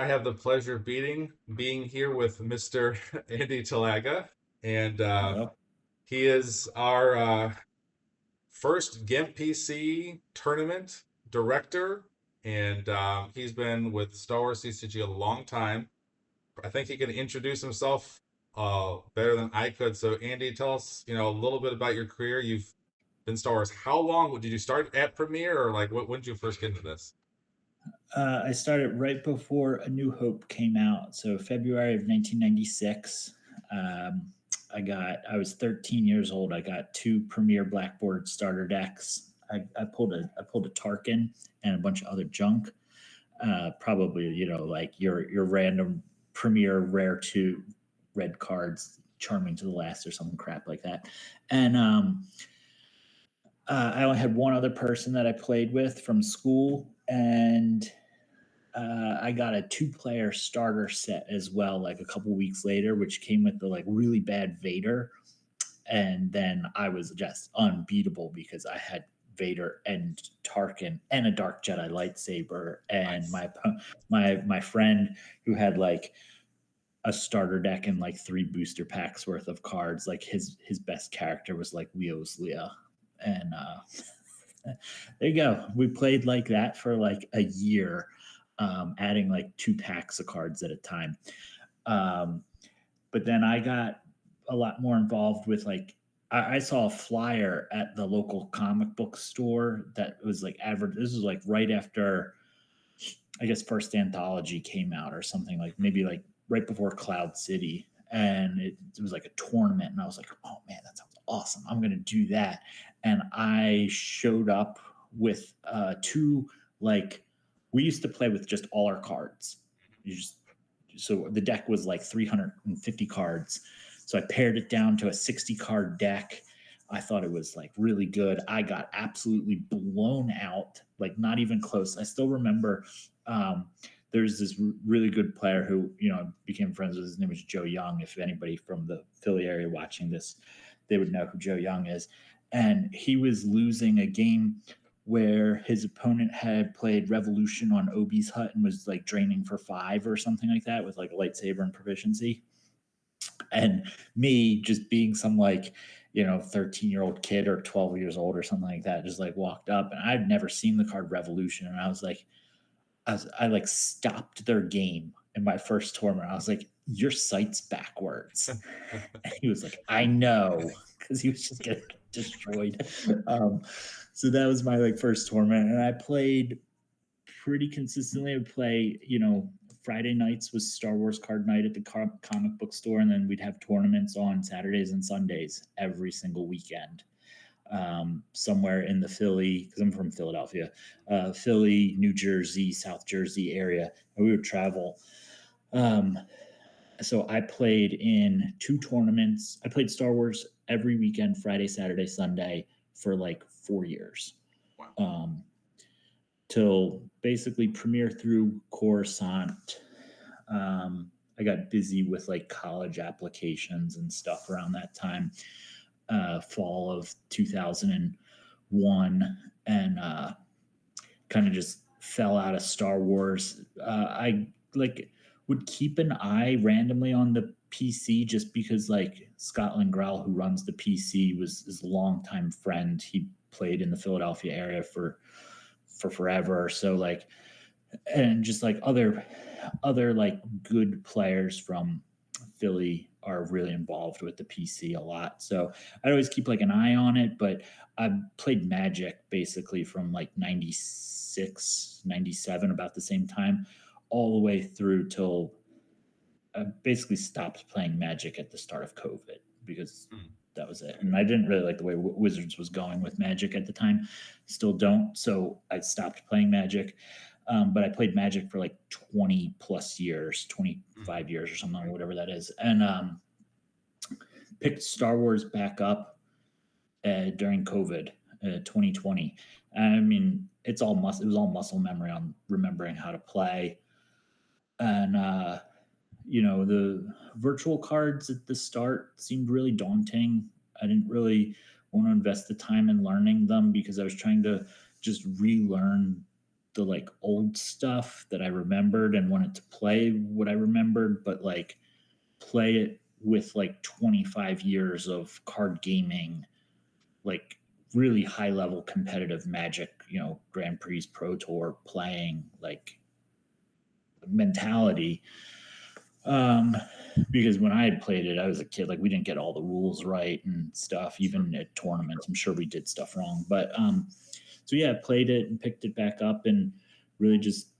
I have the pleasure of being here with Mr. AndyTalaga, and Hello. he is our first GIMP PC tournament director, and he's been with Star Wars CCG a long time. I think he can introduce himself better than I could. So, Andy, tell us, a little bit about your career. You've been Star Wars. How long did you start at Premiere, or like when did you first get into this? I started right before A New Hope came out, so February of 1996. Um, I was 13 years old. I got two Premier Blackboard starter decks. I pulled a Tarkin and a bunch of other junk. Probably like your random Premier rare two red cards, charming to the last or some crap like that. And I only had one other person that I played with from school, and I got a two-player starter set as well, like a couple weeks later, which came with the like really bad Vader, and then I was just unbeatable because I had Vader and Tarkin and a Dark Jedi lightsaber, and Nice. my friend who had like a starter deck and like three booster packs worth of cards, like his best character was like Leo's Leia, and there you go. We played like that for like a year, adding like two packs of cards at a time. Um, but then I got a lot more involved with like I saw a flyer at the local comic book store that was like this was like right after I guess first anthology came out or something, like maybe like right before Cloud City, and it was like a tournament, and I was like, oh man, that sounds awesome. I'm gonna do that, and I showed up with two like we used to play with just all our cards. You just so the deck was like 350 cards. So I pared it down to a 60 card deck. I thought it was like really good. I got absolutely blown out, like not even close. I still remember um, there's this really good player who became friends with. His name was Joe Young. If anybody from the Philly area watching this, they would know who Joe Young is. And he was losing a game where his opponent had played Revolution on Obi's Hut and was like draining for 5 or something like that with like a lightsaber and proficiency. And me just being some like 13-year-old kid or 12 years old or something like that, just like walked up, and I'd never seen the card Revolution, and I was like, I like stopped their game in my first tournament. I was like, your sight's backwards. And he was like, I know, because he was just getting destroyed. Um, so that was my like first tournament, and I played pretty consistently. I would play, Friday nights was Star Wars card night at the comic book store, and then we'd have tournaments on Saturdays and Sundays every single weekend. Somewhere in the Philly, because I'm from Philadelphia, Philly, New Jersey, South Jersey area, and we would travel. Um, so I played in two tournaments. I played Star Wars every weekend, Friday, Saturday, Sunday, for like 4 years. Wow. Um, till basically Premiere through Coruscant. I got busy with like college applications and stuff around that time, fall of 2001, and kind of just fell out of Star Wars. I like would keep an eye randomly on the PC just because like Scotland Grell, who runs the PC, was his longtime friend. He played in the Philadelphia area for forever. So like, and just like other like good players from Philly are really involved with the PC a lot. So I'd always keep like an eye on it, but I played Magic basically from like 96, 97, about the same time, all the way through till I basically stopped playing Magic at the start of COVID because Hmm. that was it. And I didn't really like the way Wizards was going with Magic at the time. Still don't. So I stopped playing Magic. But I played Magic for like 20 plus years, Hmm. 25 years or something, or whatever that is. And picked Star Wars back up during COVID, 2020. I mean, it was all muscle memory on remembering how to play. And the virtual cards at the start seemed really daunting. I didn't really want to invest the time in learning them because I was trying to just relearn the like old stuff that I remembered and wanted to play what I remembered, but like play it with like 25 years of card gaming, like really high level competitive Magic, Grand Prix Pro Tour playing like mentality. Um, because when I had played it, I was a kid. Like we didn't get all the rules right and stuff. Sure. Even at tournaments, I'm sure we did stuff wrong. But so yeah, I played it and picked it back up, and really just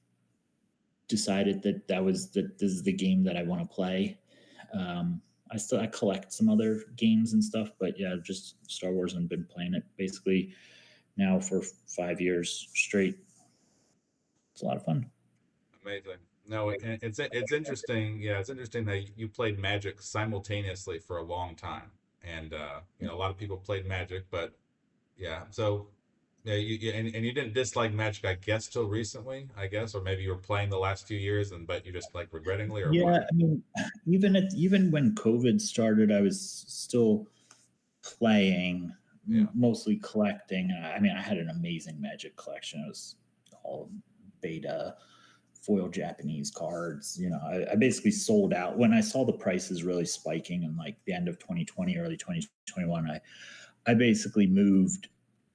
decided that this is the game that I want to play. I collect some other games and stuff, but yeah, just Star Wars, and been playing it basically now for 5 years straight. It's a lot of fun. Amazing. No, it's interesting. Yeah, it's interesting that you played Magic simultaneously for a long time, and a lot of people played Magic, but yeah. So yeah, and you didn't dislike Magic, I guess, till recently, I guess, or maybe you were playing the last few years, and but you just like regrettingly, or what? Yeah, I mean, even when COVID started, I was still playing, Yeah. mostly collecting. I mean, I had an amazing Magic collection. It was all beta foil Japanese cards. I basically sold out when I saw the prices really spiking in like the end of 2020, early 2021. I basically moved,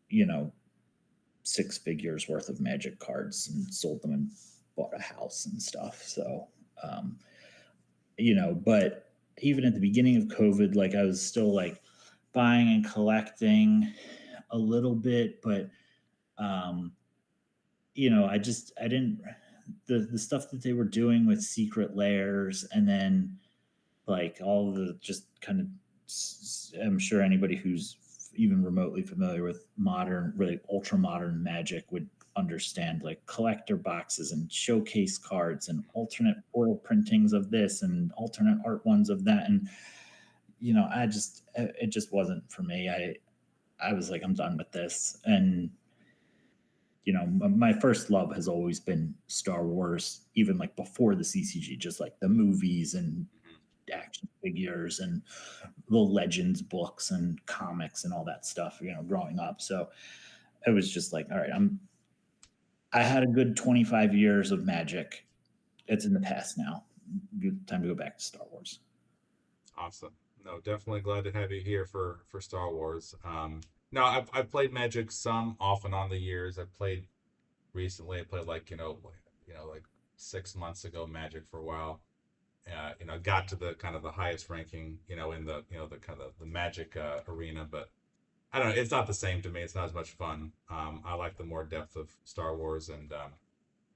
you know, 6 figures worth of Magic cards and sold them and bought a house and stuff. So, um, but even at the beginning of COVID, like I was still like buying and collecting a little bit, but um, I didn't the stuff that they were doing with secret layers, and then like all the just kind of, I'm sure anybody who's even remotely familiar with modern, really ultra modern Magic would understand like collector boxes and showcase cards and alternate foil printings of this and alternate art ones of that. And it just wasn't for me. I was like, I'm done with this. And my first love has always been Star Wars, even like before the CCG, just like the movies and Mhm. action figures and the Legends books and comics and all that stuff, growing up. So it was just like, all right, I had a good 25 years of Magic. It's in the past now. Good time to go back to Star Wars. Awesome. No, definitely glad to have you here for Star Wars. No, I've played Magic some off and on the years. I played recently. I played like like 6 months ago Magic for a while. Got to the kind of the highest ranking in the the kind of the Magic arena, but I don't know. It's not the same to me. It's not as much fun. I like the more depth of Star Wars, and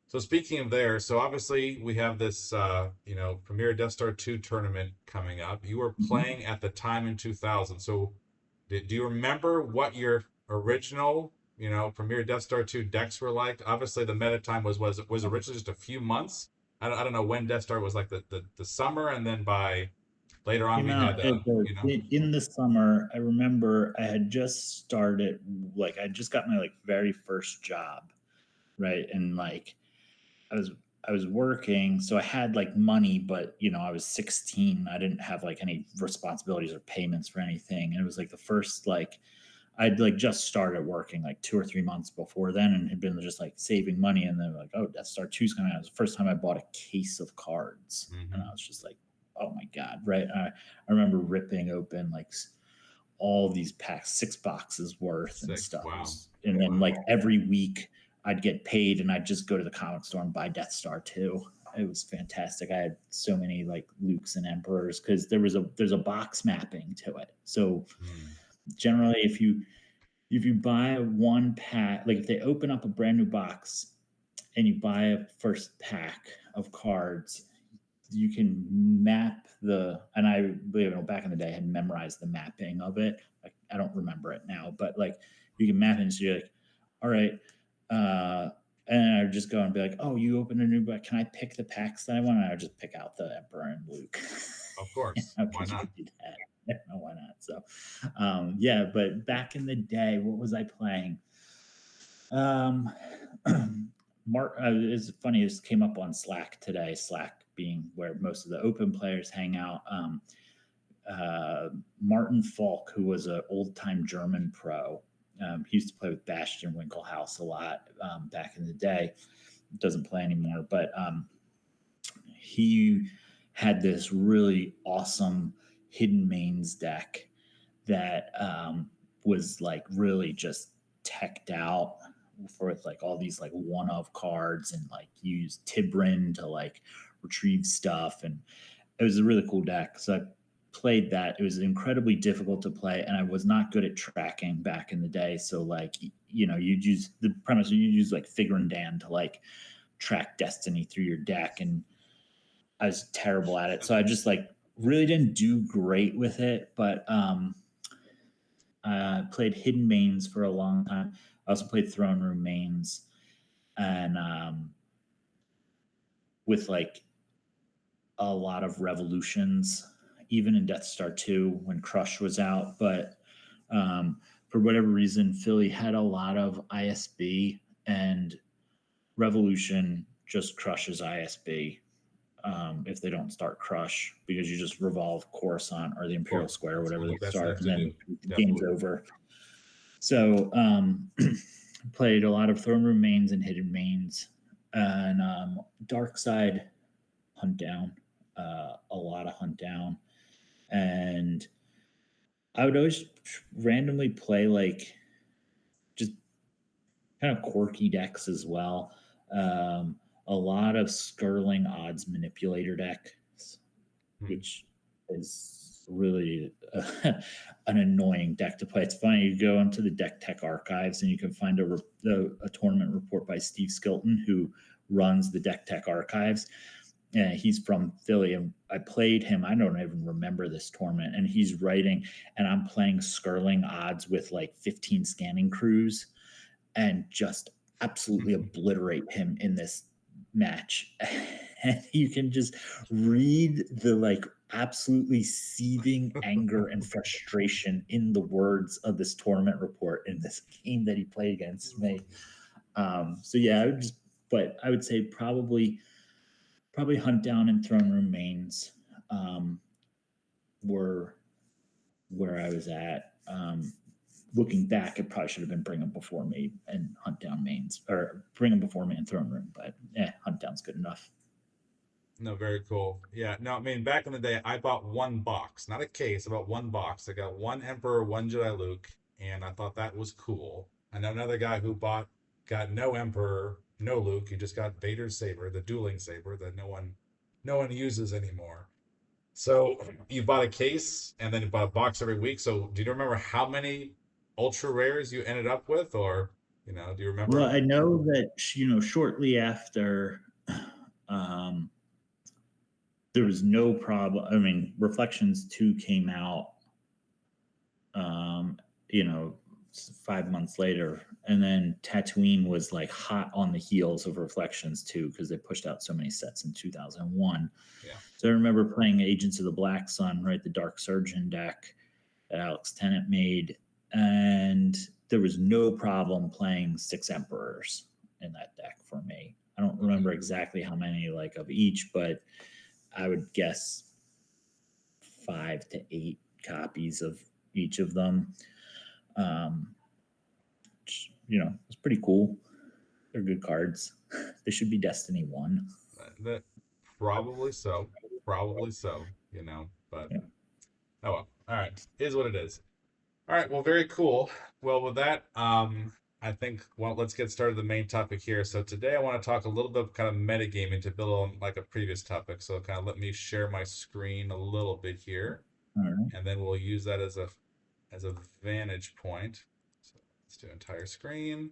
so speaking of there, so obviously we have this, Premier Death Star 2 tournament coming up. You were Mhm. playing at the time in 2000. So do you remember what your original, Premier Death Star 2 decks were like? Obviously the meta time was originally just a few months. I don't know when Death Star was like the summer, and then by later on we had, In the summer, I remember I had just started, like, I just got my like very first job, right? And like, I was I was working, so I had like money, but I was 16. I didn't have like any responsibilities or payments for anything. And it was like the first like I'd like just started working like 2 or 3 months before then, and had been just like saving money. And then like, oh, Death Star 2's coming out. It was the first time I bought a case of cards, and hmm I was just like, oh my god, right? I remember ripping open like all these packs, 6 boxes worth and six. stuff. Wow. And then like every week I'd get paid and I'd just go to the comic store and buy Death Star 2. It was fantastic. I had so many like Lukes and Emperors because there's a box mapping to it. So Mm. generally if you buy one pack, like if they open up a brand new box and you buy a first pack of cards, you can map and I believe back in the day I had memorized the mapping of it. Like I don't remember it now, but like you can map it, and so you're like, all right, uh and I would just go and be like, oh, you open a new book, can I pick the packs that I want? And I would just pick out the Emperor and Luke. Of course. Why Because you not? could do that. No, why not? So yeah, but back in the day, what was I playing? um Mark, it's funny. This came up on Slack today. Slack being where most of the open players hang out. Martin Falk, who was an old time German pro, He used to play with Bastion Winklehouse a lot back in the day. Doesn't play anymore, but he had this really awesome hidden mains deck that was like really just teched out for like all these like one of cards, and like use Tibrin to like retrieve stuff, and it was a really cool deck. So I played that. It was incredibly difficult to play, and I was not good at tracking back in the day. So like you'd use the premise, you'd use like Figure and Dan to like track Destiny through your deck, and I was terrible at it. So I just like really didn't do great with it. But I played Hidden Mains for a long time. I also played Throne Room Mains, and with like a lot of Revolutions, even in Death Star 2 when Crush was out. But for whatever reason, Philly had a lot of ISB, and Revolution just crushes ISB if they don't start Crush, because you just revolve Coruscant or the Of Imperial course, Square or that's whatever one they of the best start, things and to then do. the game's Definitely. over. So played a lot of Throne Room mains and Hidden mains, and Dark Side Hunt Down, a lot of Hunt Down, and I would always randomly play like just kind of quirky decks as well. A lot of Skirling odds manipulator decks, Hmm. which is really an annoying deck to play. It's funny, you go into the deck tech archives and you can find a tournament report by Steve Skilton, who runs the deck tech archives. And he's from Philly, and I played him. I don't even remember this tournament, and he's writing, and I'm playing Skirling odds with like 15 scanning crews, and just absolutely obliterate him in this match. And you can just read the like absolutely seething anger and frustration in the words of this tournament report in this game that he played against me. So yeah, but I would say probably Hunt Down and Throne Room mains were where I was at. Looking back, it probably should have been Bring 'em Before Me and Hunt Down mains, or Bring 'em Before Me and Throne Room, but Hunt Down's good enough. No, very cool. Yeah, no, I mean, back in the day, I bought one box, not a case, I bought one box. I got one Emperor, one Jedi Luke, and I thought that was cool. I know another guy who got no Emperor, no Luke. He just got Vader's saber, the dueling saber that no one uses anymore. So you bought a case and then you bought a box every week. So do you remember how many ultra rares you ended up with, or do you Well, remember? I know that shortly after, um, there was no problem. I mean, Reflections 2 came out, um, you know, 5 months later, and then Tatooine was like hot on the heels of Reflections 2 because they pushed out so many sets in 2001. Yeah. So I remember playing Agents of the Black Sun, right, the Dark Surgeon deck that Alex Tennant made, and there was no problem playing Six Emperors in that deck for me. I don't Okay. remember exactly how many like of each, but I would guess 5 to 8 copies of each of them. Um, it's pretty cool. They're good cards. They should be Destiny 1. That probably so. Probably so, but Yeah. oh well. All right. Is what it is. All right, well, very cool. Well, with that, I think, well, let's get started with the main topic here. So today I want to talk a little bit of kind of metagaming to build on like a previous topic. So kind of let me share my screen a little bit here, All right. and then we'll use that as a vantage point. So let's do entire screen.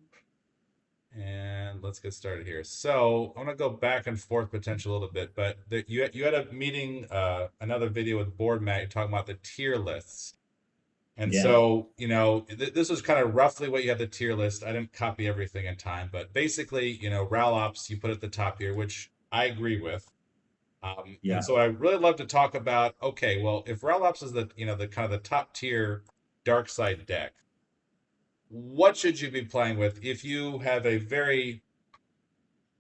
And let's get started here. So I'm gonna go back and forth potential a little bit, but you had a meeting, another video with Board Matt. You're talking about the tier lists, and Yeah. so this was kind of roughly what you had the tier list. I didn't copy everything in time, but basically, Ralops you put at the top here, which I agree with. And Yeah. so I really love to talk about. Okay, well, if Ralops is the kind of the top tier dark side deck, what should you be playing with if you have a very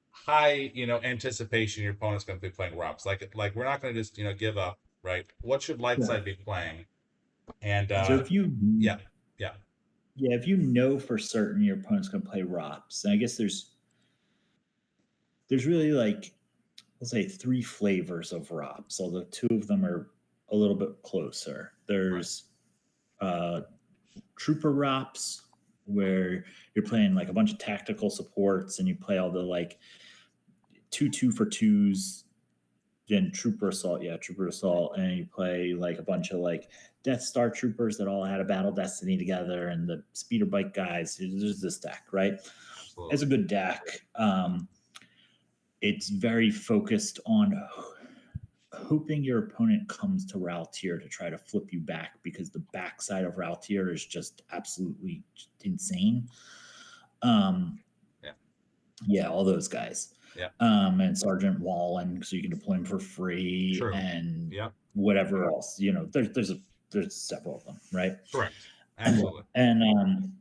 high, anticipation your opponent's going to be playing Robs. Like we're not going to just, give up, right? What should light Yeah. side be playing? And So if you yeah, yeah, Yeah, if you know for certain your opponent's going to play ROPS, and I guess there's really like, let's say, three flavors of ROPS, although two of them are a little bit closer. Right. There's Trooper ROPS, where you're playing like a bunch of tactical supports and you play all the like 2 for 2s, then Trooper Assault, Trooper Assault, and you play like a bunch of like Death Star troopers that all had a battle destiny together, and the speeder bike guys. There's this deck, right? Absolutely. It's a good deck. It's very focused on hoping your opponent comes to Raltier to try to flip you back, because the backside of Raltier is just absolutely insane. Yeah. Yeah, all those guys. Yeah. And Sergeant Wallen, so you can deploy him for free, True. and Yep. whatever else. You know, there's several of them, right? Correct. Absolutely. And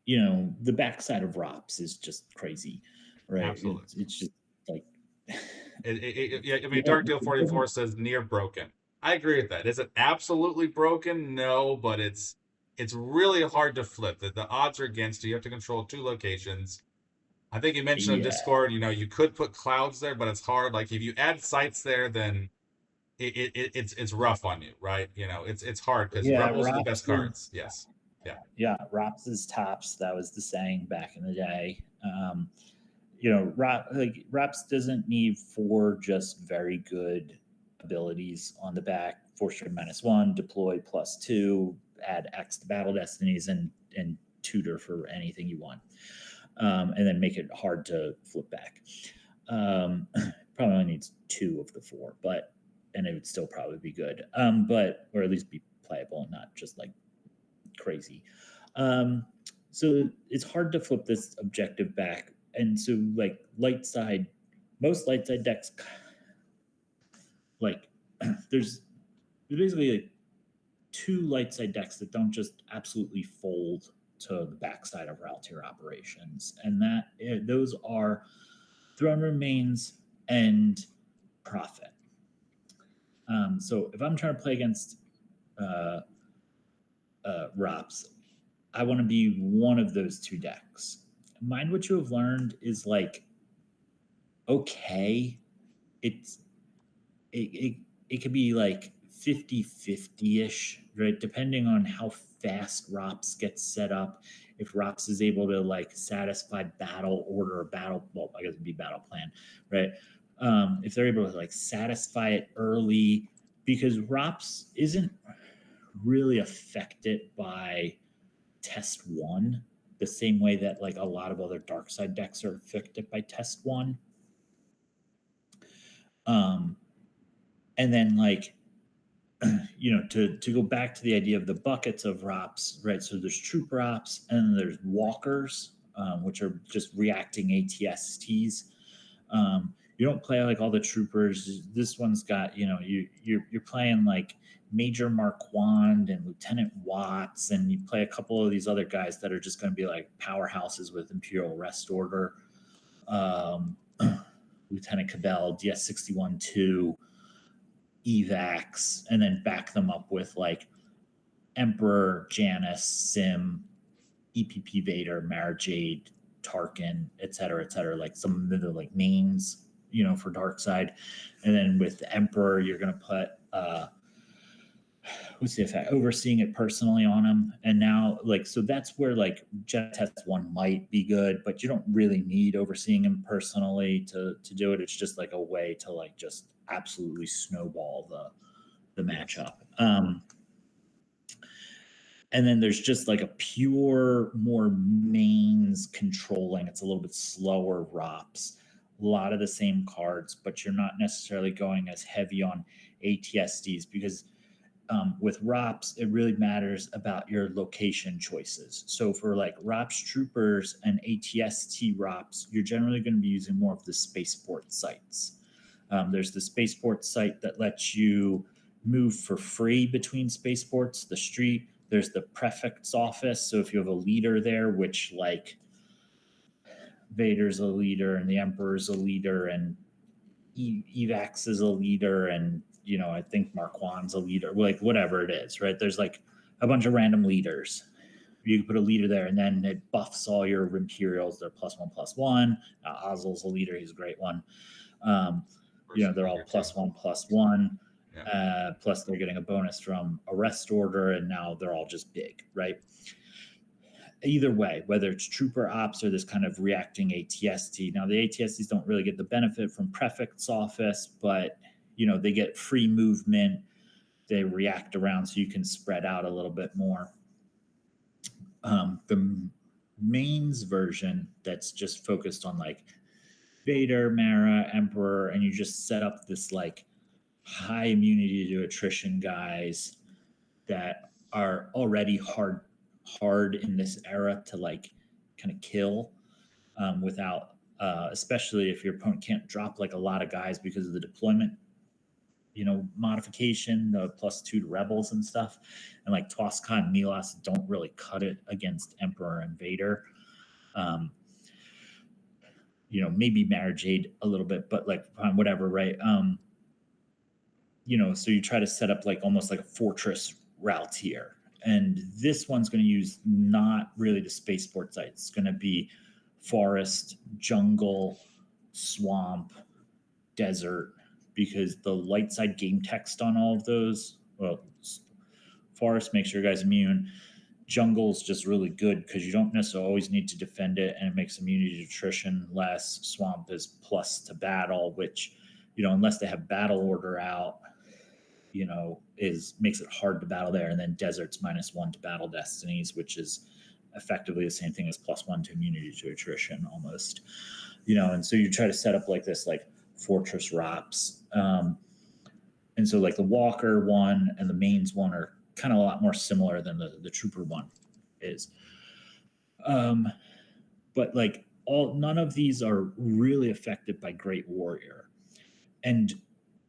you know, the backside of ROPS is just crazy, right? Absolutely. It's just like Yeah, I mean, Dark Deal 44 says near broken. I agree with that. Is it absolutely broken? No, but it's really hard to flip. The odds are against you. You have to control two locations. I think you mentioned on Yeah. Discord, you could put clouds there, but it's hard. Like if you add sites there, then it's rough on you, right? It's hard because Yeah, Rebels are the best ROPS is, cards. Yes. Yeah. yeah, ROPS is tops. That was the saying back in the day. You know, ROPS doesn't need 4 just very good abilities on the back. Force trigger -1, deploy +2, add X to battle destinies, and tutor for anything you want. And then make it hard to flip back. Probably only needs 2 of the 4, and it would still probably be good. But or at least be playable and not just like crazy. So it's hard to flip this objective back. And so like most light side decks, like there's basically like 2 light side decks that don't just absolutely fold to the backside of Raltier operations, and those are Throne Remains and Prophet. So if I'm trying to play against ROPS, I want to be one of those 2 decks. Mind What You Have Learned is like okay. It could be like 50-50-ish, right? Depending on how fast ROPS gets set up. If ROPS is able to like satisfy battle order or well, I guess it'd be battle plan, right? If they're able to like satisfy it early, because ROPS isn't really affected by test 1 the same way that like a lot of other dark side decks are affected by test 1. And then like to go back to the idea of the buckets of ROPS, right? So there's troop ROPS, and then there's walkers, which are just reacting ATSTs. You don't play like all the troopers. This one's got you're playing like Major Marquand and Lieutenant Watts, and you play a couple of these other guys that are just going to be like powerhouses with Imperial Rest Order, Lieutenant Cabell, DS-61-2, evacs, and then back them up with like Emperor, Janus, Sim, EPP Vader, Mara Jade, Tarkin, etc., etc. Like some of the like names, for Dark Side. And then with the Emperor, you're gonna put what's the effect? Overseeing it personally on him. And now, like, so that's where like Jet Test 1 might be good, but you don't really need overseeing him personally to do it. It's just like a way to like just absolutely snowball the matchup. And then there's just like a pure, more mains controlling. It's a little bit slower ROPS. A lot of the same cards, but you're not necessarily going as heavy on ATSDs, because with ROPS, it really matters about your location choices. So for like ROPS troopers and ATST ROPS, you're generally going to be using more of the spaceport sites. There's the spaceport site that lets you move for free between spaceports, the street. There's the prefect's office. So if you have a leader there, which like Vader's a leader and the Emperor's a leader and Evax is a leader, and I think Marquand's a leader, like whatever it is, right? There's like a bunch of random leaders. You can put a leader there, and then it buffs all your Imperials. They're +1/+1. Ozzel's a leader; he's a great one. First They're all figure too. +1/+1. Yeah. Plus, they're getting a bonus from arrest order, and now they're all just big, right? Either way, whether it's trooper ops or this kind of reacting ATST. Now, the ATSTs don't really get the benefit from prefect's office, but they get free movement. They react around, so you can spread out a little bit more. The mains version that's just focused on like Vader, Mara, Emperor, and you just set up this like high immunity to attrition guys that are already hard in this era to like kind of kill without especially if your opponent can't drop like a lot of guys because of the deployment modification, the +2 to rebels and stuff. And like Toska and Milas don't really cut it against Emperor and Vader. Maybe Mara Jade a little bit, but like whatever, right? So you try to set up like almost like a fortress route here. And this one's going to use not really the spaceport site. It's going to be forest, jungle, swamp, desert, because the light side game text on all of those, well, forest makes your guys immune. Jungle's just really good because you don't necessarily always need to defend it, and it makes immunity to attrition less. Swamp is plus to battle, which, unless they have battle order out, makes it hard to battle there. And then desert's -1 to battle destinies, which is effectively the same thing as +1 to immunity to attrition almost. And so you try to set up like this, like fortress ROPS. And so like the Walker one and the mains one are kind of a lot more similar than the Trooper one is. But like none of these are really affected by Great Warrior. And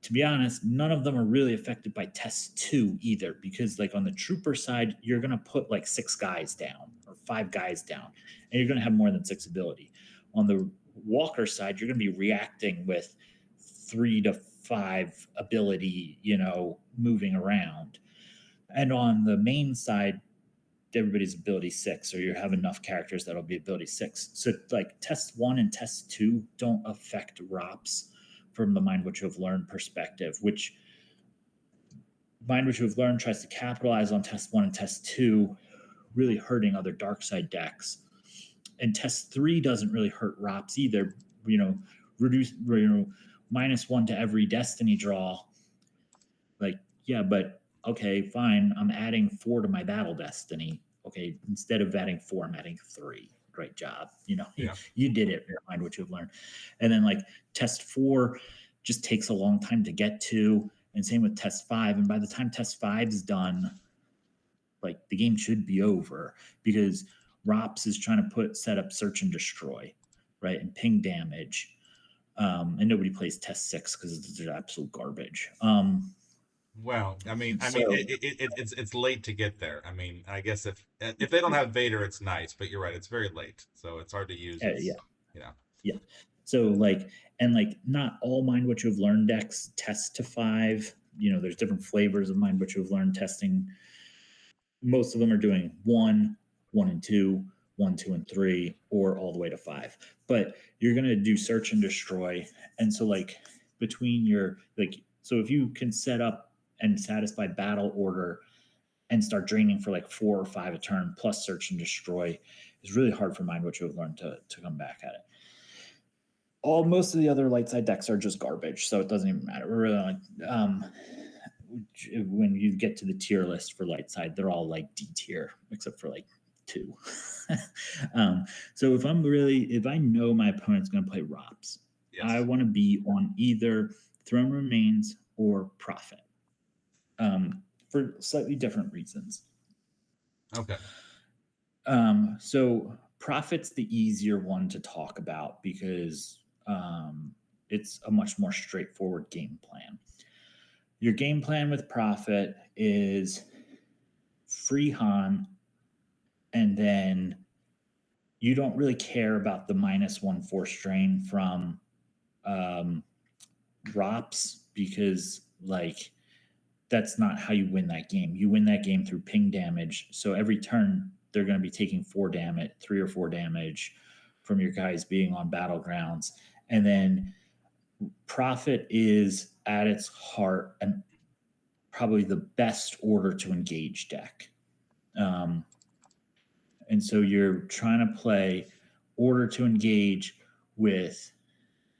to be honest, none of them are really affected by Test 2 either, because like on the Trooper side, you're going to put like 6 guys down or 5 guys down, and you're going to have more than 6 ability. On the Walker side, you're going to be reacting with 3 to 5 ability, moving around. And on the main side, everybody's ability 6, so you have enough characters that'll be ability 6. So like Test 1 and Test 2 don't affect ROPS from the Mind What You Have Learned perspective, which Mind What You Have Learned tries to capitalize on Test 1 and Test 2, really hurting other dark side decks. And Test 3 doesn't really hurt ROPS either. Reduce -1 to every destiny draw. Like, yeah, but okay, fine. I'm adding 4 to my battle destiny. Okay, instead of adding 4, I'm adding 3. Great job. Yeah. You did it. Mind What You've Learned. And then like Test 4 just takes a long time to get to, and same with Test 5. And by the time Test 5 is done, like the game should be over, because ROPS is trying to set up search and destroy, right, and ping damage. And nobody plays Test 6 because it's absolute garbage. Well, So it's late to get there. I mean, I guess if they don't have Vader, it's nice, but you're right, it's very late, so it's hard to use. yeah. Yeah. Yeah. So like, and like, not all Mind What You Have Learned decks test to 5. There's different flavors of Mind What You Have Learned testing. Most of them are doing 1, 1 and 2, 1, 2 and 3, or all the way to 5. But you're gonna do search and destroy, and so like between your so if you can set up and satisfy battle order and start draining for like 4 or 5 a turn plus search and destroy, it's really hard for Mind What You Have Learned to come back at it. Most of the other light side decks are just garbage, so it doesn't even matter. We're really like, when you get to the tier list for light side, they're all like D tier except for like 2. So if I know my opponent's going to play ROPS, Yes. I want to be on either Throne Remains or Prophet, for slightly different reasons. Okay. So Prophet's the easier one to talk about because it's a much more straightforward game plan. Your game plan with Prophet is free Han, and then you don't really care about the -1 force drain from ROPS, because that's not how you win that game. You win that game through ping damage. So every turn they're going to be taking 4 damage, 3 or 4 damage from your guys being on battlegrounds. And then Prophet is at its heart and probably the best order to engage deck. Um, and so you're trying to play order to engage with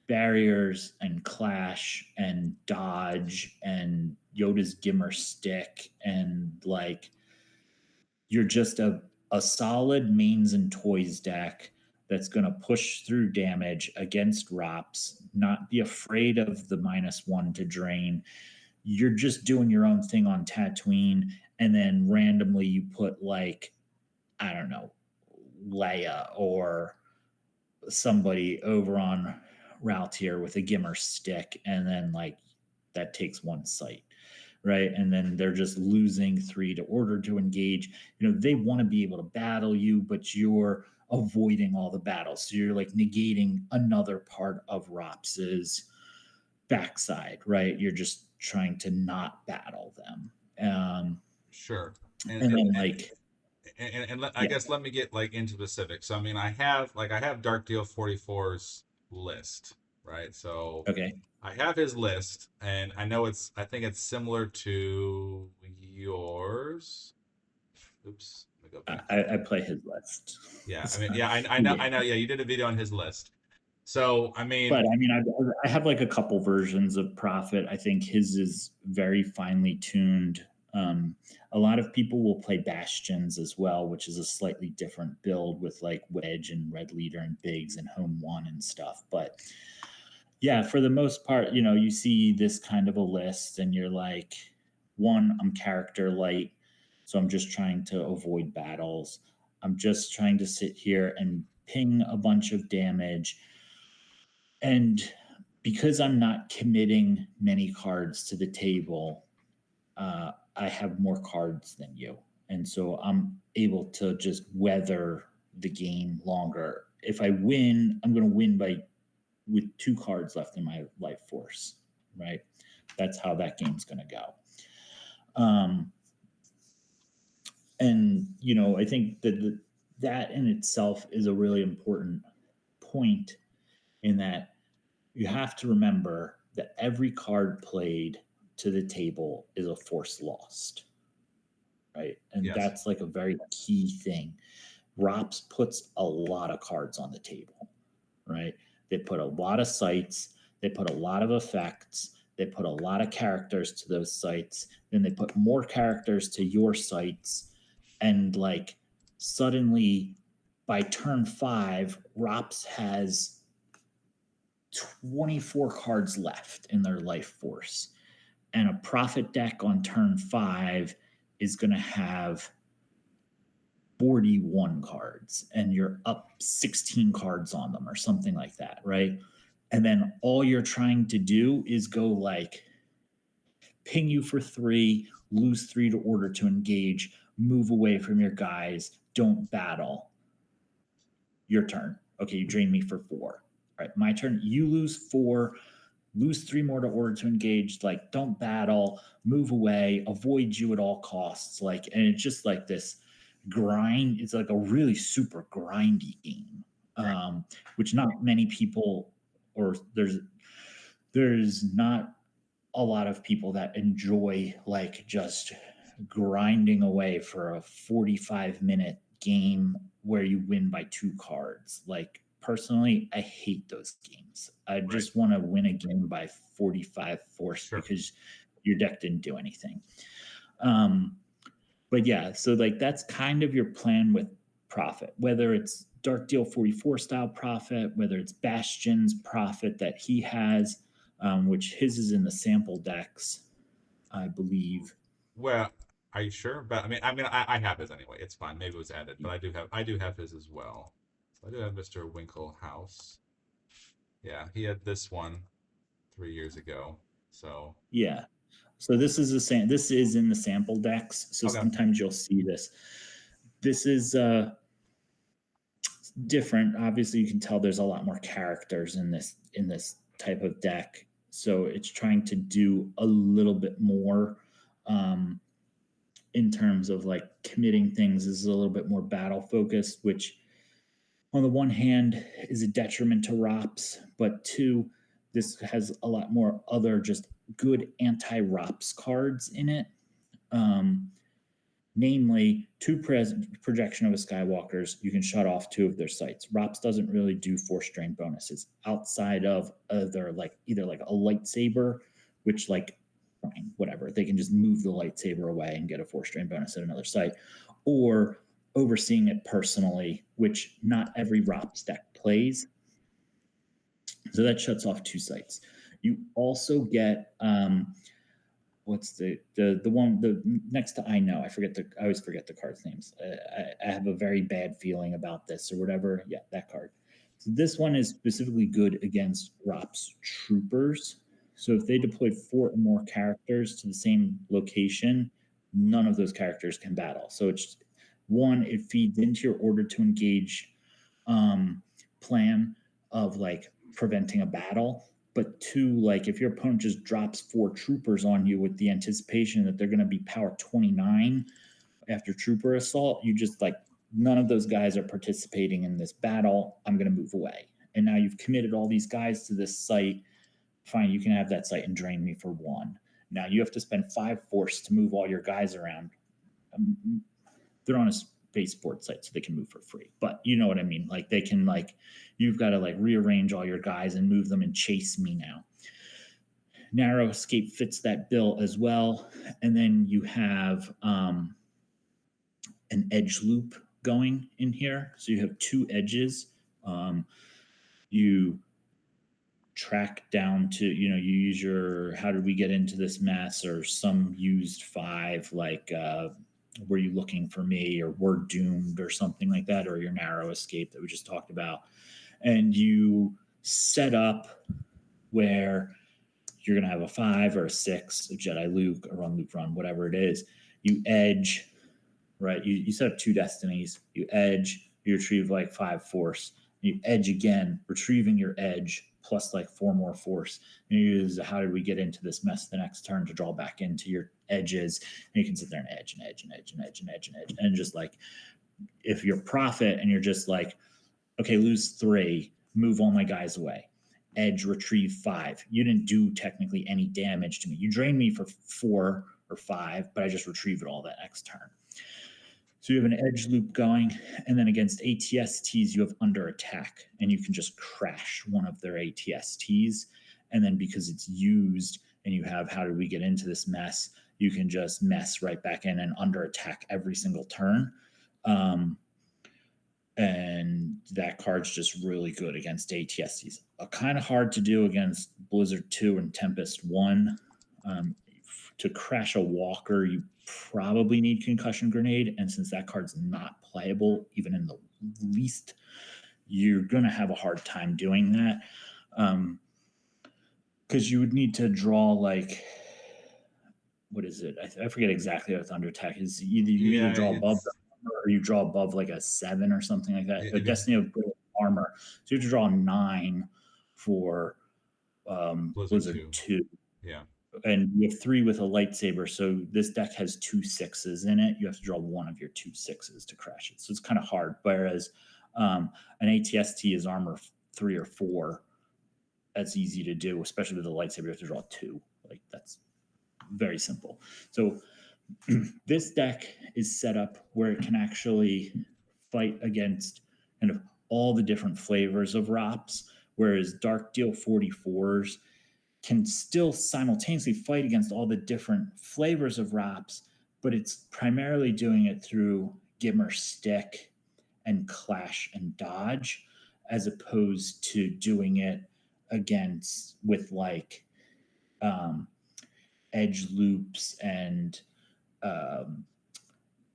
barriers and clash and dodge and Yoda's Gimmer stick, and like you're just a solid mains and toys deck that's going to push through damage against ROPS, not be afraid of the -1 to drain. You're just doing your own thing on Tatooine, and then randomly you put like, I don't know, Leia or somebody over on Raltier with a Gimmer stick, and then like that takes one site, right? And then they're just losing 3 to order to engage. You know, they want to be able to battle you, but you're avoiding all the battles. So you're like negating another part of Rops's backside, right? You're just trying to not battle them. Sure. And And and, then like, I yeah, guess let me get like into specifics. So I mean, I have Dark Deal 44's list, right? So okay. I have his list, and I think it's similar to yours. Oops, let me go back to I that. play his list. Yeah, I mean, So, yeah, I know. Yeah, you did a video on his list. So I but mean, I mean, I have like a couple versions of Prophet. I think his is very finely tuned. A lot of people will play Bastions as well, which is a slightly different build with like Wedge and Red Leader and Biggs and Home One and stuff. But yeah, for the most part, you know, you see this kind of a list and you're like, one, I'm character light. So I'm just trying to avoid battles. I'm just trying to sit here and ping a bunch of damage. And because I'm not committing many cards to the table, I have more cards than you. And so I'm able to just weather the game longer. If I win, I'm going to win by with 2 cards left in my life force, right? That's how that game's going to go. And you know, I think that in itself is a really important point, in that you have to remember that every card played to the table is a force lost, right? And yes, that's like a very key thing. ROPS puts a lot of cards on the table, right? They put a lot of sites, they put a lot of effects, they put a lot of characters to those sites, then they put more characters to your sites, and like suddenly by turn 5, ROPS has 24 cards left in their life force. And a Prophet deck on turn 5 is going to have 41 cards, and you're up 16 cards on them or something like that, right? And then all you're trying to do is go like ping you for 3, lose 3 to order to engage, move away from your guys, don't battle. Your turn. Okay, you drain me for 4. All right, my turn. You lose 4, lose 3 more to order to engage, like don't battle, move away, avoid you at all costs, like, and it's just like this grind. It's like a really super grindy game, right, which not many people, or there's not a lot of people that enjoy like just grinding away for a 45-minute game where you win by 2 cards. Like personally, I hate those games. I right, just want to win a game by 45 force sure. because your deck didn't do anything. Um, but yeah, so like that's kind of your plan with Prophet, whether it's Dark Deal 44 style Prophet, whether it's Bastion's Prophet that he has, which his is in the sample decks, I believe. Well, are you sure? But I have his anyway. It's fine. Maybe it was added, but I do have his as well. So I do have Mr. Winklehouse. Yeah, he had this one 3 years ago. So Yeah. So this is this is in the sample decks. So okay, sometimes you'll see this. This is different. Obviously, you can tell there's a lot more characters in this type of deck. So it's trying to do a little bit more. Um, in terms of like committing things. This is a little bit more battle focused, which on the one hand is a detriment to ROPS, but two, this has a lot more other just good anti-ROPS cards in it. Namely, projection of a Skywalkers, you can shut off 2 of their sights. ROPS doesn't really do force strain bonuses outside of either like a lightsaber, which like fine, whatever. They can just move the lightsaber away and get a force strain bonus at another site, or overseeing it personally, which not every ROPS deck plays. So that shuts off 2 sites. You also get what's the one the next to I know I always forget the cards names. I have a very bad feeling about this or whatever. Yeah, that card. So this one is specifically good against ROPS troopers. So if they deploy 4 or more characters to the same location, none of those characters can battle. So it's one, it feeds into your order to engage plan of like preventing a battle, but 2, like if your opponent just drops 4 troopers on you with the anticipation that they're going to be power 29 after trooper assault, you just like, none of those guys are participating in this battle. I'm going to move away. And now you've committed all these guys to this site. Fine, you can have that site and drain me for 1. Now you have to spend 5 force to move all your guys around. They're on a spaceport site, so they can move for free. But you know what I mean? Like they can like, you've got to like rearrange all your guys and move them and chase me now. Narrow escape fits that bill as well. And then you have an edge loop going in here. So you have 2 edges. You track down to, you use your how did we get into this mess, or some used 5 like were you looking for me, or we're doomed, or something like that, or your narrow escape that we just talked about. And you set up where you're going to have a 5 or a 6, a Jedi Luke, a run Luke run, whatever it is. You edge, right? You set up 2 destinies. You edge, you retrieve like 5 force. You edge again, retrieving your edge plus like 4 more force. And you use how did we get into this mess the next turn to draw back into your edges. And you can sit there and edge and edge and edge and edge and edge and edge. And just like, if you're profit and you're just like, okay, lose 3, move all my guys away. Edge, retrieve 5. You didn't do technically any damage to me. You drained me for 4 or 5, but I just retrieve it all that next turn. So you have an edge loop going, and then against ATSTs, you have under attack, and you can just crash one of their ATSTs. And then because it's used and you have how did we get into this mess, you can just mess right back in and under attack every single turn. And that card's just really good against ATSTs. Kind of hard to do against Blizzard 2 and Tempest 1. To crash a walker, you probably need Concussion Grenade, and since that card's not playable even in the least, you're going to have a hard time doing that, because you would need to draw like, what is it? I forget exactly what Thunder Attack is. You either draw above the armor, or you draw above like a 7 or something like that. A Destiny of Armor. So you have to draw 9 for Blizzard 2. Yeah. And you have 3 with a lightsaber. So this deck has 2 6s in it. You have to draw 1 of your 2 6s to crash it. So it's kind of hard. Whereas an ATST is armor 3 or 4. That's easy to do, especially with a lightsaber. You have to draw 2. Like that's very simple. So this deck is set up where it can actually fight against kind of all the different flavors of ROPS, whereas Dark Deal 44s can still simultaneously fight against all the different flavors of ROPS, but it's primarily doing it through Gimmer Stick and Clash and Dodge, as opposed to doing it against with like edge loops and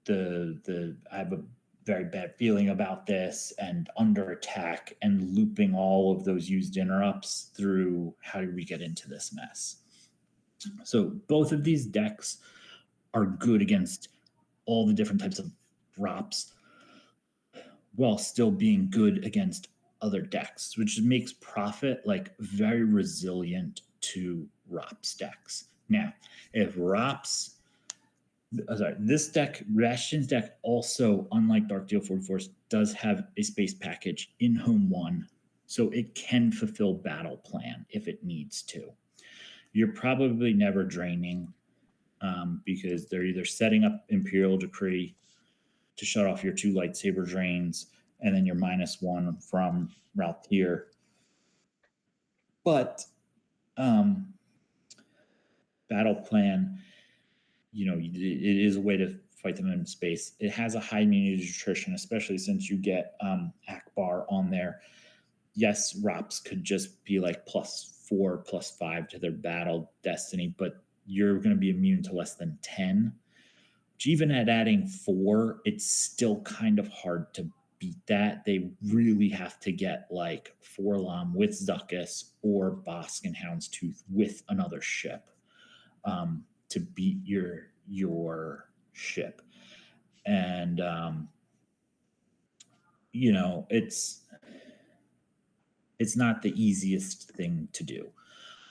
the I have a very bad feeling about this, and under attack, and looping all of those used interrupts through how do we get into this mess. So both of these decks are good against all the different types of ROPS while still being good against other decks, which makes Profit like very resilient to ROPS decks. Now, if ROPS Sorry, this deck, Bastion's deck, also, unlike Dark Deal 44's, does have a space package in home one, so it can fulfill battle plan if it needs to. You're probably never draining because they're either setting up Imperial Decree to shut off your 2 lightsaber drains, and then your -1 from Raltier. But battle plan, it is a way to fight them in space. It has a high immunity to attrition, especially since you get Akbar on there. Yes, ROPS could just be like +4, +5 to their battle destiny, but you're going to be immune to less than 10. Which, even at adding 4, it's still kind of hard to beat that. They really have to get like Forlom with Zuckuss or Bosk and Houndstooth with another ship to beat your ship. And it's not the easiest thing to do.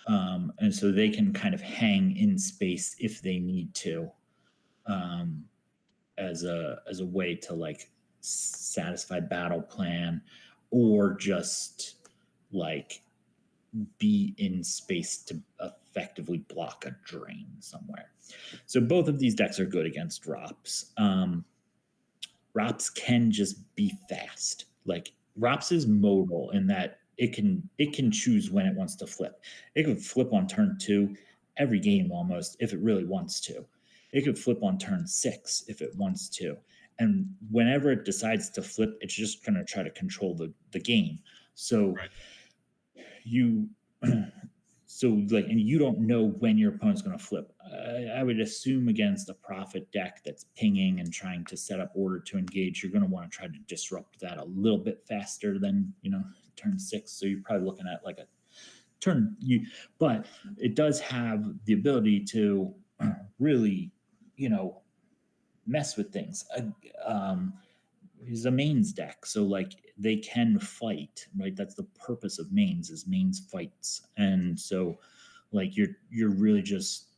And so they can kind of hang in space if they need to, as a way to like satisfy battle plan, or just like be in space to effectively block a drain somewhere. So both of these decks are good against ROPS. ROPS can just be fast. Like, ROPS is modal in that it can choose when it wants to flip. It could flip on turn 2 every game almost if it really wants to. It could flip on turn 6 if it wants to. And whenever it decides to flip, it's just going to try to control the game. So Right. you and you don't know when your opponent's going to flip. I would assume against a Prophet deck that's pinging and trying to set up order to engage, you're going to want to try to disrupt that a little bit faster than turn 6. So you're probably looking at like a turn but it does have the ability to really mess with things. Is a mains deck, so like they can fight, right? That's the purpose of mains, is mains fights. And so like you're really just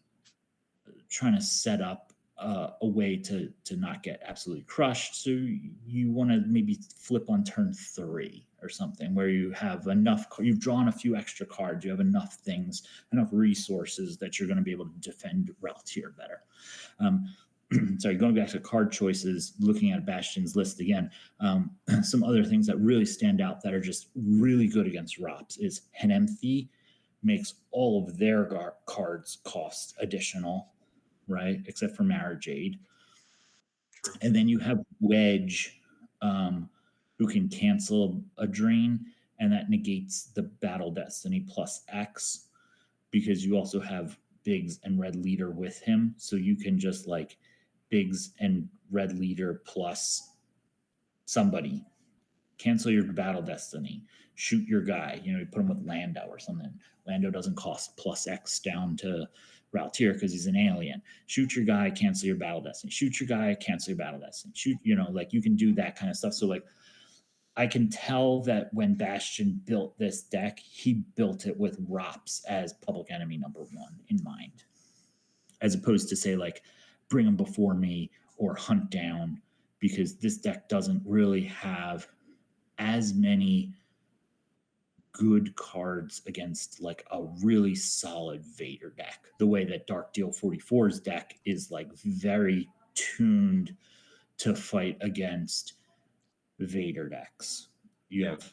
trying to set up a way to not get absolutely crushed. So you want to maybe flip on turn 3 or something, where you have enough, you've drawn a few extra cards, you have enough things, enough resources that you're going to be able to defend Raltier better. Sorry, going back to card choices, looking at Bastion's list again, some other things that really stand out that are just really good against ROPS is Henempty makes all of their cards cost additional, right? Except for Marajade. True. And then you have Wedge, who can cancel a drain, and that negates the Battle Destiny plus X, because you also have Biggs and Red Leader with him. So you can just like Biggs and Red Leader plus somebody, cancel your Battle Destiny, shoot your guy. You put him with Lando or something. Lando doesn't cost plus X down to Raltier because he's an alien. Shoot your guy, cancel your Battle Destiny. Shoot your guy, cancel your Battle Destiny. Shoot, like you can do that kind of stuff. So like, I can tell that when Bastion built this deck, he built it with ROPS as public enemy number 1 in mind, as opposed to say like bring them before me or hunt down, because this deck doesn't really have as many good cards against like a really solid Vader deck, the way that Dark Deal 44's deck is like very tuned to fight against Vader decks. You have,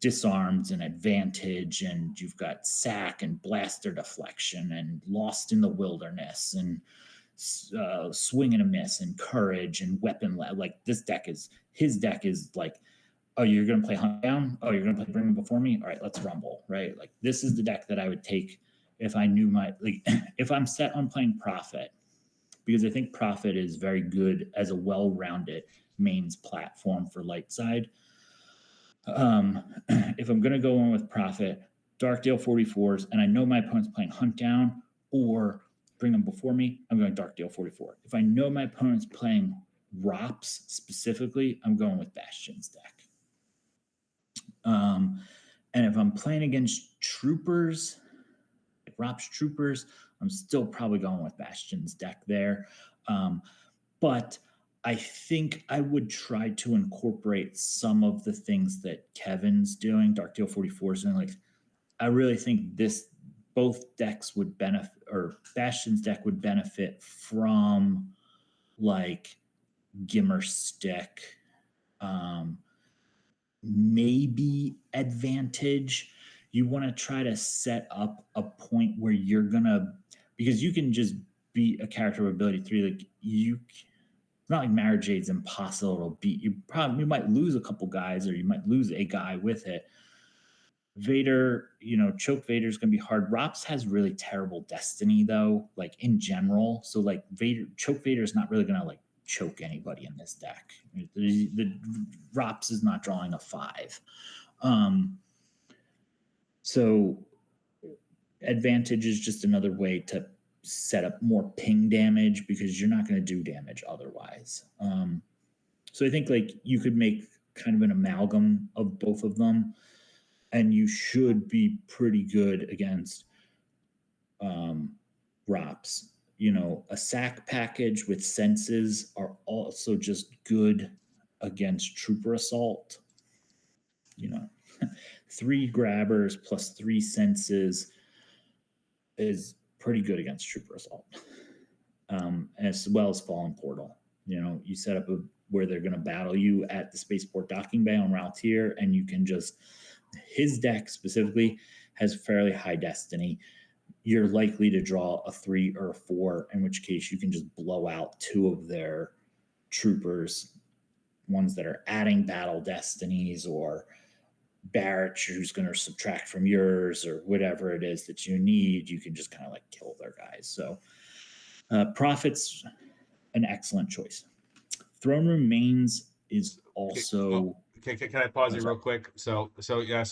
disarms and advantage, and you've got sack and blaster deflection and lost in the wilderness and swing and a miss and courage and weapon. Like his deck is like, oh, you're going to play hunt down? Oh, you're going to play bring them before me? All right, let's rumble, right? Like, this is the deck that I would take if I knew if I'm set on playing Prophet, because I think Prophet is very good as a well-rounded mains platform for light side. If I'm going to go in with Prophet, Dark Deal 44s, and I know my opponent's playing hunt down or bring them before me, I'm going Dark Deal 44. If I know my opponent's playing ROPS specifically, I'm going with Bastion's deck. And if I'm playing against troopers, like ROPS troopers, I'm still probably going with Bastion's deck there. But I think I would try to incorporate some of the things that Kevin's doing, Dark Deal 44 is doing. Like, I really think both decks would benefit, or Bastion's deck would benefit from like Gimmer Stick, maybe Advantage. You want to try to set up a point where you're gonna, because you can just beat a character of ability 3. Like, it's not like Mara Jade's impossible to beat. You might lose a couple guys, or you might lose a guy with it. Vader, choke Vader is going to be hard. Rops has really terrible destiny though, like in general. So like choke Vader is not really going to like choke anybody in this deck. The Rops is not drawing a 5. So Advantage is just another way to set up more ping damage, because you're not going to do damage otherwise. So I think like you could make kind of an amalgam of both of them, and you should be pretty good against Rops. A sack package with senses are also just good against Trooper Assault. 3 grabbers plus 3 senses is pretty good against Trooper Assault, as well as Fallen Portal. You set up where they're going to battle you at the Spaceport Docking Bay on Raltier, and you can just, his deck specifically has fairly high destiny. You're likely to draw a 3 or a 4, in which case you can just blow out 2 of their troopers, ones that are adding battle destinies, or Barrett who's going to subtract from yours, or whatever it is that you need. You can just kind of like kill their guys. So Prophet's an excellent choice. Throne Room Mains is also. Can I pause you real quick? So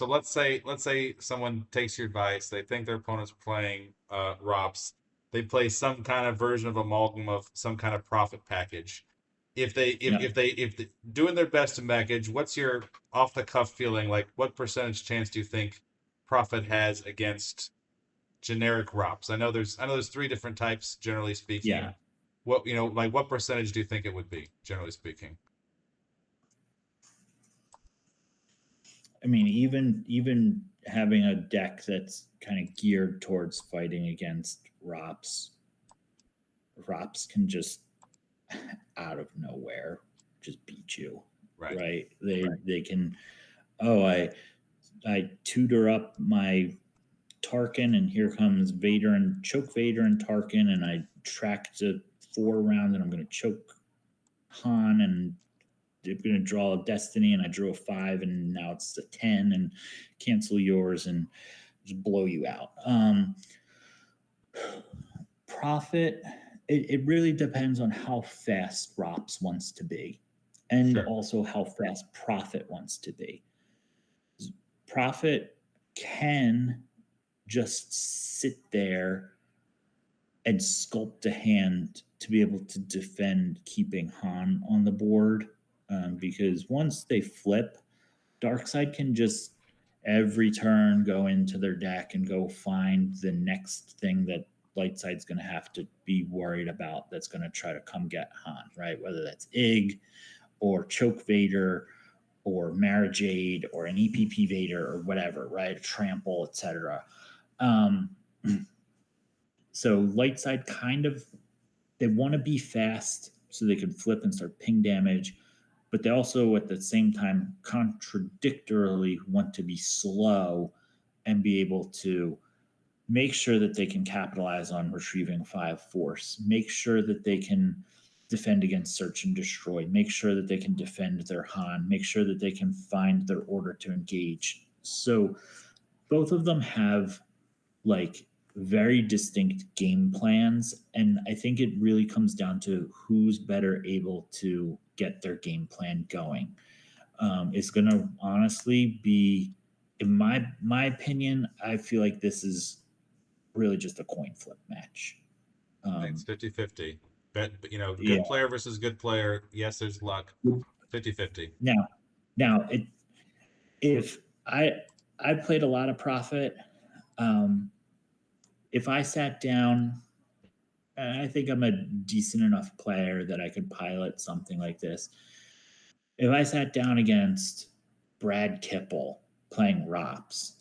let's say someone takes your advice. They think their opponent's playing Rops. They play some kind of version of amalgam of some kind of Prophet package. If they doing their best to package, what's your off the cuff feeling like? What percentage chance do you think Prophet has against generic Rops? I know there's 3 different types, generally speaking. Yeah. What percentage do you think it would be, generally speaking? I mean, even having a deck that's kind of geared towards fighting against Rops can just out of nowhere just beat you. Right? They can. Oh, I tutor up my Tarkin, and here comes Vader, and choke Vader and Tarkin, and I track to 4 rounds, and I'm going to choke Han, and they're going to draw a destiny, and I drew a 5, and now it's a 10, and cancel yours and just blow you out. Prophet, it really depends on how fast Rops wants to be, and also how fast Prophet wants to be. Prophet can just sit there and sculpt a hand to be able to defend keeping Han on the board, because once they flip, Darkseid can just every turn go into their deck and go find the next thing that Lightside's going to have to be worried about, that's going to try to come get Han, right? Whether that's Ig or Choke Vader or Mara Jade or an EPP Vader or whatever, right? Trample, etc. So Lightside they want to be fast so they can flip and start ping damage, but they also at the same time contradictorily want to be slow and be able to make sure that they can capitalize on retrieving 5 force, make sure that they can defend against search and destroy, make sure that they can defend their Han, make sure that they can find their order to engage. So both of them have like very distinct game plans, and I think it really comes down to who's better able to get their game plan going. It's going to honestly be, in my opinion, I feel like this is really just a coin flip match. It's 50-50. Good player versus good player. Yes, there's luck. 50-50. Now, if I played a lot of Prophet, if I sat down, I think I'm a decent enough player that I could pilot something like this. If I sat down against Brad Kipple playing Rops,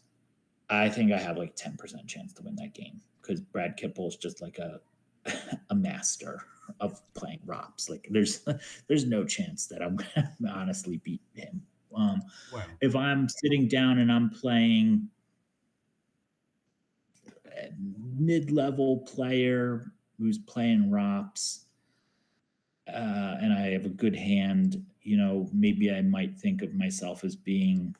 I think I have like 10% chance to win that game because Brad Kipple is just like a a master of playing Rops. Like there's no chance that I'm gonna honestly beat him. Um, Well, if I'm sitting down and I'm playing a mid-level player who's playing Rops, and I have a good hand, maybe I might think of myself as being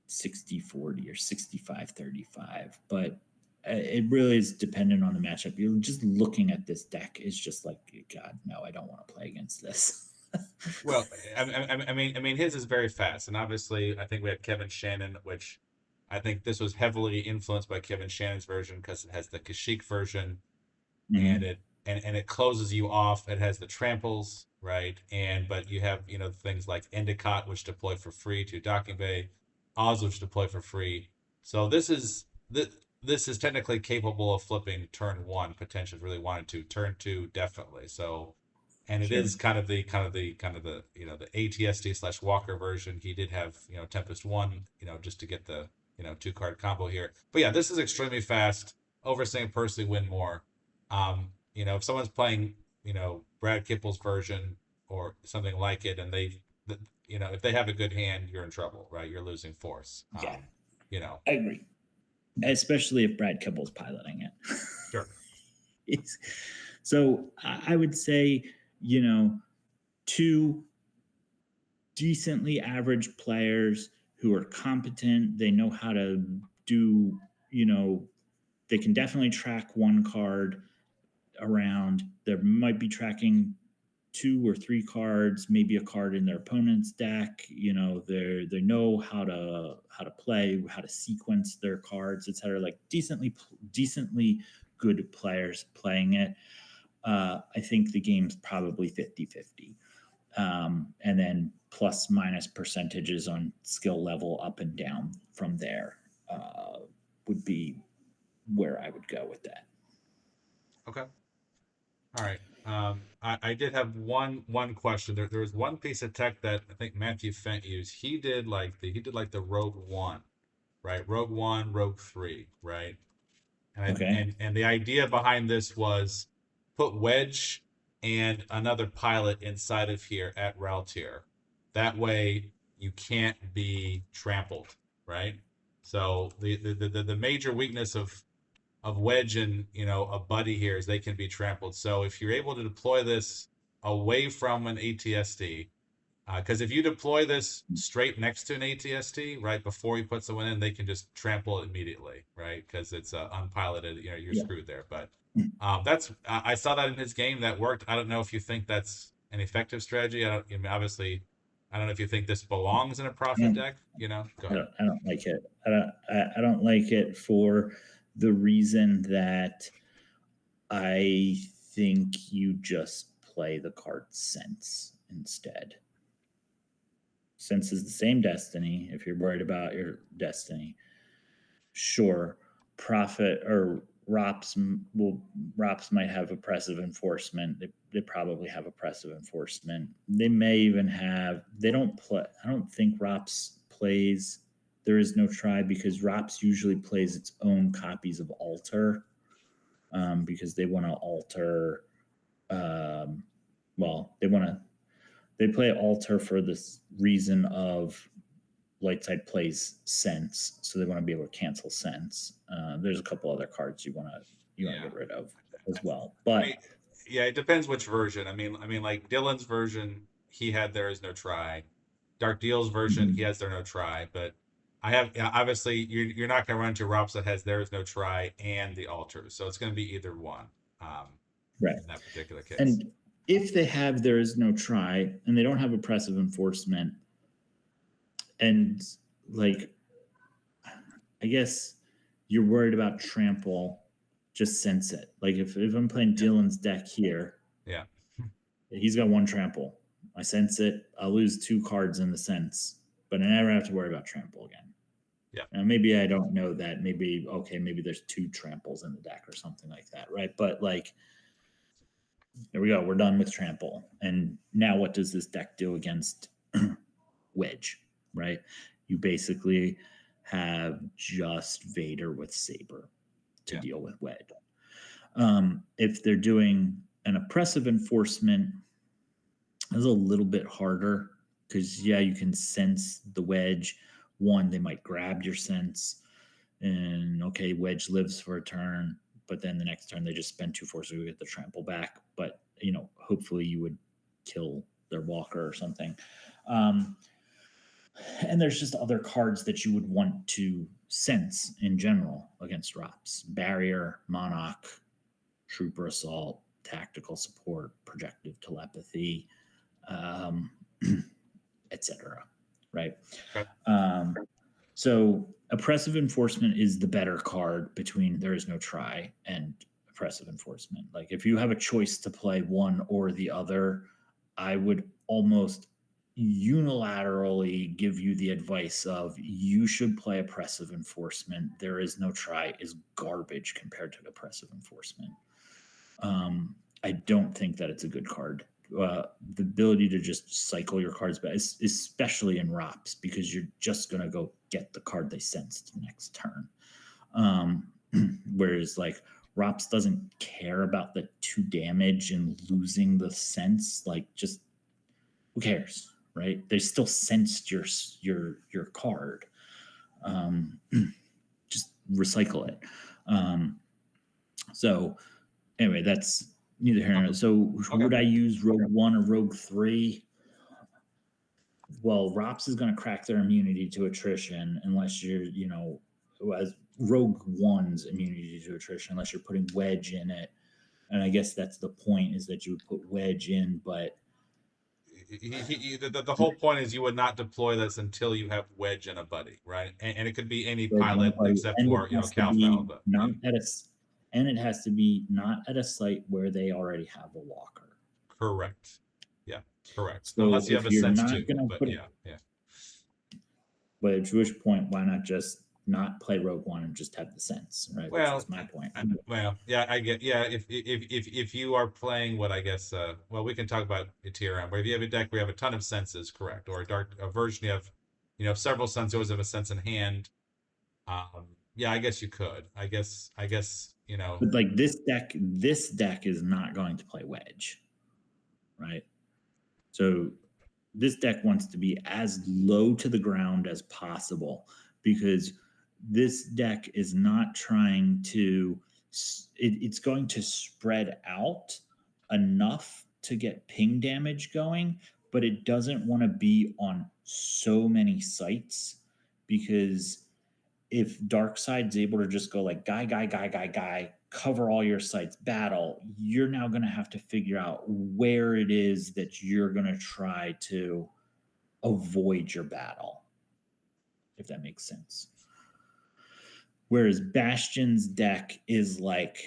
60-40 or 65-35. But it really is dependent on the matchup. You're just looking at this deck is just like, God, no, I don't want to play against this. well, I mean, his is very fast, and obviously, I think we had Kevin Shannon, which I think this was heavily influenced by Kevin Shannon's version because it has the Kashyyyk version, and Mhm. it closes you off. It has the tramples, right? And but you have things like Endicott, which deploy for free to Docking Bay, Oz, which deploy for free. So this is technically capable of flipping turn one potentially if really wanted to. Turn two definitely. So and it Sure. is kind of the the ATSD slash Walker version. He did have Tempest one just to get the two card combo here. But yeah, this is extremely fast. Overseeing personally win more. If someone's playing, Brad Kipple's version or something like it, and if they have a good hand, you're in trouble, right? You're losing force. Yeah, You know, I agree. Especially if Brad Kibble's piloting it. sure. So I would say, you know, two decently average players who are competent. They know how to do, they can definitely track one card around. There might be tracking two or three cards, maybe a card in their opponent's deck. They know how to play, how to sequence their cards, etc. Like decently good players playing it. I think the game's probably 50-50. And then plus minus percentages on skill level up and down from there would be where I would go with that. Okay. All right. I did have one question. There was one piece of tech that I think Matthew Fent used. He did like the Rogue One, right? Rogue One, Rogue Three, right? And Okay. and the idea behind this was put Wedge and another pilot inside of here at Raltier. That way you can't be trampled, right? So the major weakness of Wedge and a buddy here is they can be trampled. So if you're able to deploy this away from an ATSD, because if you deploy this straight next to an ATST, right before you put someone in, they can just trample it immediately, right? Because it's unpiloted. You're Yeah. screwed there. But I saw that in his game that worked. I don't know if you think that's an effective strategy. I mean, obviously, I don't know if you think this belongs in a I profit don't, deck. Go I ahead. don't, I don't like it. I don't like it for the reason that I think you just play the card Sense instead. Sense is the same destiny if you're worried about your destiny. Sure, profit or Rops might have oppressive enforcement. They probably have oppressive enforcement. They may even have. They don't play. I don't think Rops plays. There is no try because Rops usually plays its own copies of Alter, because they want to alter. Um, well, they play Alter for this reason of Lightside plays Sense, so they want to be able to cancel Sense. There's a couple other cards you want to Yeah. get rid of as well, I mean, but yeah, it depends which version. Like Dylan's version, he had there is no try. Dark Deal's version, he mhm, has there no try. But I have obviously you're not going to run to Robs that has there is no try and the altars, so it's going to be either one. Um, right. in that particular case. And if they have there is no try and they don't have oppressive enforcement, and like I guess you're worried about trample, just sense it. Like if I'm playing Yeah, Dylan's deck here, yeah, he's got one trample. I sense it. I'll lose two cards in the sense, but I never have to worry about trample again. Yeah. Maybe I don't know that. Maybe maybe there's 2 tramples in the deck or something like that, right? But like, there we go. We're done with trample. And now, what does this deck do against wedge? Right? You basically have just Vader with Saber to Yeah. deal with wedge. If they're doing an oppressive enforcement, it's a little bit harder because yeah, you can sense the wedge. One, they might grab your sense, and okay, wedge lives for a turn, but then the next turn they just spend 2 force to get the trample back. But you know, hopefully you would kill their walker or something. Um, and there's just other cards that you would want to sense in general against ROPS: barrier, monarch, trooper assault, tactical support, projective telepathy, um, etc. Right. Okay. So oppressive enforcement is the better card between there is no try and oppressive enforcement. Like if you have a choice to play one or the other, I would almost unilaterally give you the advice of you should play oppressive enforcement. There is no try is garbage compared to oppressive enforcement. I don't think that it's a good card. The ability to just cycle your cards back, especially in ROPS, because you're just going to go get the card they sensed next turn. Whereas like ROPS doesn't care about the 2 damage and losing the sense. Like, just who cares, right? They still sensed your card. Just recycle it. So anyway, that's neither here nor there. So Okay. would I use Rogue One or Rogue Three? Well, ROPS is going to crack their immunity to attrition unless you're, you know, as Rogue One's immunity to attrition, unless you're putting Wedge in it. And I guess that's the point, is that you would put Wedge in, but The whole point is you would not deploy this until you have Wedge and a buddy, right? And it could be any Wedge and a pilot buddy, except and it for has to Cal be Fell, but not yeah. at a, and it has to be not at a site where they already have a walker. Correct. Yeah, correct. So Unless you have if a you're sense not too, going to but put yeah, yeah. But at which point, why not just not play Rogue One and just have the sense, right? Which Well, was my point. well, yeah, I get. Yeah, if you are playing what I guess, well, we can talk about it here. But if you have a deck where you have a ton of senses, correct, or a version you have, several senses, you always have a sense in hand. Yeah, I guess you could. But like this deck is not going to play Wedge, right? So this deck wants to be as low to the ground as possible, because this deck is not trying to, it's going to spread out enough to get ping damage going, but it doesn't want to be on so many sites, because if Darkseid's able to just go like guy, cover all your sites, battle, you're now going to have to figure out where it is that you're going to try to avoid your battle, if that makes sense. Whereas Bastion's deck is like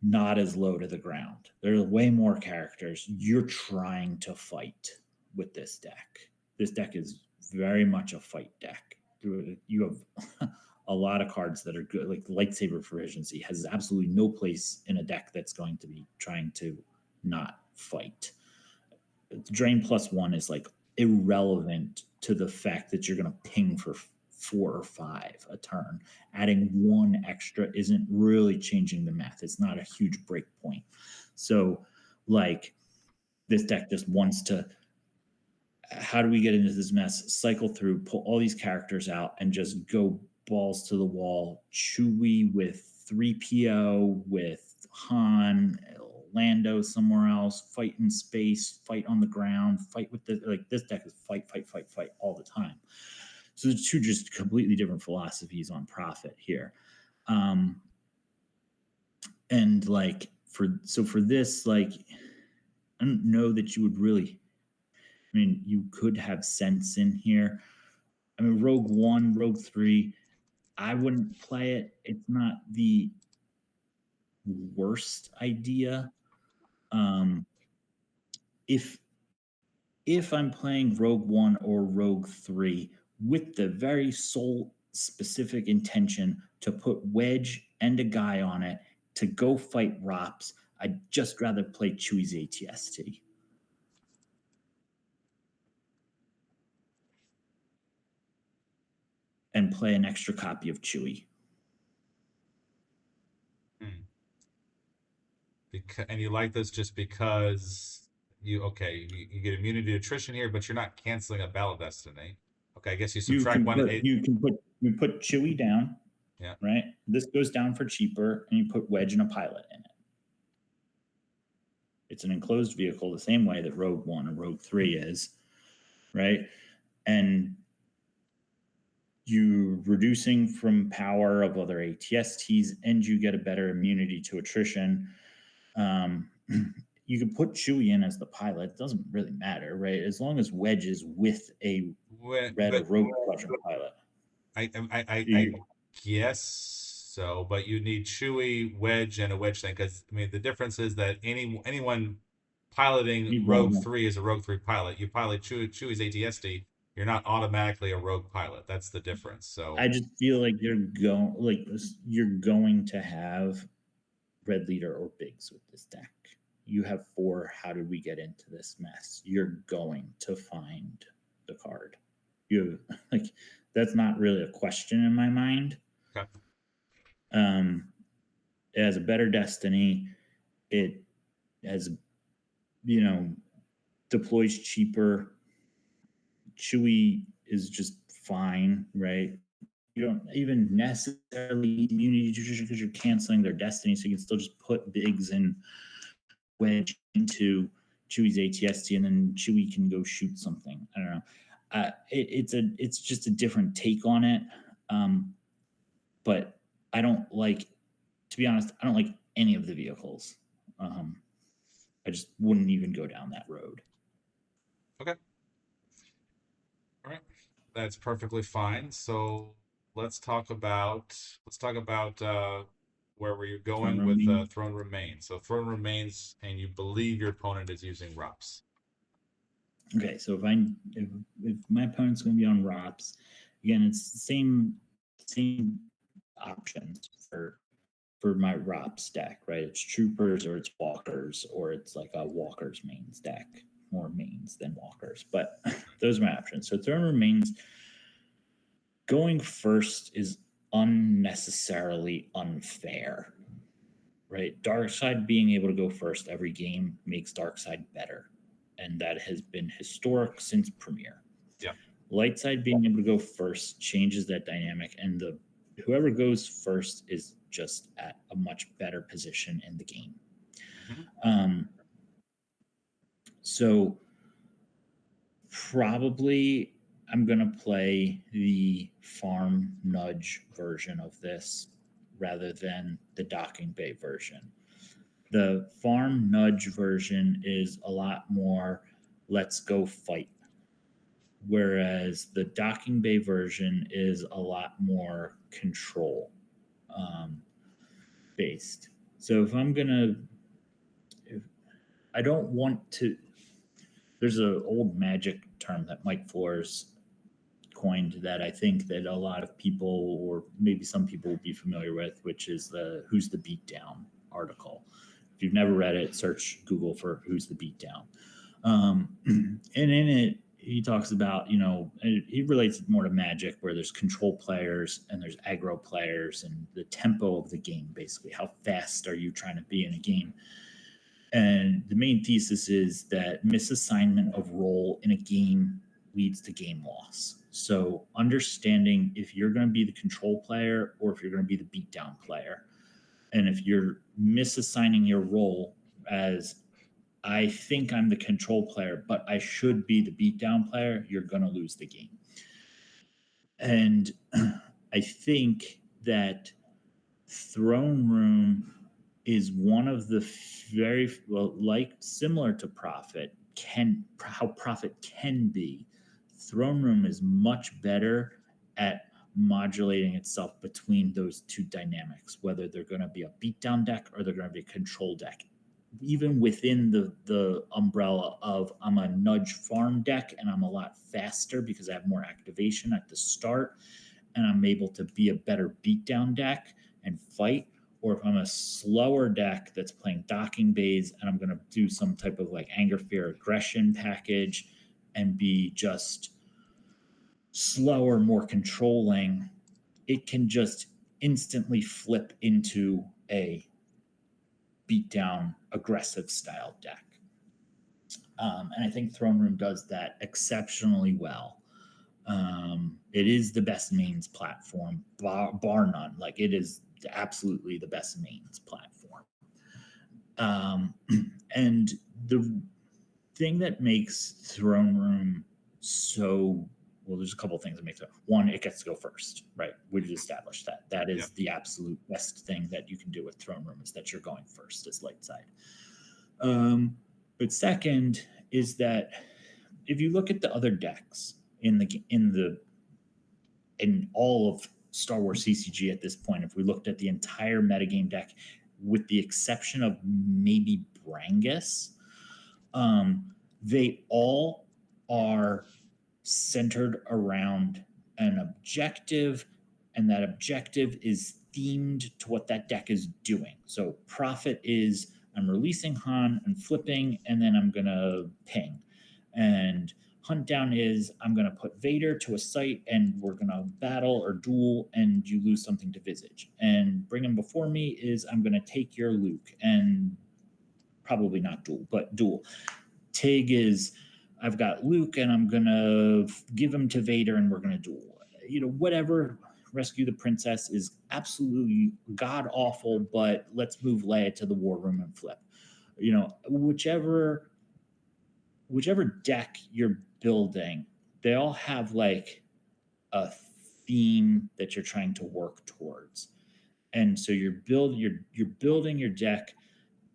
not as low to the ground. There's way more characters you're trying to fight with this deck. This deck is very much a fight deck. You have a lot of cards that are good, like lightsaber proficiency has absolutely no place in a deck that's going to be trying to not fight. Drain +1 is like irrelevant to the fact that you're going to ping for 4 or 5 a turn. Adding 1 extra isn't really changing the math. It's not a huge break point. So, like, this deck just wants to, how do we get into this mess? Cycle through, pull all these characters out, and just go balls to the wall. Chewie with 3PO, with Han, Lando somewhere else, fight in space, fight on the ground, fight with the, like, this deck is fight all the time. So there's 2 just completely different philosophies on profit here. And like for this, like, I don't know that you would really, I mean, you could have sense in here. I mean, Rogue One, Rogue 3, I wouldn't play it. It's not the worst idea. If I'm playing Rogue One or Rogue 3 with the very sole specific intention to put Wedge and a guy on it to go fight Rops, I'd just rather play Chewie's ATST. And play an extra copy of Chewie. And you like this just because you get immunity to attrition here, but you're not canceling a Battle Destiny. Okay, I guess you subtract one. You put Chewie down. Yeah. Right. This goes down for cheaper, and you put Wedge and a pilot in it. It's an enclosed vehicle, the same way that Rogue One and Rogue 3 is, right? And you're reducing from power of other ATSTs, and you get a better immunity to attrition. You can put Chewie in as the pilot; it doesn't really matter, right? As long as Wedge is with a Red or Rogue Squadron pilot. I guess so, but you need Chewie, Wedge, and a Wedge thing, because I mean the difference is that anyone piloting Rogue 3 is a Rogue 3 pilot. You pilot Chewie's ATSD, you're not automatically a Rogue pilot. That's the difference. So I just feel like you're going to have Red Leader or Biggs with this deck. You have 4. How did we get into this mess? You're going to find the card. You like that's not really a question in my mind. Okay. It has a better destiny. It has, deploys cheaper. Chewie is just fine, right? You don't even necessarily need immunity because you're canceling their destiny, so you can still just put Biggs and Wedge into Chewie's ATST, and then Chewie can go shoot something. I don't know. It's just a different take on it. But I don't like, to be honest, I don't like any of the vehicles. I just wouldn't even go down that road. Okay. All right. That's perfectly fine. So let's talk about where were you going with Throne Remains. So Throne Remains, and you believe your opponent is using ROPS. Okay, so if my opponent's going to be on ROPS, again, it's the same options for my ROPS deck, right? It's Troopers or it's Walkers, or it's like a Walkers mains deck, more mains than Walkers. But those are my options. So Throne Remains, going first is unnecessarily unfair, right? Darkside being able to go first every game makes Darkside better, and that has been historic since Premiere. Yeah. Lightside being able to go first changes that dynamic, and whoever goes first is just at a much better position in the game. Mm-hmm. So probably I'm going to play the farm nudge version of this rather than the docking bay version. The farm nudge version is a lot more let's go fight, whereas the docking bay version is a lot more control based. So if I don't want to, there's an old Magic term that Mike Flores coined that I think that a lot of people, or maybe some people, will be familiar with, which is the "Who's the Beatdown" article. If you've never read it, search Google for "Who's the Beatdown," and in it he talks about, he relates it more to Magic, where there's control players and there's aggro players, and the tempo of the game, basically how fast are you trying to be in a game. And the main thesis is that misassignment of role in a game leads to game loss. So understanding if you're going to be the control player or if you're going to be the beatdown player, and if you're misassigning your role as, I think I'm the control player, but I should be the beatdown player, you're going to lose the game. And I think that Throne Room is one of the very, well, like similar to Prophet, how Prophet can be. Throne Room is much better at modulating itself between those two dynamics, whether they're going to be a beatdown deck or they're going to be a control deck. Even within the umbrella of I'm a nudge farm deck and I'm a lot faster because I have more activation at the start, and I'm able to be a better beatdown deck and fight, or if I'm a slower deck that's playing docking bays and I'm going to do some type of like anger, fear, aggression package and be just slower, more controlling, it can just instantly flip into a beatdown, aggressive style deck. And I think Throne Room does that exceptionally well. It is the best mains platform, bar none. Like, it is absolutely the best mains platform. Um, and the thing that makes Throne Room so well, there's a couple of things that make it. One, it gets to go first, right? We've established that. That is the absolute best thing that you can do with Throne Room, is that you're going first as light side. But second is that if you look at the other decks in all of Star Wars CCG at this point, if we looked at the entire metagame deck, with the exception of maybe Brangus, they all are centered around an objective, and that objective is themed to what that deck is doing. So Prophet is, I'm releasing Han and flipping, and then I'm gonna ping. And Hunt Down is, I'm gonna put Vader to a site and we're gonna battle or duel, and you lose something to Visage. And Bring Him Before Me is, I'm gonna take your Luke and probably not duel, but duel. Tig is, I've got Luke and I'm gonna give him to Vader and we're gonna duel. Whatever. Rescue the Princess is absolutely god awful, but let's move Leia to the war room and flip. Whichever deck you're building, they all have like a theme that you're trying to work towards, and so you're building your deck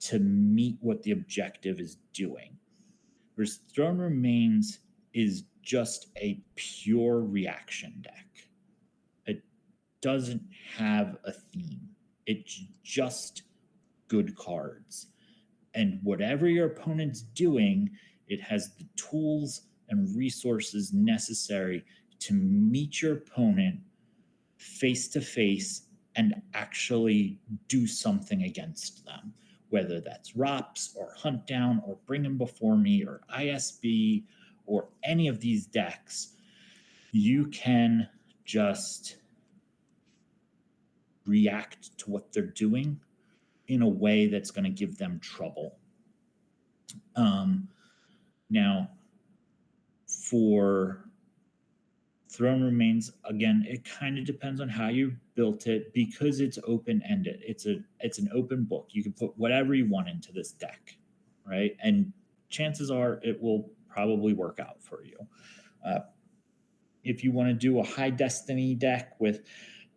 to meet what the objective is doing. Whereas Throne Remains is just a pure reaction deck. It doesn't have a theme. It's just good cards. And whatever your opponent's doing, it has the tools and resources necessary to meet your opponent face to face and actually do something against them, whether that's ROPS or Hunt Down or Bring Him Before Me or ISB or any of these decks. You can just react to what they're doing in a way that's going to give them trouble. Now, for Throne Remains, again, it kind of depends on how you built it, because it's open ended. It's an open book. You can put whatever you want into this deck, right? And chances are it will probably work out for you. If you want to do a high destiny deck where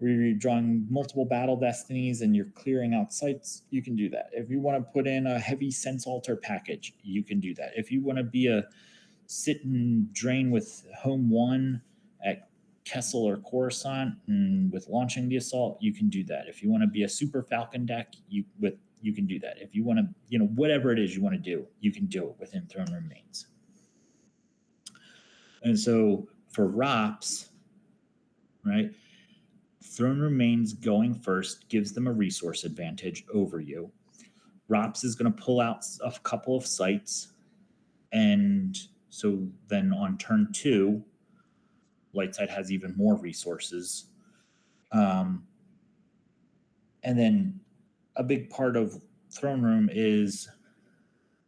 you're drawing multiple battle destinies and you're clearing out sites, you can do that. If you want to put in a heavy sense alter package, you can do that. If you want to be a sit and drain with home one at Kessel or Coruscant and with launching the assault, you can do that. If you want to be a Super Falcon deck, you can do that. If you want to, whatever it is you want to do, you can do it within Throne Remains. And so for ROPS, right, Throne Remains going first gives them a resource advantage over you. ROPS is going to pull out a couple of sites, and so then on turn 2, Lightside has even more resources. And then a big part of Throne Room is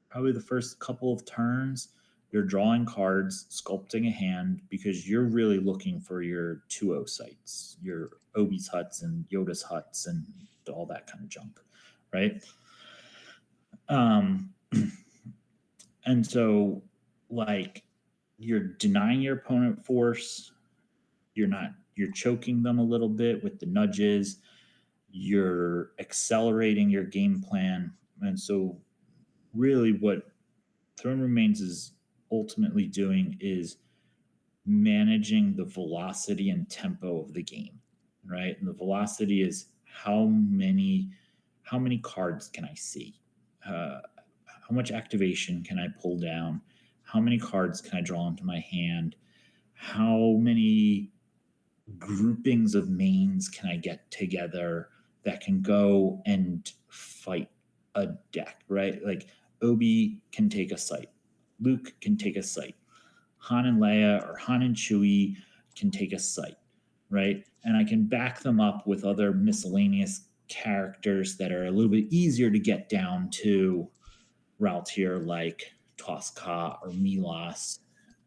probably the first couple of turns, you're drawing cards, sculpting a hand, because you're really looking for your 2-0 sites, your Obi's huts and Yoda's huts and all that kind of junk, right? And so, like, you're denying your opponent force, you're choking them a little bit with the nudges, you're accelerating your game plan. And so really what Throne Remains is ultimately doing is managing the velocity and tempo of the game, right? And the velocity is how many cards can I see? How much activation can I pull down? How many cards can I draw into my hand? How many groupings of mains can I get together that can go and fight a deck, right? Like Obi can take a site, Luke can take a site, Han and Leia or Han and Chewie can take a site, right? And I can back them up with other miscellaneous characters that are a little bit easier to get down to routes here, like Tosca or Milas.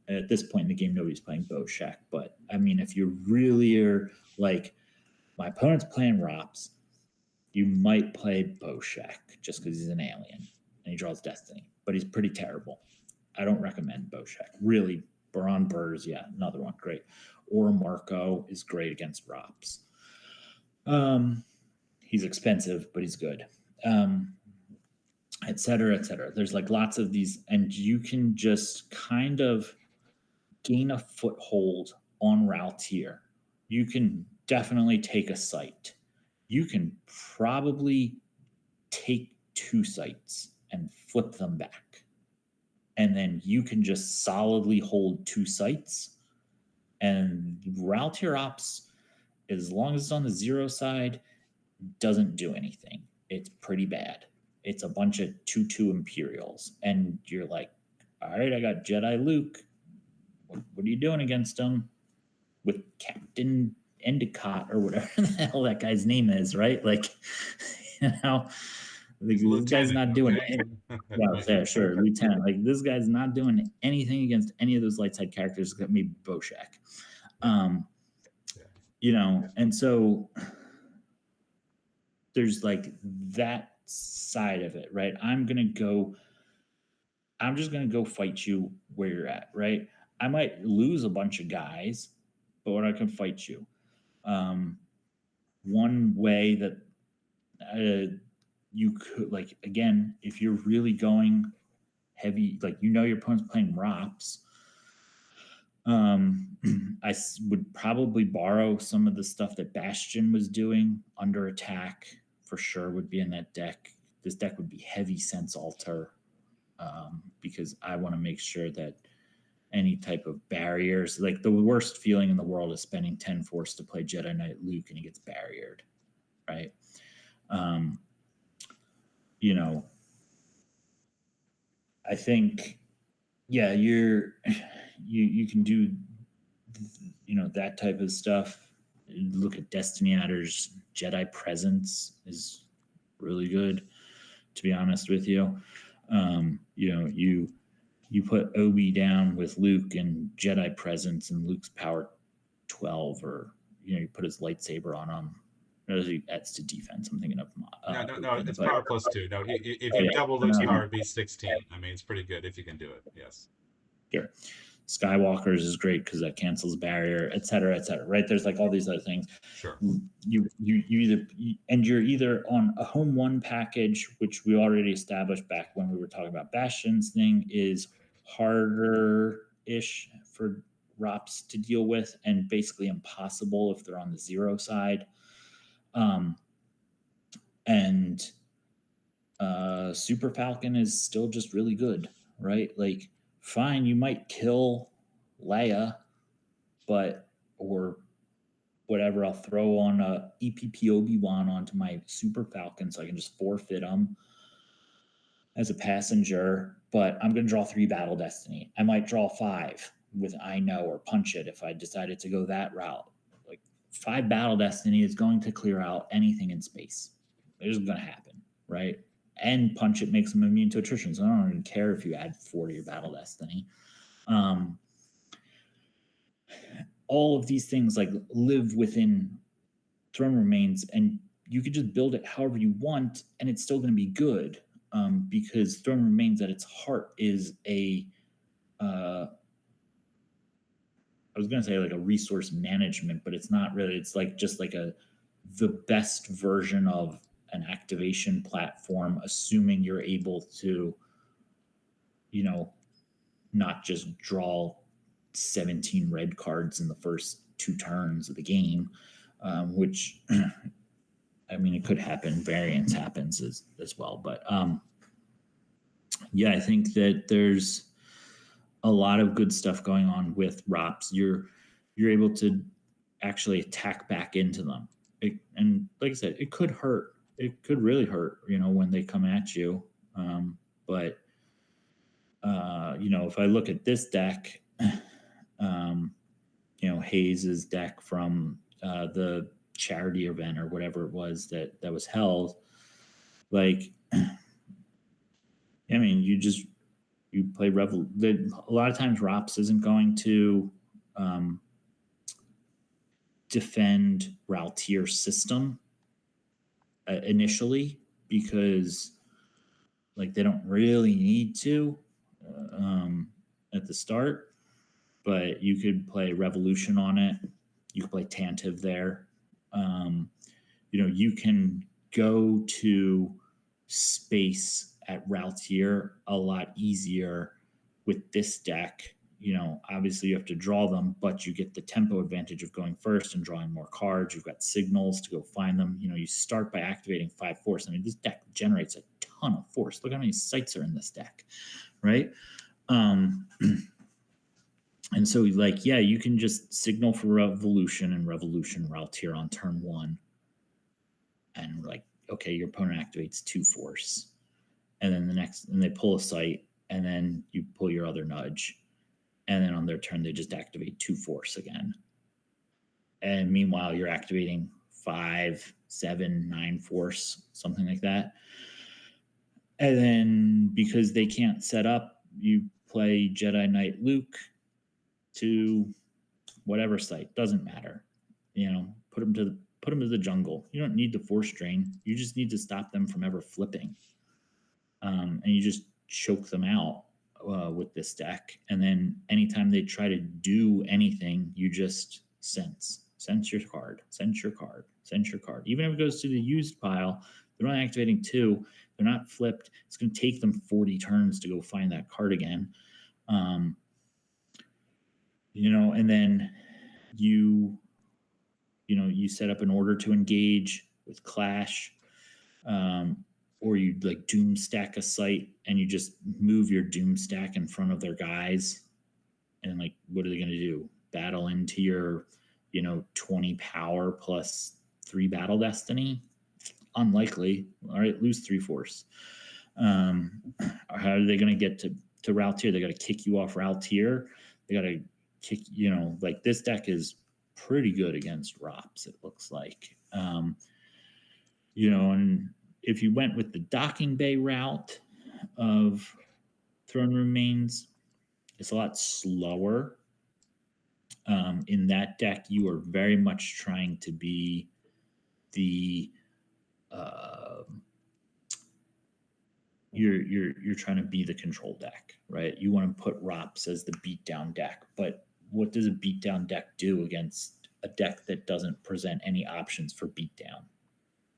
At this point in the game, nobody's playing Boshek, but I mean, if you really are like, my opponent's playing Rops, you might play Boshek just because he's an alien and he draws Destiny, but he's pretty terrible. I don't recommend Boshek. Really, Baron Burrs, yeah, another one, great. Or Marco is great against Rops. He's expensive, but he's good. Et cetera, et cetera. There's like lots of these, and you can just kind of gain a foothold on routes here. You can definitely take a site. You can probably take 2 sites and flip them back. And then you can just solidly hold 2 sites. And route here ops, as long as it's on the 0 side, doesn't do anything. It's pretty bad. It's a bunch of 2/2 Imperials. And you're like, all right, I got Jedi Luke. What are you doing against him? With Captain Endicott or whatever the hell that guy's name is, right? Like, this guy's not doing anything. Yeah, sure, Lieutenant. Like, this guy's not doing anything against any of those light side characters except maybe Boshek. And so there's like that side of it, right? I'm just gonna go fight you where you're at, right? I might lose a bunch of guys, but I can fight you. One way that you could, like, again, if you're really going heavy, like, your opponent's playing Rops, I would probably borrow some of the stuff that Bastion was doing. Under Attack for sure would be in that deck. This deck would be heavy Sense Alter, because I want to make sure that any type of barriers, like the worst feeling in the world is spending 10 force to play Jedi Knight Luke and he gets barriered, right? I think, yeah, you can do that type of stuff. Look at Destiny Adders. Jedi Presence is really good, to be honest with you. You put Obi down with Luke and Jedi Presence and Luke's power 12, or you put his lightsaber on him. He adds to defense. I'm thinking of no, it's power +2. No, if you double Luke's power, it'd be 16. I mean, it's pretty good if you can do it. Yes. Sure. Skywalker's is great because that cancels barrier, et cetera, right? There's like all these other things. Sure. You're either on a home 1 package, which we already established back when we were talking about Bastion's thing, is harder-ish for Rops to deal with and basically impossible if they're on the 0 side. And Super Falcon is still just really good, right? Like, fine, you might kill Leia, or whatever, I'll throw on a EPP Obi-Wan onto my Super Falcon so I can just forfeit them as a passenger, but I'm going to draw 3 Battle Destiny. I might draw 5 with I Know or Punch It if I decided to go that route. Like, 5 Battle Destiny is going to clear out anything in space. It's going to happen, right? And Punch It makes them immune to attrition, so I don't even care if you add 4 to your Battle Destiny. All of these things like live within Throne Remains, and you could just build it however you want, and it's still going to be good, because Throne Remains at its heart is I was going to say like a resource management, but it's not really. It's like just like the best version of an activation platform, assuming you're able to, not just draw 17 red cards in the first 2 turns of the game, which, I mean, it could happen. Variance happens as well. But yeah, I think that there's a lot of good stuff going on with Rops. You're able to actually attack back into them. And like I said, it could hurt. It could really hurt, when they come at you. But if I look at this deck, Hayes's deck from the charity event or whatever it was that was held, like, I mean, you play Revel. A lot of times, Rops isn't going to defend Raltier's system initially, because like they don't really need to at the start. But you could play Revolution on it. You could play Tantive there. You can go to space at Routier a lot easier with this deck. Obviously you have to draw them, but you get the tempo advantage of going first and drawing more cards. You've got signals to go find them. You start by activating 5 force. I mean, this deck generates a ton of force. Look how many sites are in this deck, right? And so, like, yeah, you can just signal for Revolution and Revolution Routier on turn 1. And, like, okay, your opponent activates 2 force. And then and they pull a site, and then you pull your other nudge. And then on their turn, they just activate 2 force again. And meanwhile, you're activating 5, 7, 9 force, something like that. And then because they can't set up, you play Jedi Knight Luke to whatever site, doesn't matter. Put them to the jungle. You don't need the force drain. You just need to stop them from ever flipping. And you just choke them out with this deck. And then anytime they try to do anything, you just sense your card. Even if it goes to the used pile, they're only activating 2. They're not flipped. It's going to take them 40 turns to go find that card again. And then you set up an order to engage with Clash, or you like doom stack a site and you just move your doom stack in front of their guys, and like, what are they going to do? Battle into your 20 power plus 3 battle destiny? Unlikely. All right, lose 3 force. How are they going to get to Routier? They got to kick you off Routier. They got to kick, like, this deck is pretty good against Rops, it looks like. And if you went with the docking bay route of Throne Room Mains, it's a lot slower. In that deck, you are very much trying to be the you're trying to be the control deck, right? You want to put Rops as the beatdown deck, but what does a beatdown deck do against a deck that doesn't present any options for beatdown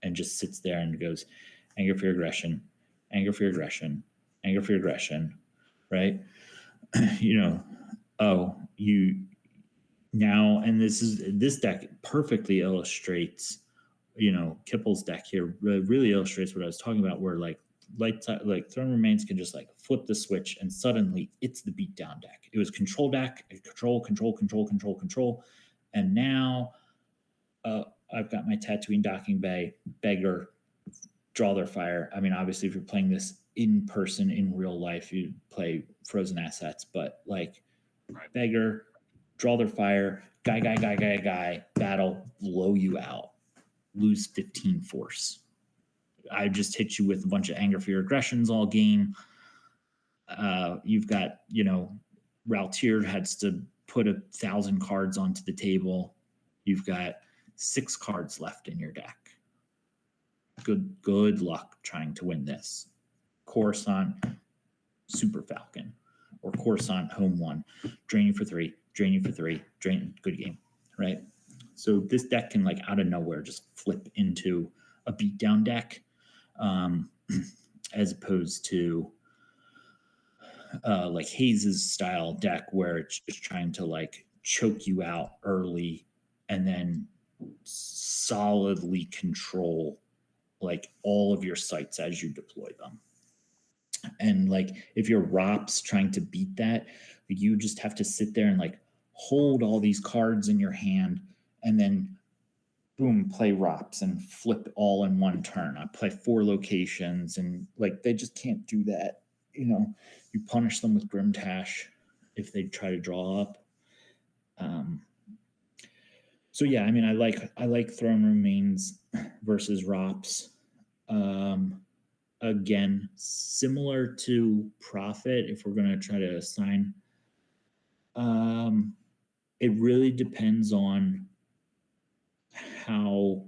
and just sits there and goes anger for aggression, anger for aggression, anger for aggression, right? And this deck perfectly illustrates, Kipple's deck here really illustrates what I was talking about, where like Throne Remains can just like flip the switch and suddenly it's the beatdown deck. It was control deck, control, and now I've got my Tatooine docking bay, Beggar, draw their fire. I mean, obviously, if you're playing this in person in real life, you play frozen assets, but like, right. Beggar, draw their fire, guy, battle, blow you out, lose 15 force. I just hit you with a bunch of anger for your aggressions all game. You've got, Routier has to put 1,000 cards onto the table. You've got 6 cards left in your deck. Good luck trying to win this. Coruscant, Super Falcon, or Coruscant Home 1. Drain you for 3, good game, right? So this deck can, like, out of nowhere just flip into a beatdown deck, as opposed to like Hayes's style deck, where it's just trying to like choke you out early and then solidly control like all of your sites as you deploy them. And like, if you're Rops trying to beat that, you just have to sit there and like hold all these cards in your hand and then boom, play ROPS and flip all in one turn. I play 4 locations, and like they just can't do that. You punish them with Grimtash if they try to draw up. So yeah, I mean, I like Throne Room mains versus ROPS. Again, similar to Prophet, if we're going to try to assign, it really depends on how,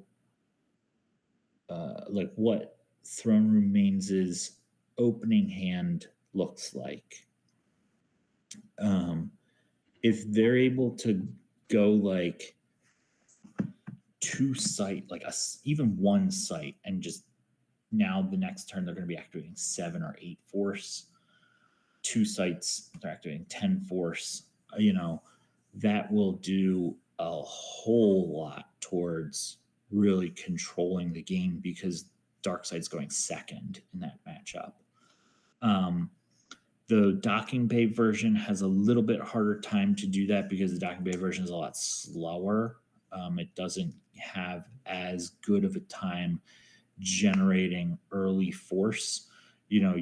like what Throne Room mains' opening hand looks like. If they're able to go like 2 site, like even 1 site, and just now the next turn they're going to be activating 7 or 8 force, 2 sites they're activating 10 force, that will do a whole lot towards really controlling the game, because Darkside's going second in that matchup. The Docking Bay version has a little bit harder time to do that, because the Docking Bay version is a lot slower. It doesn't have as good of a time generating early force. You're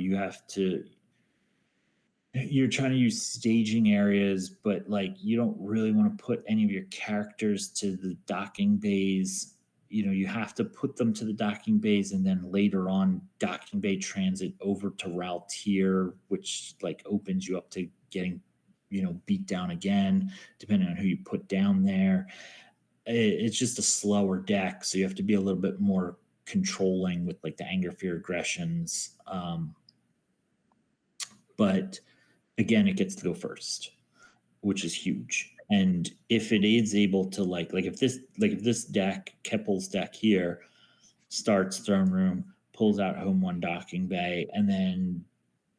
trying to use staging areas, but like you don't really want to put any of your characters to the docking bays. You have to put them to the docking bays, and then later on docking bay transit over to Raltier, which like opens you up to getting beat down again, depending on who you put down there. It's just a slower deck, so you have to be a little bit more controlling with like the anger, fear, aggressions. But again, it gets to go first, which is huge. And if it is able to if this deck, Keppel's deck here, starts Throne Room, pulls out Home One Docking Bay, and then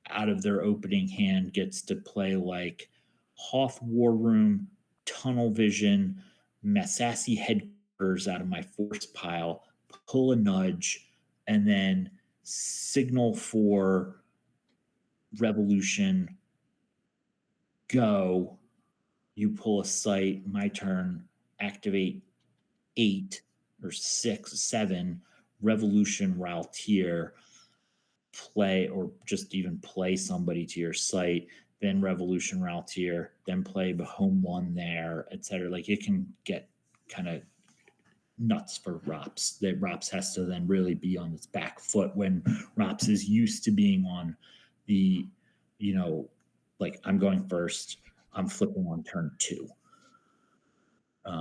out of their opening hand gets to play like Hoth War Room, Tunnel Vision, Massassi Headquarters out of my force pile, pull a nudge, and then signal for Revolution, go, you pull a site, my turn, activate 8 or 6, 7, Revolution, Raltier, play, or just even play somebody to your site, then Revolution, Raltier, then play the Home One there, etc. Like it can get kind of nuts for ROPS. That ROPS has to then really be on its back foot, when ROPS is used to being on the, like I'm going first, I'm flipping on turn 2.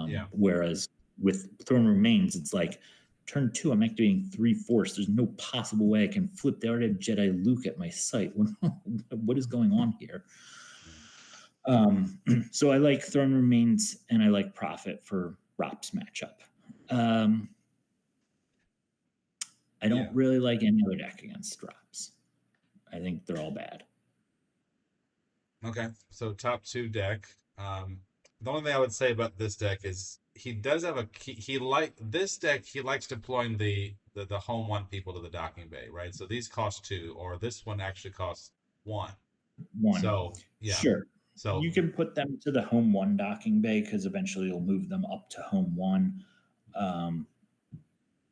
Yeah. Whereas with Throne Remains, it's like turn 2, I'm activating 3 force. There's no possible way I can flip. They already have Jedi Luke at my site. What is going on here? So I like Throne Remains and I like Prophet for ROPS matchup. I don't really like any other deck against ROPS. I think they're all bad. Okay, so top 2 deck. The only thing I would say about this deck is he does have a key. This deck. He likes deploying the Home One people to the docking bay, right? So these cost 2, or this one actually costs 1. 1. So yeah. Sure. So You can put them to the Home One docking bay, because eventually you'll move them up to Home One.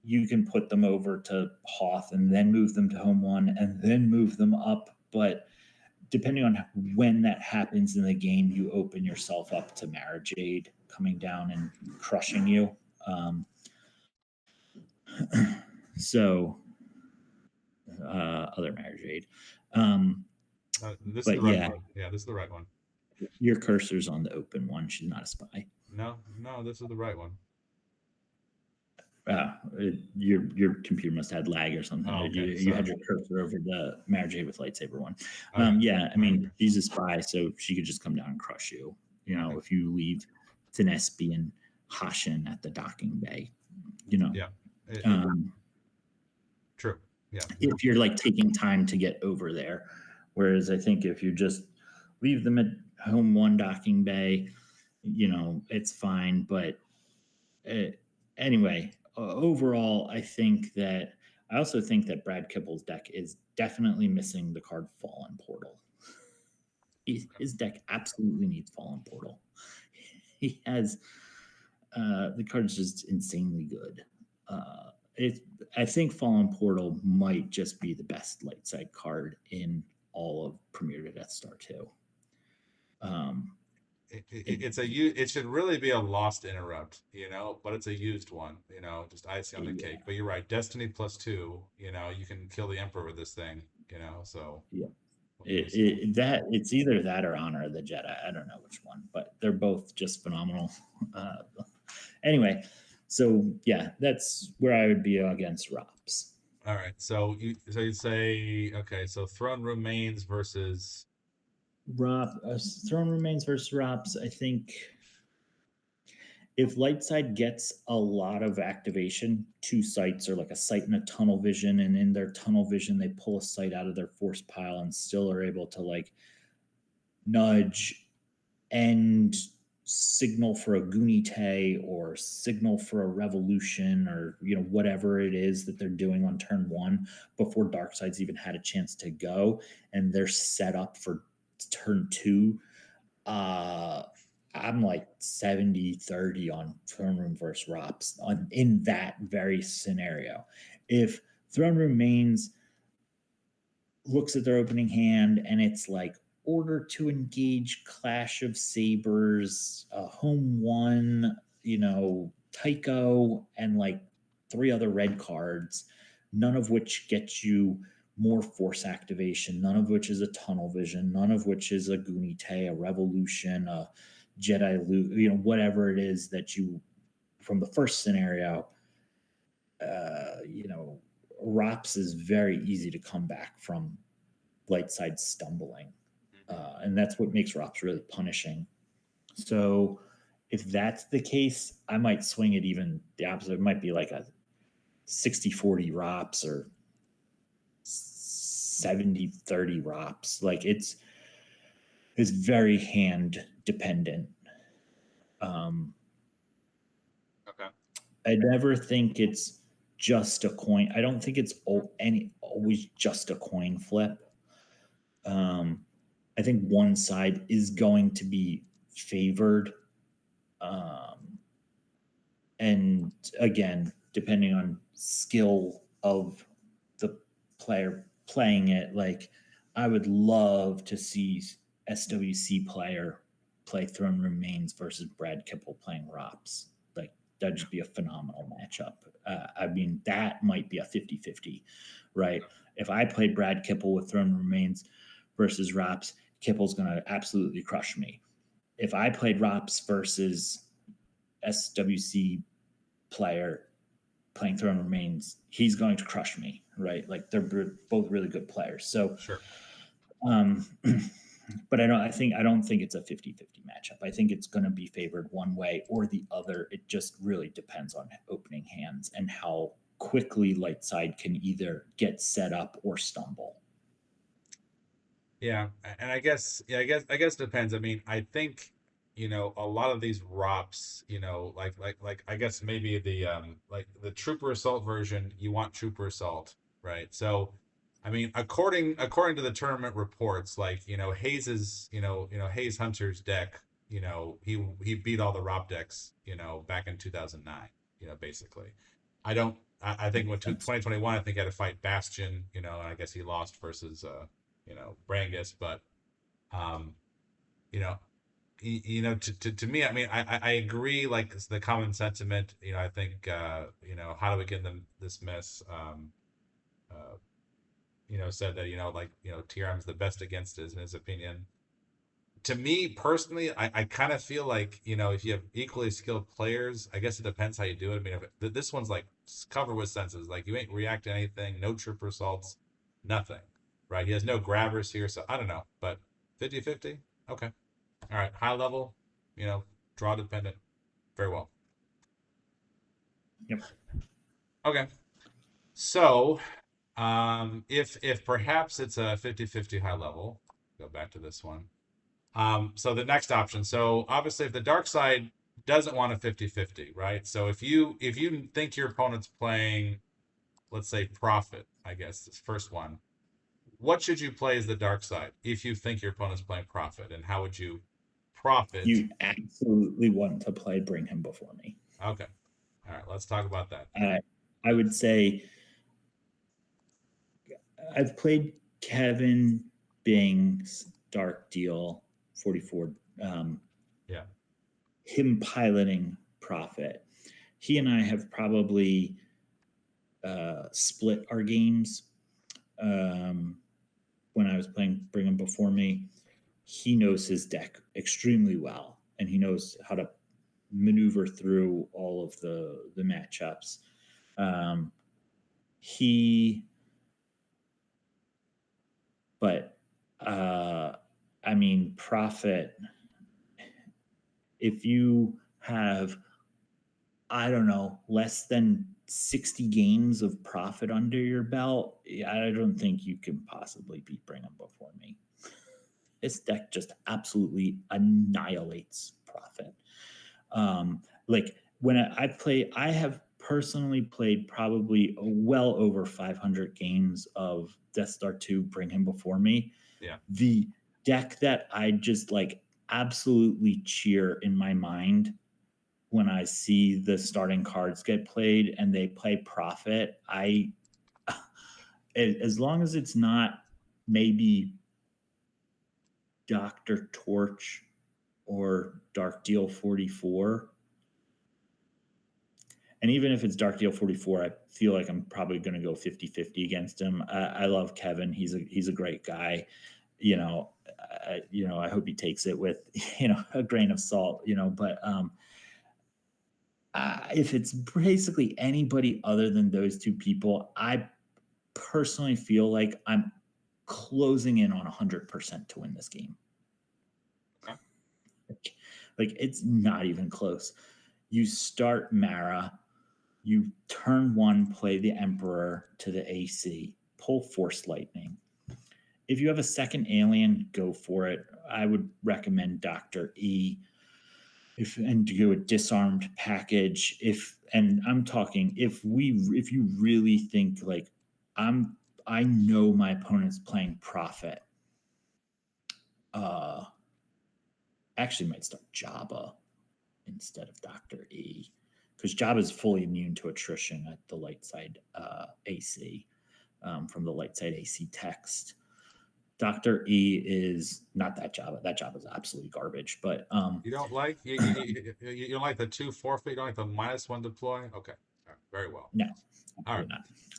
You can put them over to Hoth and then move them to Home One and then move them up. But depending on when that happens in the game, you open yourself up to Marajade coming down and crushing you. So, other Marajade. this is But the right yeah, one. Yeah, this is the right one. your cursor's on the open one. She's not a spy. No, this is the right one. Your computer must have had lag or something. Oh, okay, You had your cursor over the Marajade with lightsaber one. Okay. Yeah, I mean, she's a spy, so she could just come down and crush you. Okay. If you leave Thinespi and Hashin at the docking bay. Yeah. True. Yeah. If you're like taking time to get over there. Whereas I think if you just leave them at Home One docking bay, it's fine. But anyway, overall, I also think that Brad Kipple's deck is definitely missing the card Fallen Portal. His deck absolutely needs Fallen Portal. He has The card's just insanely good. It, I think Fallen Portal might just be the best light side card in all of Premier to Death Star 2. Um, it, It should really be a lost interrupt, but it's a used one, just icing on the yeah, cake. But you're right, Destiny +2, you can kill the Emperor with this thing, so yeah. we'll see. That it's either that or Honor of the Jedi. I don't know which one, but they're both just phenomenal. Uh, anyway, so yeah, that's where I would be against Rops. All right, so you'd say, okay, so Throne Remains versus. Throne Remains versus Rops. I think if Lightside gets a lot of activation, two sites or like a site and a tunnel vision, and in their tunnel vision they pull a site out of their force pile and still are able to like nudge and signal for a Gunite or signal for a revolution or whatever it is that they're doing on turn one before Darkside's even had a chance to go, and they're set up for turn two. uh I'm like 70-30 on Throne Room versus Rops in that very scenario. If Throne Room mains looks at their opening hand and it's like order to engage Clash of Sabers, home one, Tycho, and like three other red cards, none of which get you more force activation, none of which is a tunnel vision, none of which is a Gunite, a revolution, a Jedi loot, whatever it is that you from the first scenario. Rops is very easy to come back from light side stumbling. And that's what makes Rops really punishing. So if that's the case, I might swing it even the opposite. It might be like a 60-40 Rops or 70-30 Rops. Like it's very hand dependent. Um, Okay. I never think it's just a coin. I don't think it's always just a coin flip. Um, I think one side is going to be favored. Um, and again, depending on skill of the player playing it, like I would love to see SWC player play Throne Remains versus Brad Kipple playing Rops. Like that'd Yeah. just be a phenomenal matchup. I mean, that might be a 50-50, right? Yeah. If I played Brad Kipple with Throne Remains versus Rops, Kipple's going to absolutely crush me. If I played Rops versus SWC player playing Throne Remains, he's going to crush me, right? Like they're both really good players. So, Sure. um, but I don't think it's a 50-50 matchup. I think it's going to be favored one way or the other. It just really depends on opening hands and how quickly light side can either get set up or stumble. Yeah, and I guess it depends. I mean, I think, a lot of these ROPs, like I guess maybe like the Trooper Assault version, you want Trooper Assault, right? So, I mean, according to the tournament reports, like, Hayes's, Hayes Hunter's deck, he beat all the ROP decks, back in 2009, basically. I think when 2021, I think he had to fight Bastion, and I guess he lost versus Brangus, but um, you know, to me, I mean, I agree. Like it's the common sentiment, I think, how do we get them this mess? Uh, said that like TRM's the best against it in his opinion. To me personally, I kind of feel like if you have equally skilled players, I guess it depends how you do it. I mean, if this one's like cover with senses, like you ain't react to anything, no trooper assaults, nothing, right? He has no grabbers here, so I don't know, but 50-50, okay, all right, high level, draw dependent, very well, Yep. okay. So, if perhaps it's a 50-50 high level, go back to this one. So the next option. So obviously if the dark side doesn't want a 50-50, right? So if you think your opponent's playing, let's say profit, I guess this first one, what should you play as the dark side if you think your opponent's playing profit, and how would you profit? You absolutely want to play Bring Him Before Me. Okay. All right. Let's talk about that. I would say I've played Kevin Bing's Dark Deal 44. Um, Yeah. him piloting Prophet. He and I have probably split our games. Um, when I was playing Bring Him Before Me, he knows his deck extremely well, and he knows how to maneuver through all of the matchups. Um, he, but I mean, Prophet. If you have, I don't know, less than 60 games of Prophet under your belt, I don't think you can possibly beat Bring 'em Before Me. This deck just absolutely annihilates Prophet. Like when I play, I have personally played probably well over 500 games of Death Star 2 Bring Him Before Me. Yeah. The deck that I just like absolutely cheer in my mind when I see the starting cards get played and they play Prophet, as long as it's not maybe Dr. Torch or Dark Deal 44. And even if it's Dark Deal 44, I feel like I'm probably going to go 50-50 against him. I love Kevin. He's a great guy. I hope he takes it with, a grain of salt, but if it's basically anybody other than those two people, I personally feel like I'm closing in on 100% to win this game. Okay. Like it's not even close. You start Mara, you turn one, play the Emperor to the AC, pull Force Lightning. If you have a second alien, go for it. I would recommend Dr. E. And to go a disarmed package. And I'm talking if you really think like I know my opponent's playing Prophet. Uh actually might start Jabba instead of Dr. E. Because Jabba is fully immune to attrition at the light side AC from the light side AC text. Dr. E is not that Jabba. That Jabba is absolutely garbage. But You don't like you don't like the 2 forfeit. You don't like the -1 deploy. Okay. All right. Very well. no, All right.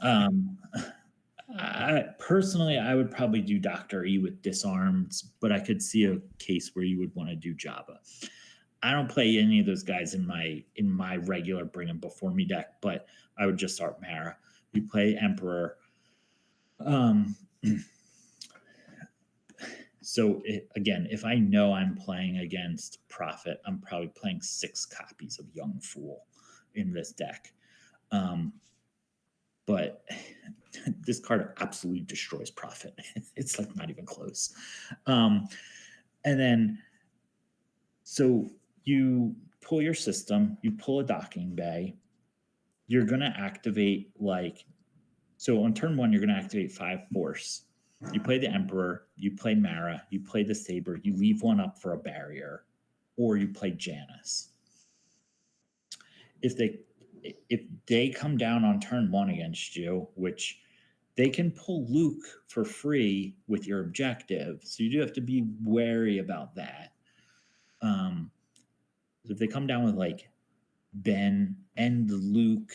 absolutely not. Personally, I would probably do Dr. E with disarmed, but I could see a case where you would want to do Jabba. I don't play any of those guys in my regular Bring 'em Before Me deck, but I would just start Mara. You play Emperor. Um, again, if I know I'm playing against Prophet, I'm probably playing 6 copies of Young Fool in this deck. But this card absolutely destroys Prophet. It's like not even close. And then, so you pull your system, you pull a docking bay, you're going to activate so on turn 1, you're going to activate 5 force. You play the Emperor, you play Mara, you play the Saber, you leave one up for a barrier, or you play Janus. If they come down on turn 1 against you, which they can pull Luke for free with your objective, so you do have to be wary about that. If they come down with like Ben and Luke,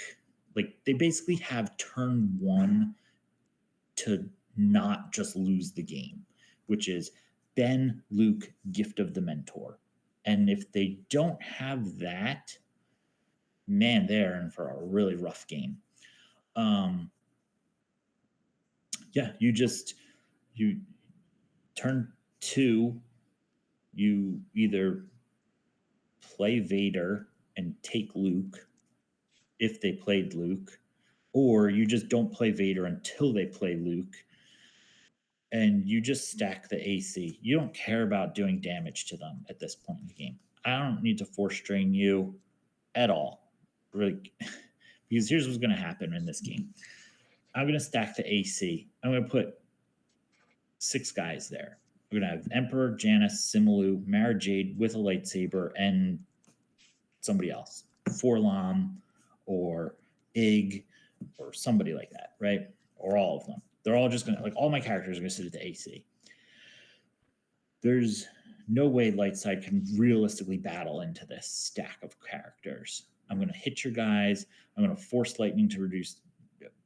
like they basically have turn 1 to not just lose the game, which is Ben, Luke, Gift of the Mentor. And if they don't have that, man, they're in for a really rough game. Yeah, you turn 2, you either play Vader and take Luke if they played Luke, or you just don't play Vader until they play Luke, and you just stack the AC. You don't care about doing damage to them at this point in the game. I don't need to force strain you at all. Like, because here's what's going to happen in this game. I'm going to stack the AC. I'm going to put 6 guys there. We're going to have Emperor, Janus, Simalu, Mara Jade with a lightsaber, and somebody else. Forlom or Ig or somebody like that, right? Or all of them. They're all just gonna, like, all my characters are gonna sit at the AC. There's no way Lightside can realistically battle into this stack of characters. I'm going to hit your guys. I'm going to force lightning to reduce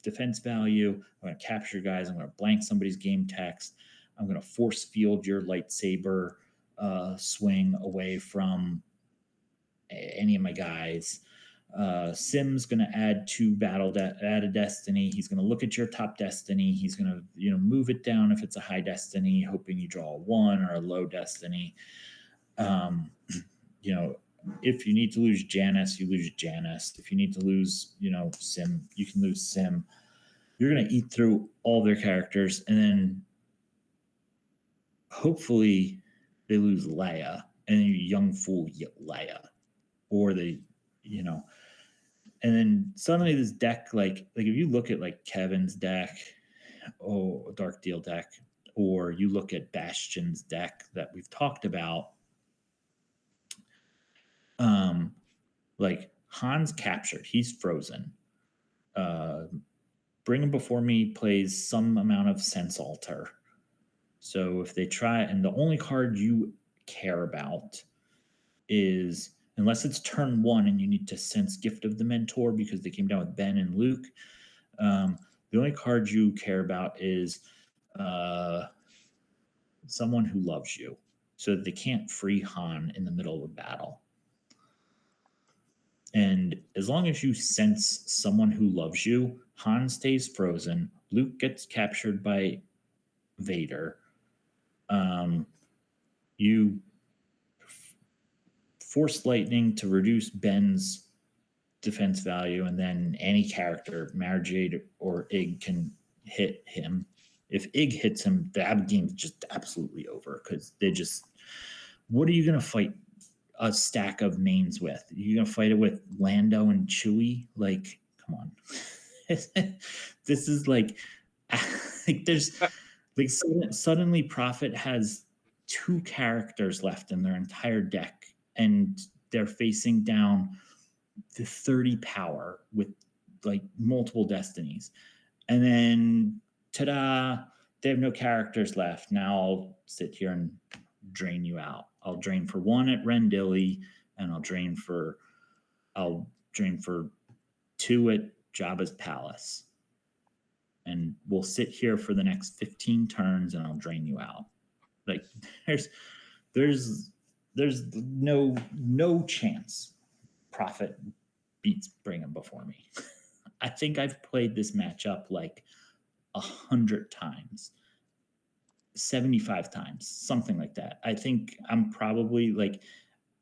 defense value. I'm going to capture guys. I'm going to blank somebody's game text. I'm going to force field your lightsaber swing away from any of my guys. Sim's going to add add a destiny. He's going to look at your top destiny. He's going to move it down if it's a high destiny, hoping you draw a 1 or a low destiny. If you need to lose Janice, you lose Janice. If you need to lose Sim, you can lose Sim. You're going to eat through all their characters, and then hopefully they lose Leia, and then you young fool Leia, or they and then suddenly this deck, like if you look at like Kevin's deck, Dark Deal deck, or you look at Bastion's deck that we've talked about, like Han's captured, he's frozen. Bring Him Before Me plays some amount of Sense Alter. So if they try, and the only card you care about is, unless it's turn 1 and you need to sense Gift of the Mentor because they came down with Ben and Luke, the only card you care about is Someone Who Loves You, so that they can't free Han in the middle of a battle. And as long as you sense Someone Who Loves You, Han stays frozen, Luke gets captured by Vader. You force lightning to reduce Ben's defense value, and then any character, Mara Jade or Ig, can hit him. If Ig hits him, the game's just absolutely over, because they just, what are you going to fight a stack of mains with? You're going to fight it with Lando and Chewie? Like, come on. This is like there's like suddenly Prophet has 2 characters left in their entire deck, and they're facing down the 30 power with like multiple destinies, and then ta-da, they have no characters left. Now I'll sit here and drain you out. I'll drain for 1 at Rendilly, and I'll drain for 2 at Jabba's palace, and we'll sit here for the next 15 turns, and I'll drain you out. Like, there's no chance Prophet beats Bring Him Before Me. I think I've played this matchup like 100 times, 75 times, something like that. I think I'm probably like,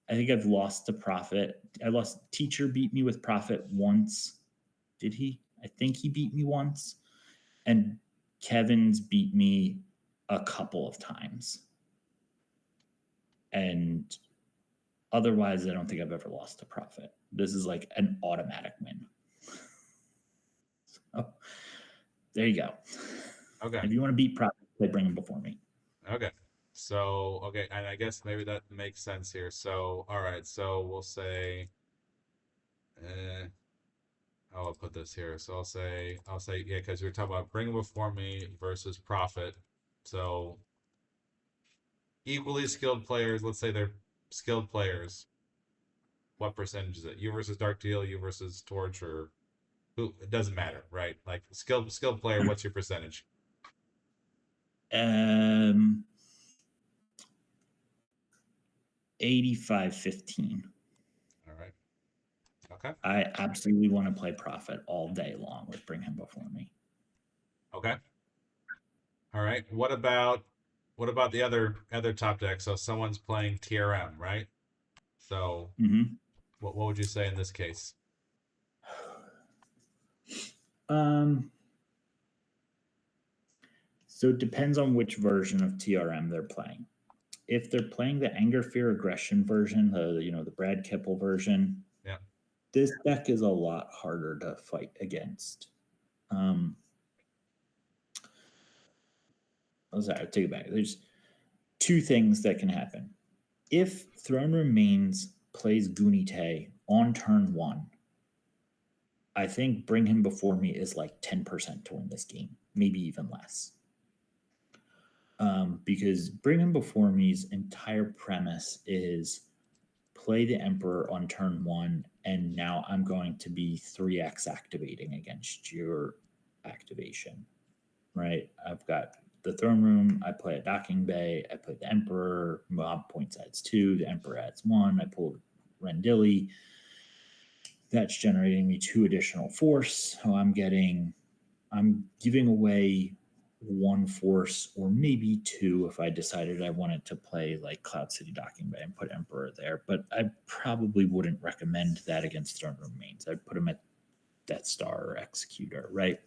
I think I've lost to Prophet. I lost. Teacher beat me with Prophet once. Did he? I think he beat me once. And Kevin's beat me a couple of times. And otherwise, I don't think I've ever lost to Prophet. This is like an automatic win. So there you go. Okay. If you want to beat Prophet, play Bring Him Before Me. Okay. So, okay, and I guess maybe that makes sense here. So, all right, so we'll say, I'll put this here. So I'll say, yeah, because we are talking about Bring Him Before Me versus Prophet. So, equally skilled players, let's say they're skilled players. What percentage is it? You versus Dark Deal, you versus Torch, or who? It doesn't matter, right? Like skilled player, what's your percentage? 85-15. All right. Okay. I absolutely want to play Prophet all day long with Bring Him Before Me. Okay. All right. What about the other top deck? So someone's playing TRM, right? So what would you say in this case? So it depends on which version of TRM they're playing. If they're playing the Anger, Fear, Aggression version, the Brad Kipple version, Yeah. this deck is a lot harder to fight against. Sorry, take it back. There's 2 things that can happen. If Throne Remains plays Gunite on turn 1, I think bring him before me is like 10% to win this game, maybe even less. Because bring him before me's entire premise is play the Emperor on turn 1, and now I'm going to be 3x activating against your activation, right? I've got the throne room, I play a docking bay, I play the Emperor, mob points adds 2, the Emperor adds 1, I pull Rendili. That's generating me 2 additional force. So I'm giving away 1 force, or maybe 2 if I decided I wanted to play like Cloud City Docking Bay and put Emperor there. But I probably wouldn't recommend that against Throne Room mains. I'd put him at Death Star or Executor, right?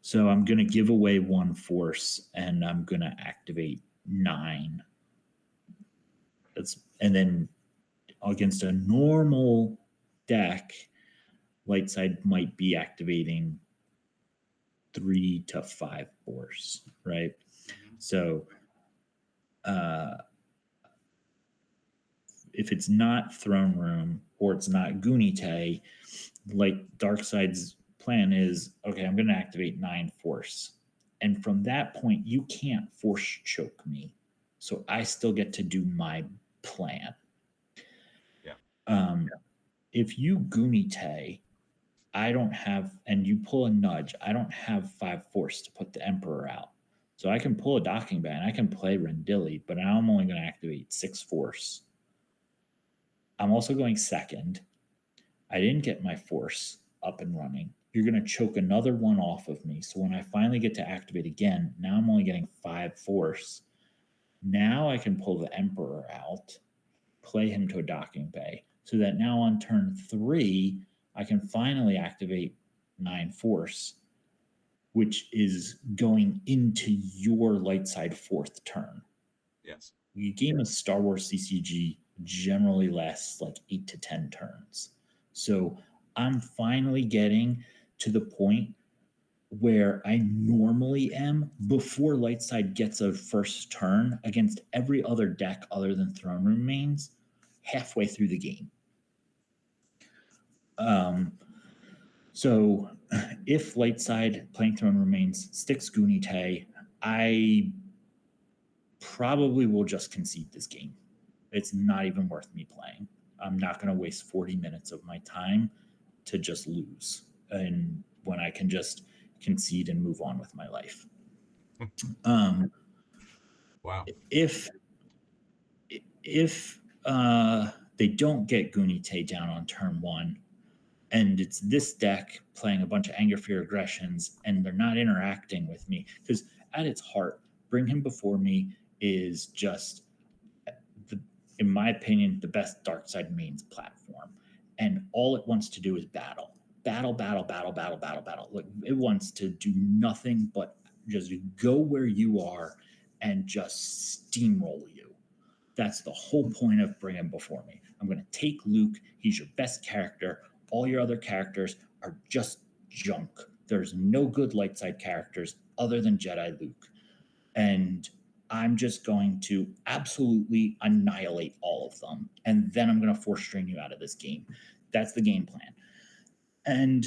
So I'm going to give away 1 force, and I'm going to activate 9. And then against a normal deck, light side might be activating 3 to 5 force, right? Mm-hmm. So if it's not Throne Room or it's not Gunite, like Darkside's plan is, okay, I'm going to activate 9 force. And from that point, you can't force choke me. So I still get to do my plan. Yeah. If you Gunite, I don't have, and you pull a nudge, I don't have 5 force to put the Emperor out. So I can pull a docking ban, I can play Rendili, but I'm only going to activate 6 force. I'm also going second. I didn't get my force up and running. You're going to choke another 1 off of me. So when I finally get to activate again, now I'm only getting 5 force. Now I can pull the Emperor out, play him to a docking bay, so that now on turn 3, I can finally activate 9 force, which is going into your light side 4th turn. Yes. A game of Star Wars CCG generally lasts like 8 to 10 turns. So I'm finally getting to the point where I normally am before Lightside gets a first turn against every other deck other than Throne Room mains halfway through the game. So if Lightside playing Throne Room mains sticks Gunite, I probably will just concede this game. It's not even worth me playing. I'm not going to waste 40 minutes of my time to just lose, and when I can just concede and move on with my life. Wow. If they don't get Gunite down on turn 1, and it's this deck playing a bunch of Anger, Fear, Aggressions, and they're not interacting with me, because at its heart, Bring Him Before Me is just, in my opinion, the best Darkside mains platform. And all it wants to do is battle. Battle, battle, battle, battle, battle, battle. Like, it wants to do nothing but just go where you are and just steamroll you. That's the whole point of Bring Him Before Me. I'm going to take Luke. He's your best character. All your other characters are just junk. There's no good light side characters other than Jedi Luke. And I'm just going to absolutely annihilate all of them. And then I'm going to force strain you out of this game. That's the game plan. And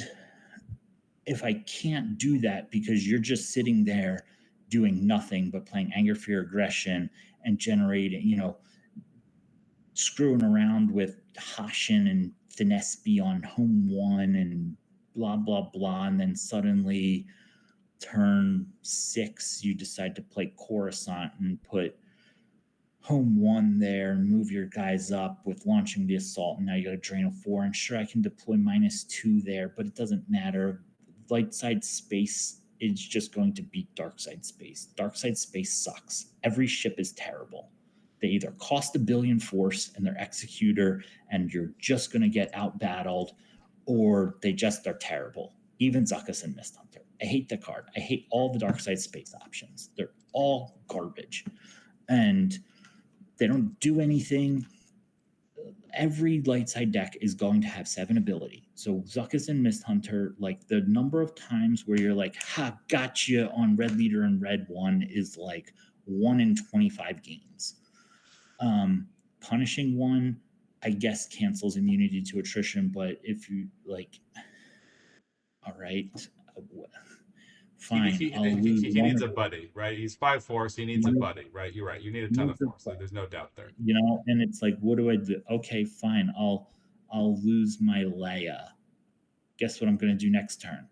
if I can't do that because you're just sitting there doing nothing but playing Anger, Fear, Aggression and generating, screwing around with Hashin and Finespi on home 1 and blah, blah, blah. And then suddenly turn 6, you decide to play Coruscant and put home 1 there and move your guys up with launching the assault. And now you got a drain of 4. And sure, I can deploy -2 there, but it doesn't matter. Light side space is just going to beat dark side space. Dark side space sucks. Every ship is terrible. They either cost 1 billion force and their executor, and you're just going to get out battled, or they just are terrible. Even Zuckuss and Mist Hunter. I hate the card. I hate all the dark side space options. They're all garbage. And they don't do anything. Every light side deck is going to have 7 ability. So Zuckuss and Mist Hunter, like the number of times where you're like, ha, gotcha on Red Leader and Red 1 is like 1 in 25 games. Punishing 1 I guess cancels immunity to attrition, but if you like, all right, fine, I'll lose He one needs of a it. buddy, right? He's 5'4", so he needs a buddy, right? You're right. You need a ton of force. There's no doubt there. You know, and it's like, what do I do? Okay, fine, I'll lose my Leia. Guess what I'm going to do next turn?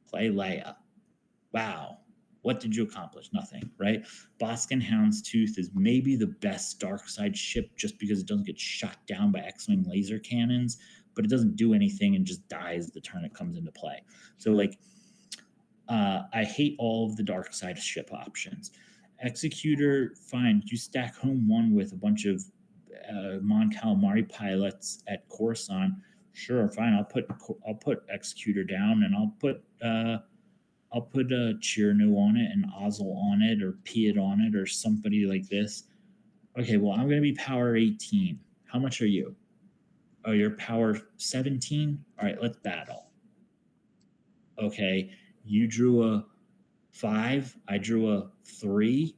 Play Leia. Wow. What did you accomplish? Nothing, right? Boskin Houndstooth is maybe the best dark side ship just because it doesn't get shot down by X-Wing laser cannons, but it doesn't do anything and just dies the turn it comes into play. So, like, I hate all of the dark side ship options. Executor, fine. You stack home one with a bunch of Mon Calamari pilots at Coruscant. Sure, fine. I'll put Executor down, and I'll put a Chirnu on it and Ozzel on it or Piet on it or somebody like this. Okay, well, I'm going to be power 18. How much are you? Oh, you're power 17? All right, let's battle. Okay, you drew a 5. I drew a 3.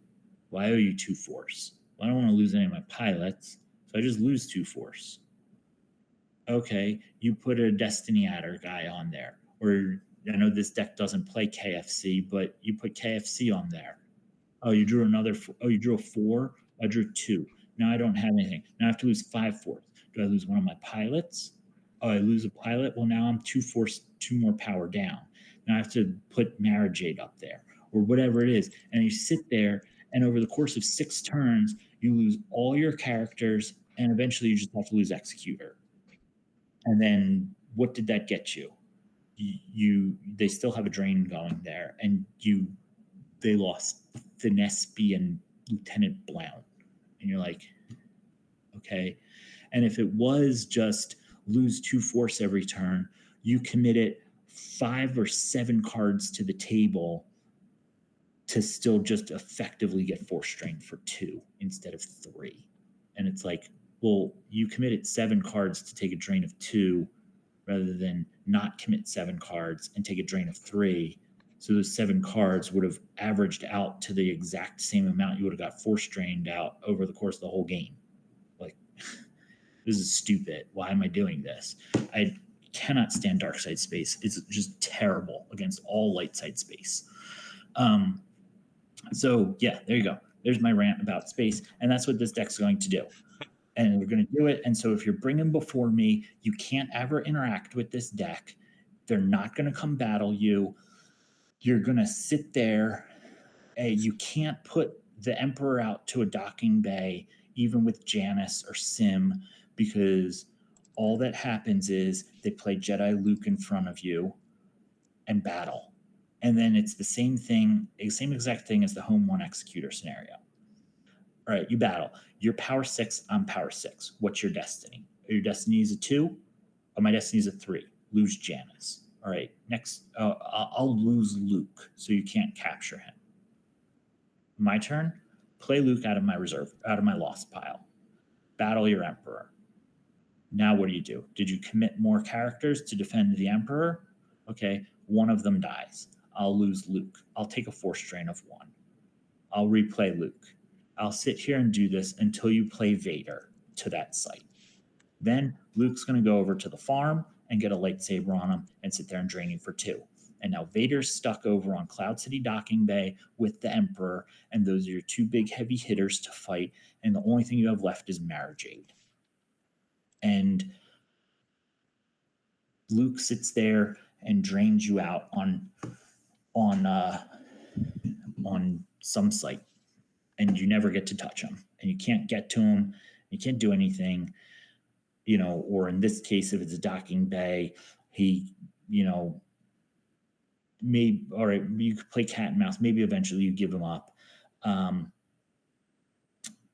Well, I owe you 2 force. Well, I don't want to lose any of my pilots, so I just lose 2 force. Okay, you put a Destiny Adder guy on there. Or I know this deck doesn't play KFC, but you put KFC on there. Oh, you drew another. Oh, you drew a 4. I drew 2. Now I don't have anything. Now I have to lose 5 force. Do I lose one of my pilots? Oh, I lose a pilot. Well, now I'm 2 force, 2 more power down. Now I have to put Marigade up there or whatever it is. And you sit there, and over the course of 6 turns, you lose all your characters, and eventually you just have to lose Executor. And then what did that get you? They still have a drain going there, and they lost Finespi and Lieutenant Blount, and you're like, okay. And if it was just lose 2 force every turn, you committed 5 or 7 cards to the table to still just effectively get force strain for 2 instead of 3. And it's like, well, you committed 7 cards to take a drain of 2 rather than not commit 7 cards and take a drain of 3. So those 7 cards would have averaged out to the exact same amount you would have got force drained out over the course of the whole game. Like, this is stupid. Why am I doing this? I cannot stand dark side space. It's just terrible against all light side space. So yeah, there you go. There's my rant about space, and that's what this deck's going to do. And we're going to do it. And so if you're bringing before me, you can't ever interact with this deck. They're not going to come battle you. You're going to sit there. You can't put the Emperor out to a docking bay, even with Janice or Sim, because all that happens is they play Jedi Luke in front of you and battle. And then it's the same thing, same exact thing as the home one Executor scenario. All right, you battle. You're power 6, I'm power 6. What's your destiny? Your destiny is a 2? Oh, my destiny is a 3. Lose Janice. All right, next, I'll lose Luke, so you can't capture him. My turn. Play Luke out of my reserve, out of my lost pile. Battle your Emperor. Now what do? Did you commit more characters to defend the Emperor? Okay, one of them dies. I'll lose Luke. I'll take a force drain of 1. I'll replay Luke. I'll sit here and do this until you play Vader to that site. Then Luke's going to go over to the farm and get a lightsaber on him and sit there and drain you for 2. And now Vader's stuck over on Cloud City Docking Bay with the Emperor, and those are your 2 big heavy hitters to fight, and the only thing you have left is Marigade. And Luke sits there and drains you out on some site, and you never get to touch him, and you can't get to him, you can't do anything, or in this case, if it's a docking bay, he, maybe, all right, you could play cat and mouse, maybe eventually you give him up.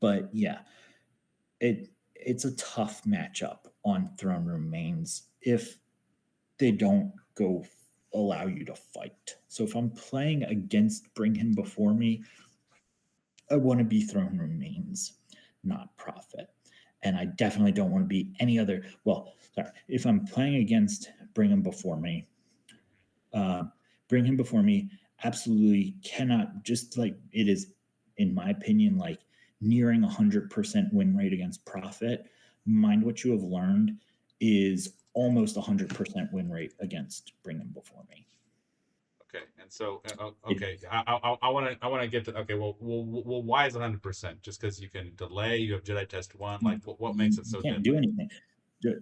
But yeah, it's a tough matchup on Throne Room mains if they don't go allow you to fight. So if I'm playing against Bring Him Before Me, I want to be Throne Room mains, not Prophet. And I definitely don't want to be any other. Well, sorry. If I'm playing against Bring Him Before Me, Bring Him Before Me absolutely cannot, just like it is, in my opinion, like nearing 100% win rate against Prophet. Mind What You Have Learned is almost 100% win rate against Bring Him Before Me. Okay, and so It, okay, I want to get to okay. Well, why is 100%? Just because you can delay? You have Jedi Test One. Like, what makes it you so can't do deadly? anything.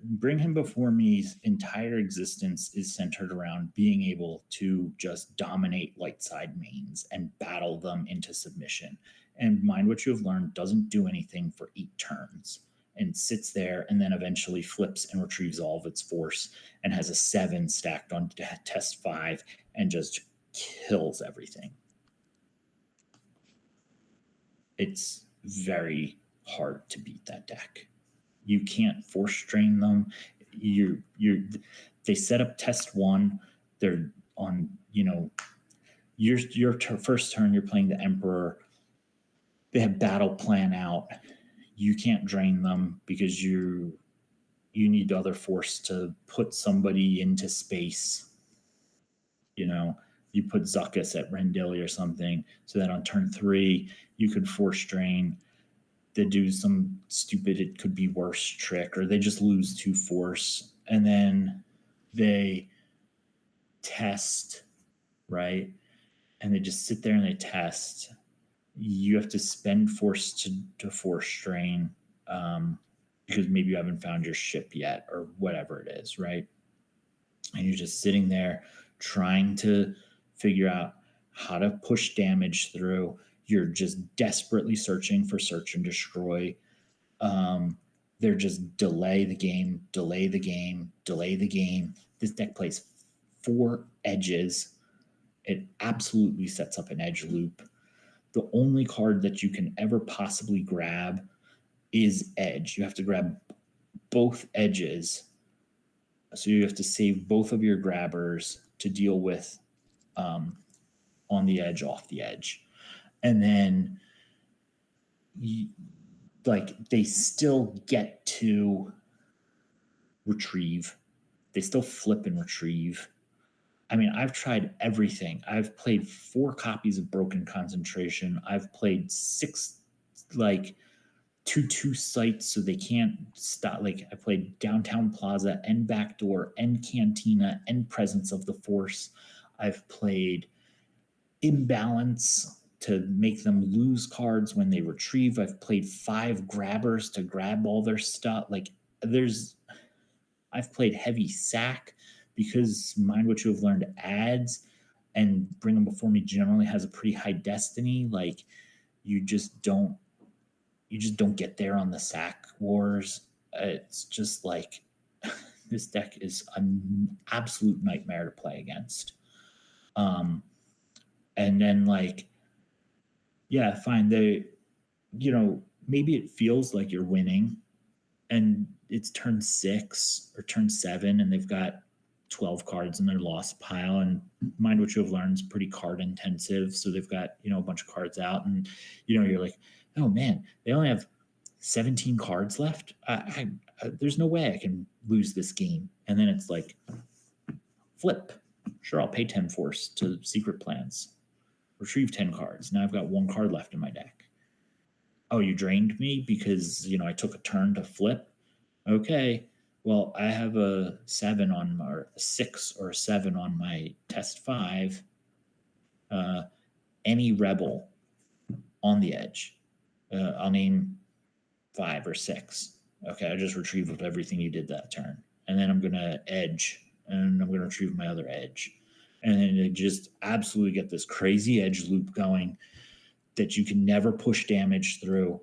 Bring Him Before Me's entire existence is centered around being able to just dominate light side mains and battle them into submission. And Mind What You Have Learned doesn't do anything for 8 turns and sits there and then eventually flips and retrieves all of its force and has a 7 stacked on test 5 and just kills everything. It's very hard to beat that deck. You can't force strain them. You're they set up test 1. They're on, your first turn you're playing the Emperor. They have battle plan out. You can't drain them because you need other force to put somebody into space. You put Zuckuss at Rendili or something so that on turn 3 you could force drain. They do some stupid, it could be worse trick, or they just lose 2 force, and then they test, right? And they just sit there and they test. You have to spend force to force strain, because maybe you haven't found your ship yet or whatever it is, right? And you're just sitting there trying to figure out how to push damage through. You're just desperately searching for search and destroy. They're just delay the game, delay the game, delay the game. This deck plays 4 edges. It absolutely sets up an edge loop. The only card that you can ever possibly grab is edge. You have to grab both edges. So you have to save both of your grabbers to deal with on the edge, off the edge. And then they still get to retrieve. They still flip and retrieve. I mean, I've tried everything. I've played 4 copies of Broken Concentration. I've played 6 like 2/2 sites so they can't stop. Like, I played Downtown Plaza and Backdoor and Cantina and Presence of the Force. I've played Imbalance to make them lose cards when they retrieve. I've played 5 grabbers to grab all their stuff. Like, I've played Heavy Sack because Mind What You Have Learned adds, and Bring Them Before Me generally has a pretty high destiny. Like, you just don't get there on the sack wars. It's just like this deck is an absolute nightmare to play against. And then, like, yeah, fine. Maybe it feels like you're winning and it's turn 6 or turn 7 and they've got 12 cards in their lost pile, and Mind What You Have Learned is pretty card intensive, so they've got a bunch of cards out, and you're like, oh man, they only have 17 cards left. There's no way I can lose this game. And then it's like, flip. Sure, I'll pay 10 force to Secret Plans, retrieve 10 cards. Now I've got 1 card left in my deck. Oh, you drained me because I took a turn to flip. Okay, well, I have a 7 on or a 6 or a 7 on my test 5. Any rebel on the edge, I'll name 5 or 6. Okay, I just retrieved everything you did that turn, and then I'm gonna edge, and I'm gonna retrieve my other edge, and then it just absolutely get this crazy edge loop going that you can never push damage through.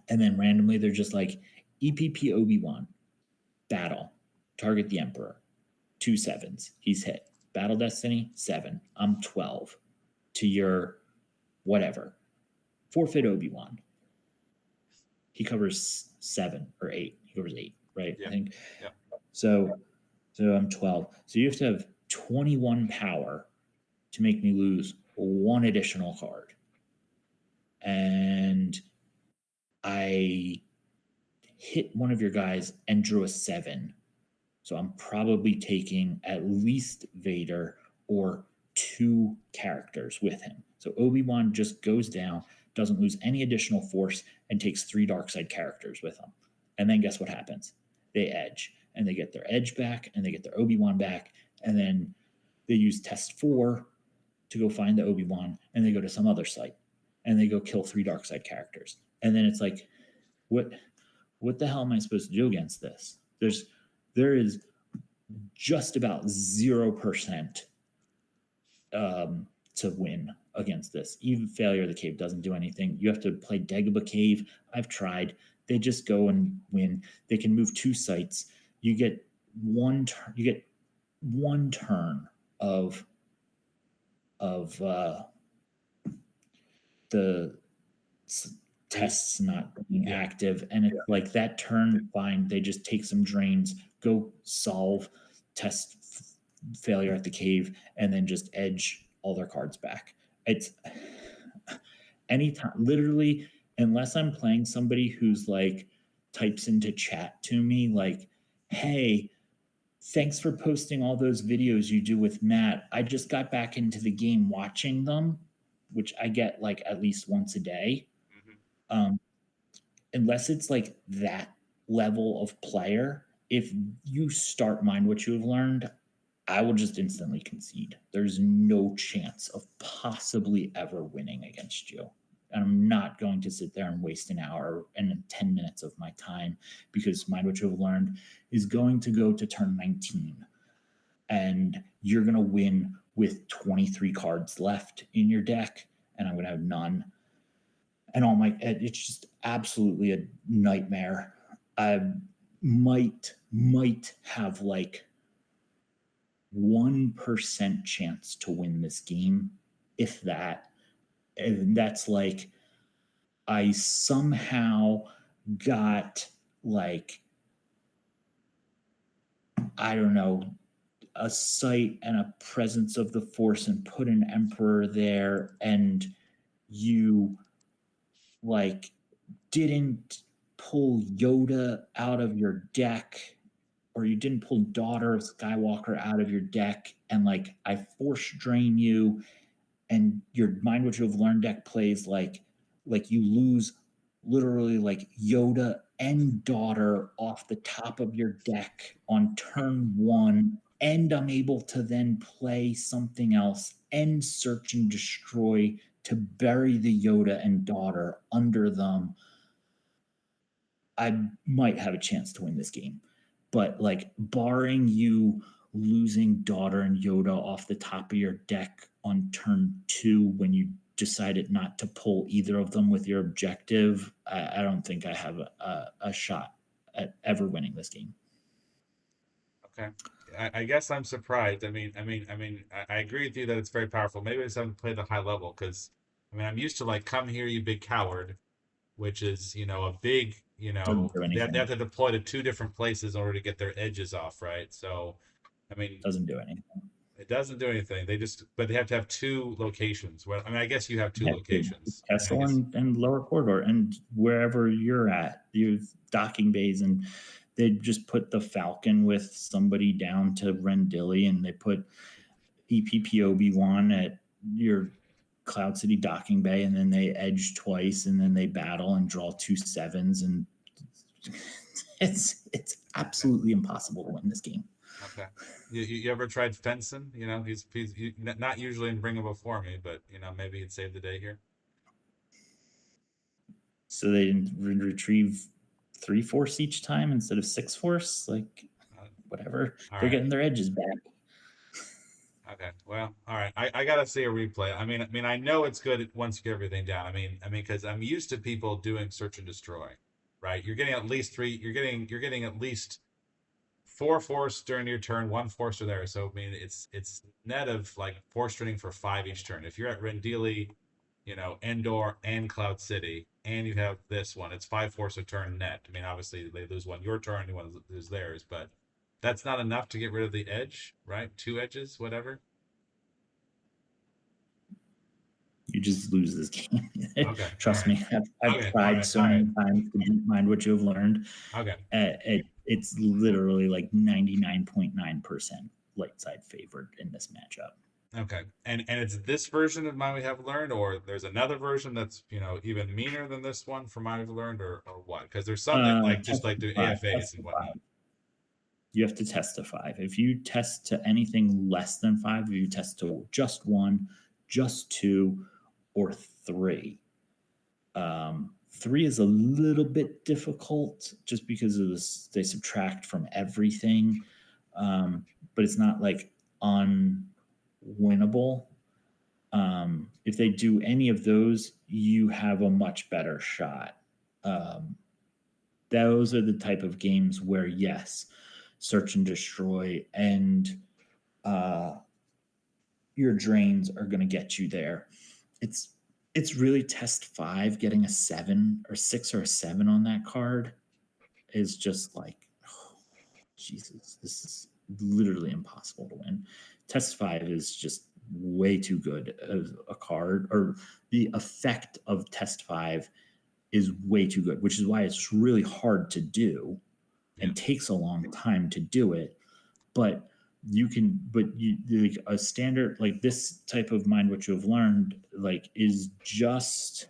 And then randomly they're just like, EPP Obi-Wan, battle, target the Emperor, 2 7s, he's hit. Battle Destiny, 7, I'm 12. To your whatever, forfeit Obi-Wan. He covers 7 or 8. He covers 8, right? Yeah. I think. Yeah. So I'm 12. So you have to have 21 power to make me lose 1 additional card. And I hit one of your guys and drew a 7. So I'm probably taking at least Vader or 2 characters with him. So Obi-Wan just goes down, doesn't lose any additional force, and takes 3 dark side characters with him. And then guess what happens? They edge, and they get their edge back, and they get their Obi-Wan back, and then they use test 4 to go find the Obi-Wan, and they go to some other site, and they go kill 3 dark side characters. And then it's like, what the hell am I supposed to do against this? There is just about 0% to win against this. Even Failure of the Cave doesn't do anything. You have to play Dagobah Cave. I've tried. They just go and win. They can move 2 sites. You get one turn of the tests not being active, and it's like that turn, fine, they just take some drains, go solve test failure at the cave, and then just edge all their cards back. It's anytime, literally, unless I'm playing somebody who's like types into chat to me like, hey, thanks for posting all those videos you do with Matt. I just got back into the game watching them, which I get like at least once a day. Unless it's like that level of player, if you start Mind What You Have Learned, I will just instantly concede. There's no chance of possibly ever winning against you. And I'm not going to sit there and waste an hour and 10 minutes of my time, because Mind What You Have Learned is going to go to turn 19. And you're going to win with 23 cards left in your deck, and I'm going to have none. And it's just absolutely a nightmare. I might have like 1% chance to win this game, if that. And that's like, I somehow got like, I don't know, a sight and a presence of the Force and put an Emperor there, and you like didn't pull Yoda out of your deck, or you didn't pull Daughter of Skywalker out of your deck, and like I force drain you, and your Mind What You Have Learned deck plays like you lose literally like Yoda and Daughter off the top of your deck on turn 1, and I'm able to then play something else and Search and Destroy to bury the Yoda and Daughter under them. I might have a chance to win this game. But like, barring you losing Daughter and Yoda off the top of your deck on turn 2 when you decided not to pull either of them with your objective, I don't think I have a shot at ever winning this game. Okay. I guess I'm surprised. I agree with you that it's very powerful. Maybe I just haven't played the high level, because I'm used to like, come here, you big coward, which is, a big, Doesn't do they anything. have to deploy to 2 different places in order to get their edges off, right? So, Doesn't do anything. it doesn't do anything. But they have to have 2 locations. Well, I guess you have 2 locations. Kessel and Lower Corridor, and wherever you're at, you have docking bays, and they just put the Falcon with somebody down to Rendili, and they put EPP Obi-Wan at your Cloud City docking bay, and then they edge twice, and then they battle and draw 2 7s, and it's absolutely impossible to win this game. Okay. You ever tried Fenson? He's not usually in Bring Him Before Me, but maybe he'd save the day here. So they didn't retrieve 3 Force each time instead of 6 Force, like whatever. They're right. getting their edges back. Okay. Well, all right. I gotta see a replay. I know it's good once you get everything down. Because I'm used to people doing Search and Destroy, right? You're getting at least 3. You're getting at least 4 force during your turn, 1 force or there. So it's net of like force training for 5 each turn. If you're at Rendili, Endor and Cloud City, and you have this one, it's 5 force a turn net. Obviously they lose 1 your turn, you lose theirs, but that's not enough to get rid of the edge, right? 2 edges, whatever. You just lose this game. Okay. Trust me. I've tried so many times to Mind What You Have Learned. Okay. It's literally like 99.9% light side favored in this matchup. Okay. And it's this version of Mine We Have Learned, or there's another version that's, even meaner than this one for Mine We've Learned, or what? Because there's some that like just like do AFAs and Testify. whatnot. You have to test to 5. If you test to anything less than 5, if you test to just 1, just 2, or 3. 3 is a little bit difficult just because of this. They subtract from everything, but it's not like unwinnable. If they do any of those, you have a much better shot. Um, those are the type of games where, yes, search and destroy and uh, your drains are going to get you there. It's it's really test 5. Getting a 7 or 6 or a 7 on that card is just like, oh, Jesus, this is literally impossible to win. Test 5 is just way too good as a card, or the effect of test 5 is way too good, which is why it's really hard to do Yeah. and takes a long time to do it. But you like a standard like this type of mind, what you have learned, like, is just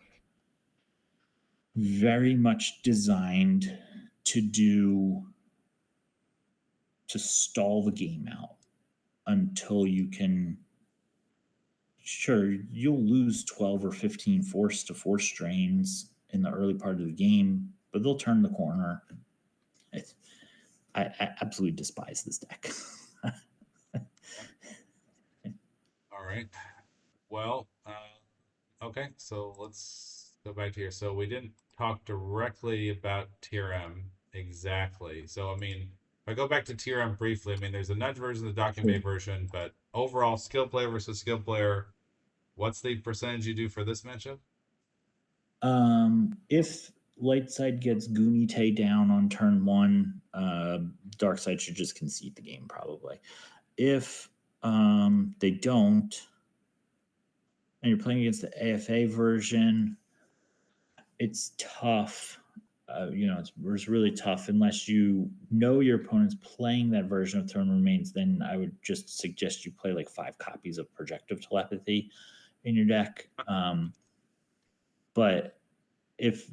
very much designed to stall the game out until you can. Sure, you'll lose 12 or 15 force to force drains in the early part of the game, but they'll turn the corner. I absolutely despise this deck. All right. Well, okay. So let's go back to here. So we didn't talk directly about TRM exactly. So I mean, if I go back to TRM briefly, I mean, there's a nudge version, the docking bay Sure. version, but overall, skill player versus skill player. What's the percentage you do for this matchup? If light side gets Goonie Tay down on turn 1, dark side should just concede the game probably. If they don't, and you're playing against the AFA version, it's tough. It's really tough unless you know your opponent's playing that version of Throne Remains. Then I would just suggest you play like 5 copies of Projective Telepathy in your deck. But if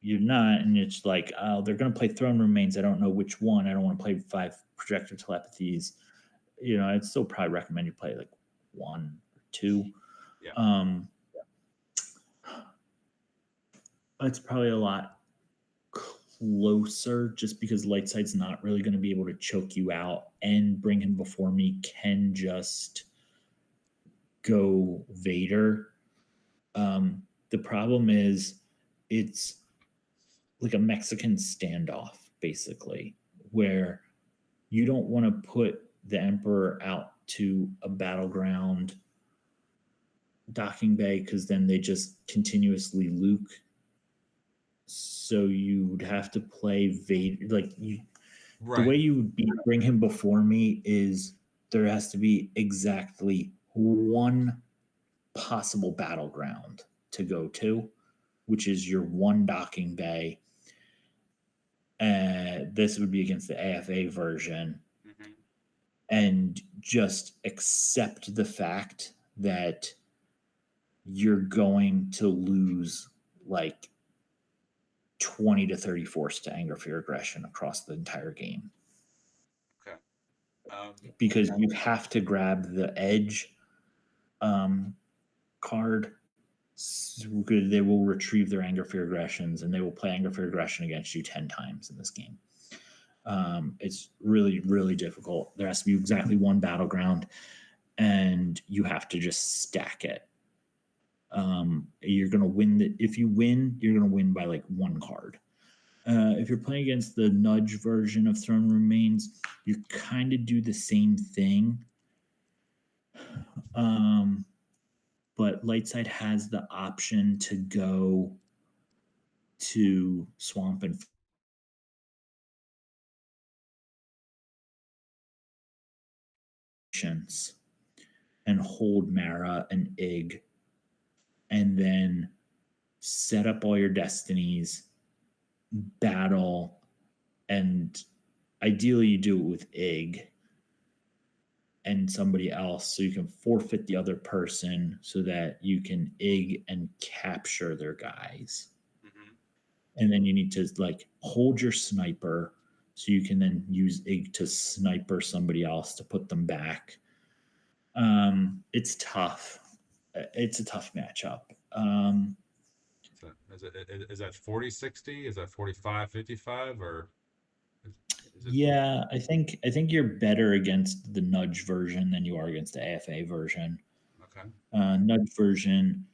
you're not, and it's like, oh, they're going to play Throne Remains, I don't know which one. I don't want to play 5 Projective Telepathies. I'd still probably recommend you play like 1 or 2. Yeah. Um, it's probably a lot closer just because Lightside's not really going to be able to choke you out, and Bring Him Before Me can just go Vader. The problem is it's like a Mexican standoff, basically, where you don't want to put the Emperor out to a battleground docking bay because then they just continuously Luke. So you would have to play Vader. The way Right. you would Bring Him Before Me is there has to be exactly one possible battleground to go to, which is your one docking bay. This would be against the AFA version, Mm-hmm. and just accept the fact that you're going to lose like 20 to 30 force to anger, fear, aggression across the entire game, Okay. Um, because you have to grab the edge um, card. They will retrieve their anger, fear, aggressions, and they will play anger, fear, aggression against you 10 times in this game. It's really, really difficult. There has to be exactly one battleground, and you have to just stack it. You're going to win. If you win, you're going to win by like 1 card. If you're playing against the nudge version of Throne Remains, you kind of do the same thing. But Lightside has the option to go to Swamp and and hold Mara and Ig, and then set up all your destinies, battle, and ideally you do it with Ig, and somebody else, so you can forfeit the other person so that you can ig and capture their guys. Hmm. And then you need to like hold your sniper so you can then use ig to sniper somebody else to put them back. It's tough. It's a tough matchup. So is that 40-60? Is that 45-55? Or is it? Yeah, I think you're better against the nudge version than you are against the AFA version. Okay. Nudge version,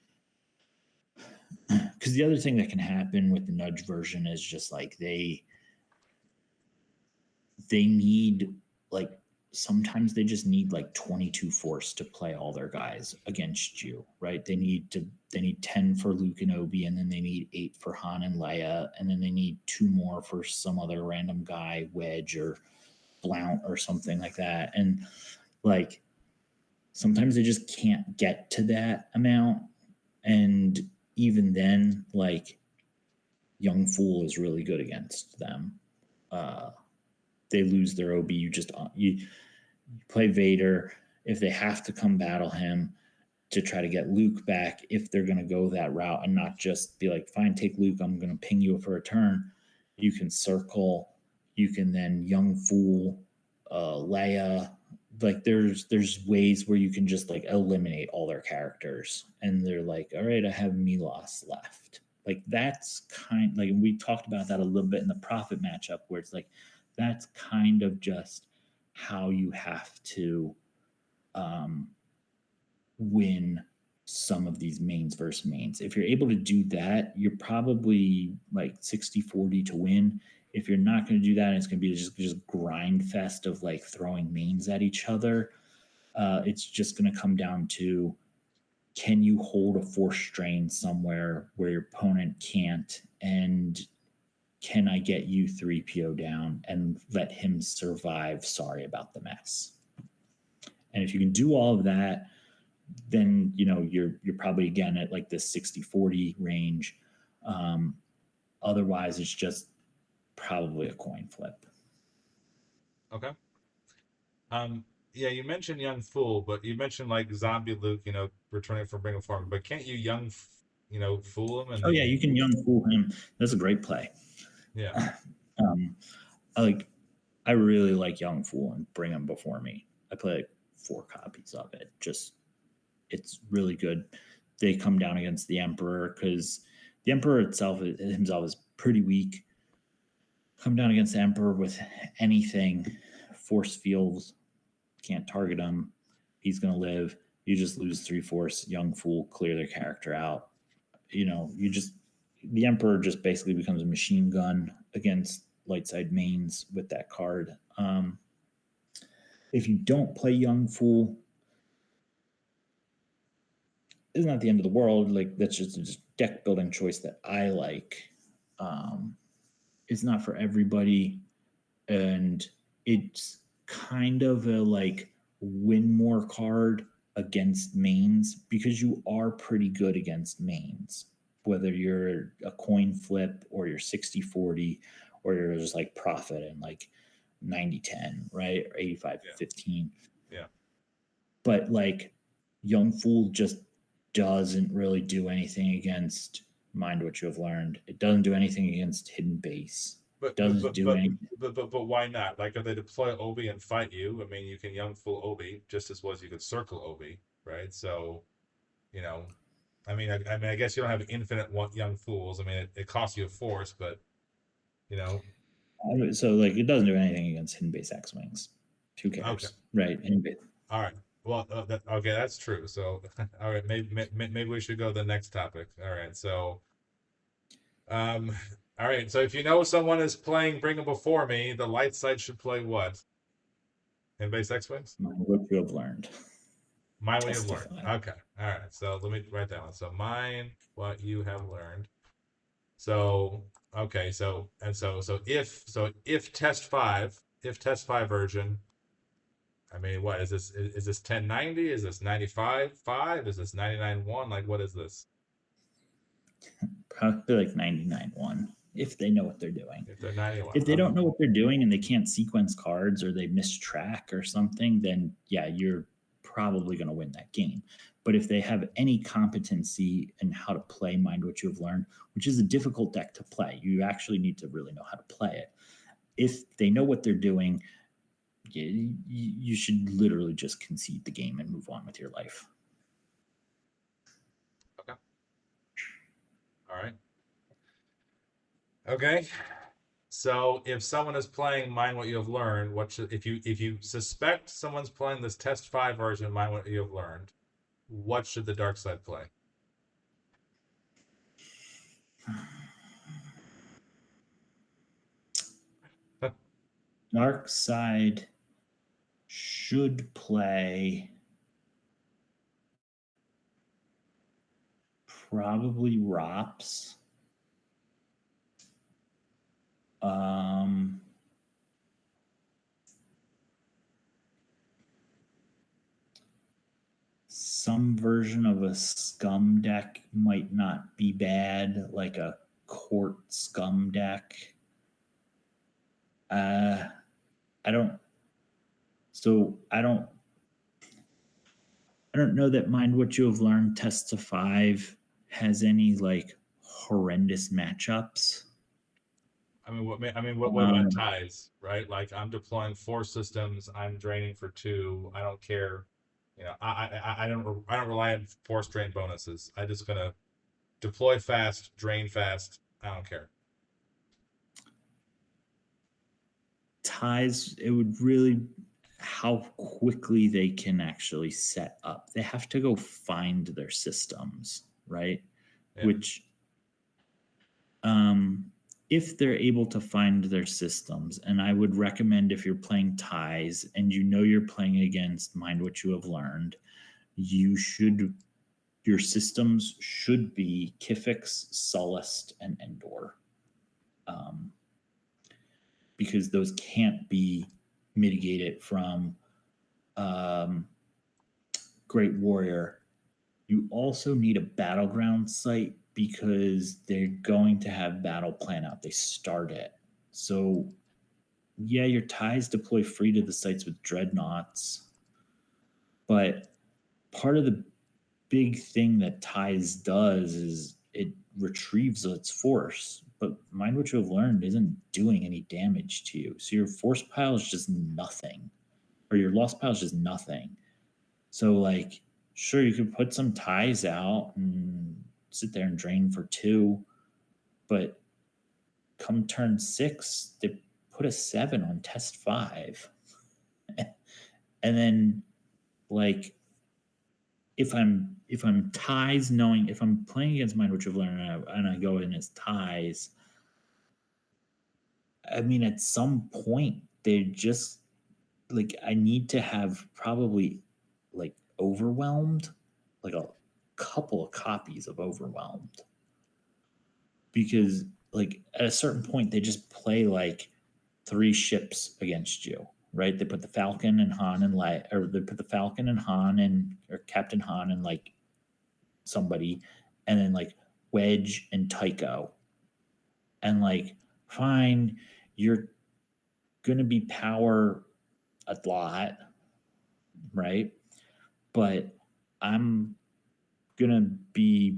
because the other thing that can happen with the nudge version is just like they need like sometimes they just need like 22 force to play all their guys against you, right? They need 10 for Luke and Obi, and then they need 8 for Han and Leia, and then they need 2 more for some other random guy, Wedge or Blount or something like that. And like sometimes they just can't get to that amount. And even then, like Young Fool is really good against them. Uh, they lose their OB. You play Vader if they have to come battle him to try to get Luke back. If they're going to go that route and not just be like, fine, take Luke, I'm going to ping you for a turn. You can circle. You can then Young Fool, Leia. Like there's ways where you can just like eliminate all their characters, and they're like, all right, I have Milos left. Like that's kind like we talked about that a little bit in the Prophet matchup, where it's like that's kind of just how you have to um, win some of these mains versus mains. If you're able to do that, you're probably like 60-40 to win. If you're not going to do that, it's going to be just grind fest of like throwing mains at each other. It's just going to come down to can you hold a force strain somewhere where your opponent can't, and can I get you 3PO down and let him survive? Sorry about the mess. And if you can do all of that, then you're probably again at like this 60-40 range. Um, Otherwise, it's just probably a coin flip. Okay. Yeah, you mentioned Young Fool, but you mentioned like Zombie Luke, returning from Ring of Form. But can't you fool him and Oh yeah, then you can young fool him. That's a great play. yeah. Um, I like I really like young fool and bring him before me. I play like 4 copies of it. Just it's really good. They come down against the Emperor because the Emperor himself is pretty weak. Come down against the Emperor with anything, force fields, can't target him. He's gonna live. You just lose 3 force. Young fool, clear their character out. You just the Emperor just basically becomes a machine gun against light side mains with that card. If you don't play Young Fool, it's not the end of the world. Like that's just a deck building choice that I like. Um, it's not for everybody, and it's kind of a like win more card against mains because you are pretty good against mains, whether you're a coin flip or you're 60-40 or you're just like profit and like 90-10, right? Or 85 Yeah. 15. Yeah. But like Young Fool just doesn't really do anything against Mind What You Have Learned. It doesn't do anything against Hidden Base. It But but doesn't but do but anything. but why not? Like if they deploy Obi and fight you, I mean you can Young Fool Obi just as well as you could circle Obi, right? So, you know, I guess you don't have infinite young fools. I mean, it costs you a force, but you know, So like it doesn't do anything against hidden base X wings. Who okay, cares, right? all right. Well, okay, that's true. So, all right, maybe we should go to the next topic. All right, so, um, all right, so if you know someone is playing Bring 'Em Before Me, the light side should play what in base X wings? What you have learned, Mind what you have learned. testify. Okay, all right. So let me write that one. So mind what you have learned. So okay, so if test 5 version, I mean, what is this? Is this 1090? Is this 95.5? Is this 99.1? Like, what is this? Probably like 99-1. if they know what they're doing. If they're 91. If they don't know what they're doing and they can't sequence cards or they miss track or something, then yeah, you're probably going to win that game. But if they have any competency in how to play Mind What You Have Learned, which is a difficult deck to play, you actually need to really know how to play it. If they know what they're doing, you should literally just concede the game and move on with your life. Okay. All right. Okay. So if someone is playing Mind What You Have Learned, what should if you suspect someone's playing this test 5 version of Mind What You Have Learned, what should the dark side play? Dark side should play probably ROPS. Some version of a scum deck might not be bad, like a court scum deck. I don't. So I don't know that Mind What You Have Learned Test to 5 has any like horrendous matchups. What about ties, right? Like I'm deploying 4 systems, I'm draining for 2. I don't care. I don't rely on force drain bonuses. I just gonna deploy fast, drain fast. I don't care. Ties, it would really how quickly they can actually set up. They have to go find their systems, right? Yeah. Which if they're able to find their systems, and I would recommend if you're playing ties and you know you're playing against Mind What You Have Learned, your systems should be Kifix, Sullust, and Endor. Because those can't be mitigated from Great Warrior. You also need a battleground site because they're going to have battle plan out. They start it. So yeah, your ties deploy free to the sites with dreadnoughts. But part of the big thing that ties does is it retrieves its force. But Mind What You Have Learned isn't doing any damage to you. So your force pile is just nothing. Or your loss pile is just nothing. So like, sure, you could put some ties out and sit there and drain for 2, but come turn 6, they put a 7 on test 5. And then like if I'm ties, knowing if I'm playing against Mind What You've Learned and I go in as ties, I mean at some point they just like I need to have probably like Overwhelmed, like a couple of copies of Overwhelmed, because like at a certain point they just play like 3 ships against you, right? They put the Falcon and Han and or they put the Falcon and Han and or Captain Han and like somebody, and then like Wedge and Tycho, and like fine, you're gonna be power a lot, right? But I'm gonna be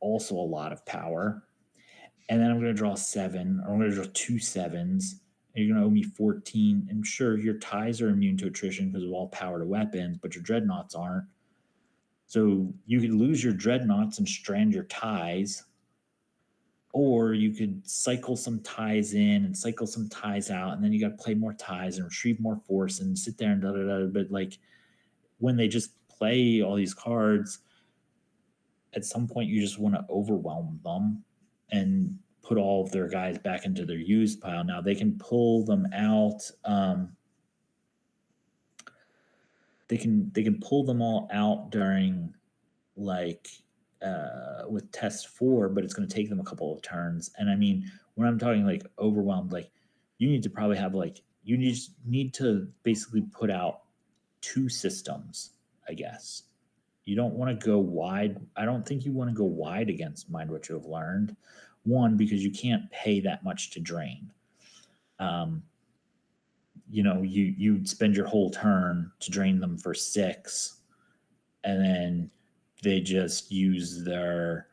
also a lot of power, and then I'm gonna draw 7, or I'm gonna draw 2 7s. And you're gonna owe me 14. And sure, your ties are immune to attrition because of all power to weapons, but your dreadnoughts aren't. So you could lose your dreadnoughts and strand your ties, or you could cycle some ties in and cycle some ties out, and then you got to play more ties and retrieve more force and sit there and da da da. But like when they just play all these cards, at some point you just want to overwhelm them and put all of their guys back into their used pile. Now they can pull them out. They can pull them all out during like with test 4, but it's going to take them a couple of turns. And I mean, when I'm talking like overwhelmed, like you need to probably have like you need to basically put out 2 systems, I guess. You don't want to go wide. I don't think you want to go wide against Mind What You Have Learned. One, because you can't pay that much to drain. Um, you'd spend your whole turn to drain them for 6, and then they just use their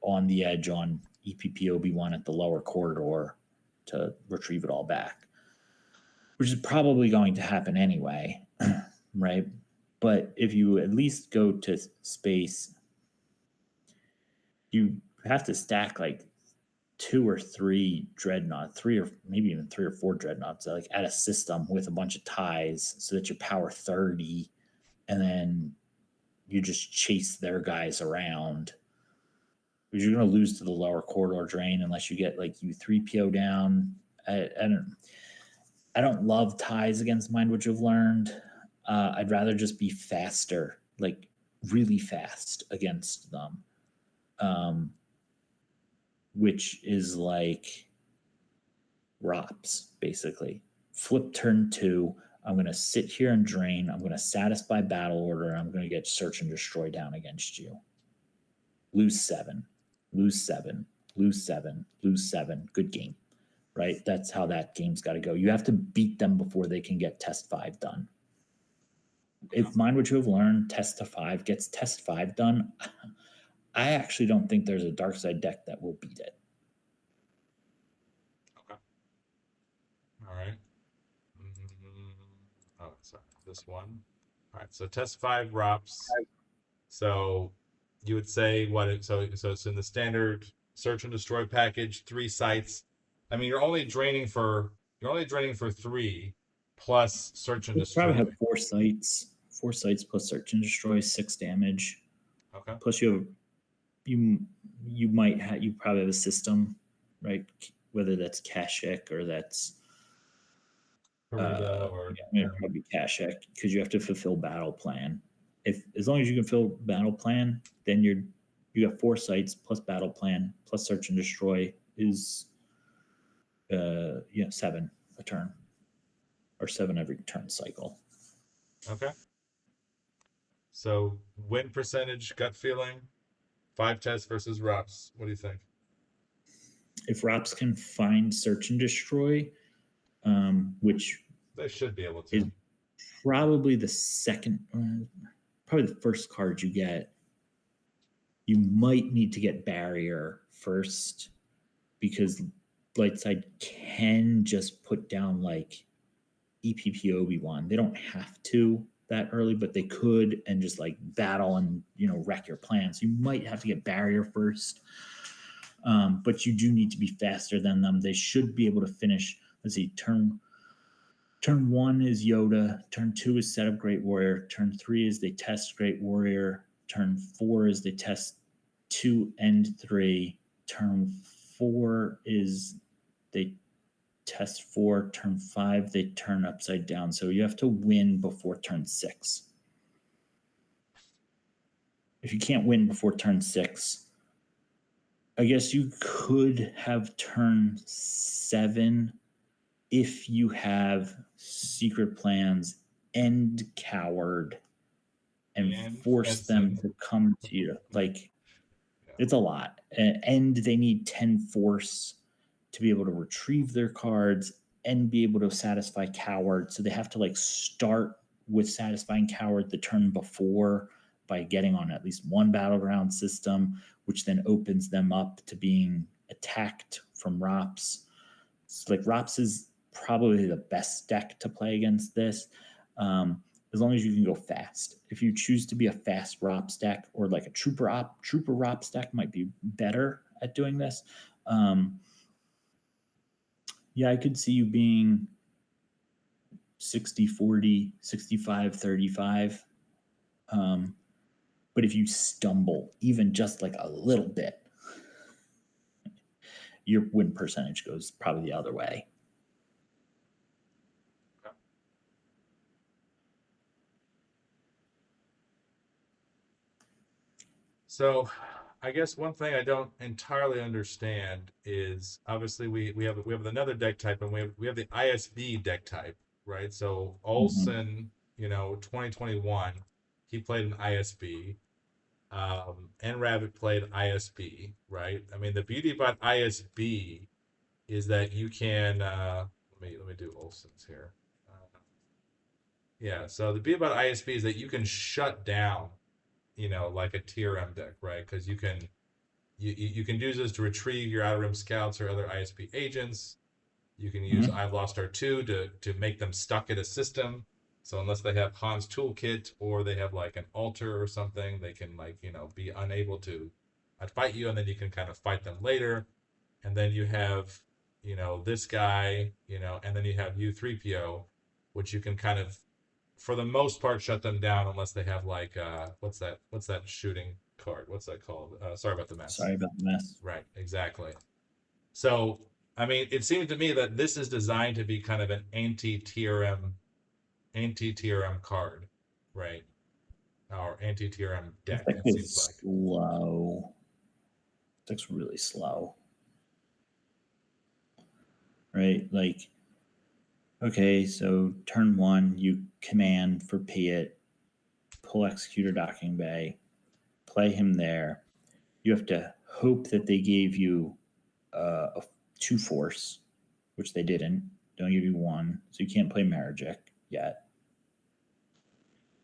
on the edge on EPPOB1 at the lower corridor to retrieve it all back, which is probably going to happen anyway, right? But if you at least go to space, you have to stack like 2 or 3 dreadnoughts, 3 or 4 dreadnoughts, like at a system with a bunch of ties, so that you're power 30, and then you just chase their guys around. Because you're going to lose to the lower corridor drain unless you get like U3PO down. I don't love ties against Mind What You've Learned. I'd rather just be faster, like really fast against them, which is like ROPS, basically. Flip turn 2. I'm going to sit here and drain. I'm going to satisfy battle order. I'm going to get search and destroy down against you. Lose 7, lose 7, lose 7, lose 7. Good game, right? That's how that game's got to go. You have to beat them before they can get test 5 done. If Mind What You Have Learned test to 5 gets test 5 done, I actually don't think there's a dark side deck that will beat it. Okay. All right. Oh, sorry. This one. All right. So test 5 ROPS. So you would say so it's in the standard search and destroy package, 3 sites. I mean, you're only draining for 3 plus search and You'll probably destroy. have 4 sites plus search and destroy, 6 damage. Okay. Plus you probably have a system, right? Whether that's Kashik or that's Karita or probably Kashik, because you have to fulfill battle plan. If as long as you can fill battle plan, then you got 4 sites plus battle plan plus search and destroy is 7 a turn, or 7 every turn cycle. Okay. So win percentage, gut feeling, 5 tests versus ROPS. What do you think? If ROPS can find search and destroy, which They should be able is to. probably the second, probably the first card you get. You might need to get barrier first, because Lightside can just put down like EPPOB1. They don't have to that early, but they could, and just like battle and wreck your plans. You might have to get barrier first, but you do need to be faster than them. They should be able to finish. Let's see, turn 1 is Yoda. Turn 2 is set up Great Warrior. Turn 3 is they test Great Warrior. Turn 4 is they test 2 and 3. Turn 4 is they test 4. Turn 5 they turn upside down. So you have to win before turn 6. If you can't win before turn 6, I guess you could have turn 7 if you have secret plans, end coward, and force them to come to you. Like, it's a lot. And they need 10 force to be able to retrieve their cards and be able to satisfy coward. So they have to like start with satisfying coward the turn before by getting on at least one battleground system, which then opens them up to being attacked from ROPS. So like ROPS is probably the best deck to play against this, as long as you can go fast. If you choose to be a fast ROPS deck, or like a trooper ROPS deck might be better at doing this. Yeah, I could see you being 60-40, 65-35. But if you stumble even just like a little bit, your win percentage goes probably the other way. So, I guess one thing I don't entirely understand is, obviously we have another deck type, and we have the ISB deck type, right? So Mm-hmm. Olsen, 2021, he played an ISB. and Rabbit played ISB, right? I mean, the beauty about ISB is that you can let me do Olson's here. Yeah, so the beauty about ISB is that you can shut down, like a TRM deck, right? Because you can use this to retrieve your outer rim scouts or other ISB agents. You can use Mhm. I've Lost R2 to make them stuck in a system. So unless they have Han's toolkit or they have like an altar or something, they can be unable to fight you, and then you can kind of fight them later. And then you have this guy, and then you have U3PO, which you can kind of for the most part shut them down unless they have like what's that shooting card? What's that called? Sorry about the mess. Sorry about the mess. Right, exactly. So, I mean, it seems to me that this is designed to be kind of an anti-TRM card, right? Or anti-TRM This deck, deck it seems is like. slow. This deck's really slow, right? Like, okay, so turn one, you command for Piet, pull Executor Docking Bay, play him there. You have to hope that they gave you a two force, which they didn't. Don't give you one, so you can't play Marijic yet.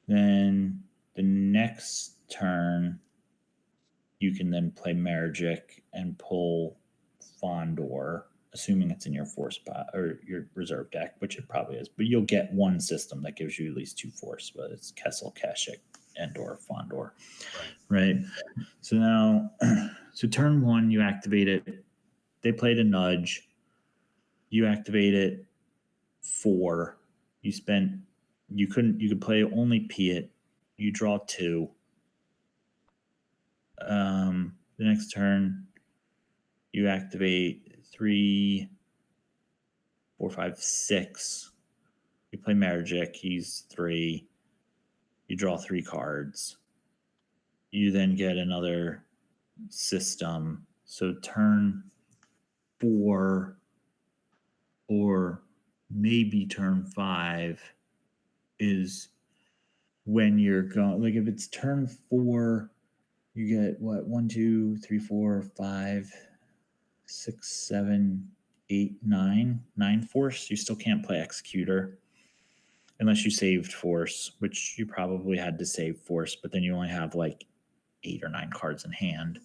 Then the next turn, you can then play Marijic and pull Fondor, assuming it's in your force spot or your reserve deck, which it probably is. But you'll get one system that gives you at least two force, but it's Kessel, Kashyyyk, and or Fondor, Right. right? So now, so turn one, you activate it. They played a nudge. You activate it 4. You spent. You could play only Piet. You draw 2. The next turn, you activate 3, 4, 5, 6. You play Marijic. He's 3. You draw 3 cards. You then get another system. So turn 4 or maybe turn 5 is when you're going. Like if it's turn 4, you get what? 1, 2, 3, 4, 5, 6, 7, 8, 9. 9 force. You still can't play Executor unless you saved force, which you probably had to save force, but then you only have like 8 or 9 cards in hand.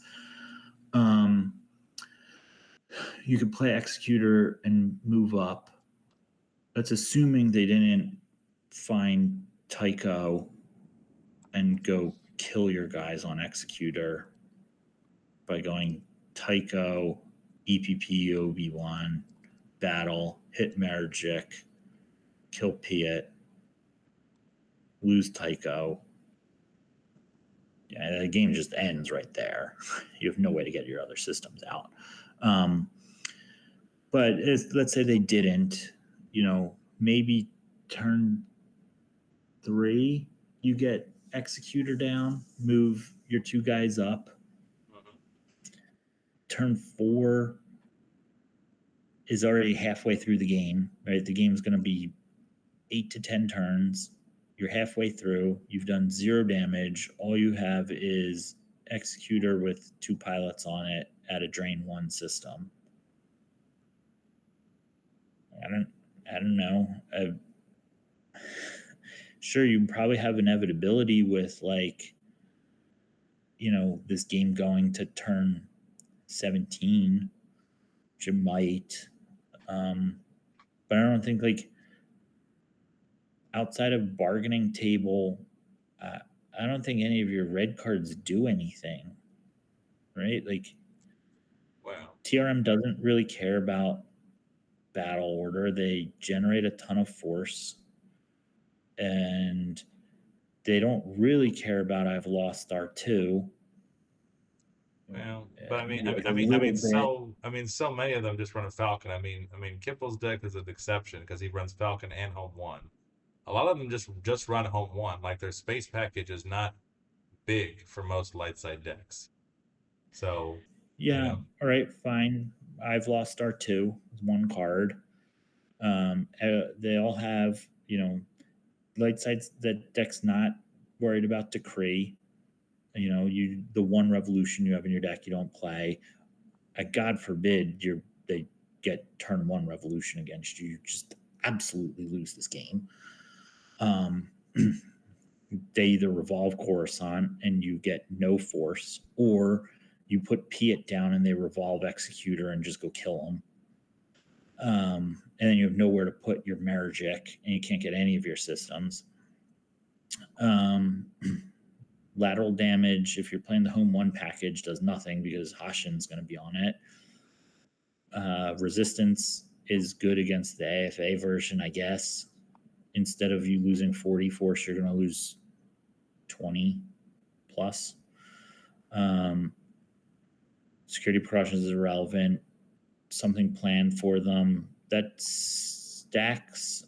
Um, you could play Executor and move up. That's assuming they didn't find Tycho and go kill your guys on Executor by going Tycho, EPP, Obi-Wan, battle, hit Marijic, kill Piet, lose Tycho. Yeah, the game just ends right there. You have no way to get your other systems out. Um, but let's say they didn't, maybe turn 3, you get Executor down, move your 2 guys up. Mhm. Turn 4 is already halfway through the game, right? The game's going to be 8 to 10 turns. You're halfway through. You've done 0 damage. All you have is Executor with 2 pilots on it at a drain 1 system. I don't. I don't know. Sure, you probably have inevitability with this game going to turn 17, which it might. But I don't think outside of bargaining table, uh, I don't think any of your red cards do anything, right? Like Wow. TRM doesn't really care about battle order. They generate a ton of force, and they don't really care about I've lost R2. Well, but I mean, I Maybe mean, like a I mean, I little mean, bit. so many of them just run a Falcon. I mean, Kipple's deck is an exception because he runs Falcon and Home One. A lot of them just run Home One. Like their space package is not big for most light side decks. So, you Yeah. know, All right. Fine. I've lost R2. It's 1 card. They all have light sides that deck's not worried about decree. You know, you the one revolution you have in your deck you don't play. God forbid they get turn one revolution against you. You just absolutely lose this game. Um, they either revolve Coruscant and you get no force, or you put Piet down and they revolve Executor and just go kill them. And then you have nowhere to put your Marigic, and you can't get any of your systems. Um, lateral damage, if you're playing the home one package, does nothing because Hashin's going to be on it. Resistance is good against the AFA version, I guess. Instead of you losing 40 force, you're going to lose 20 plus. Security precautions is irrelevant. Something planned for them. That stacks.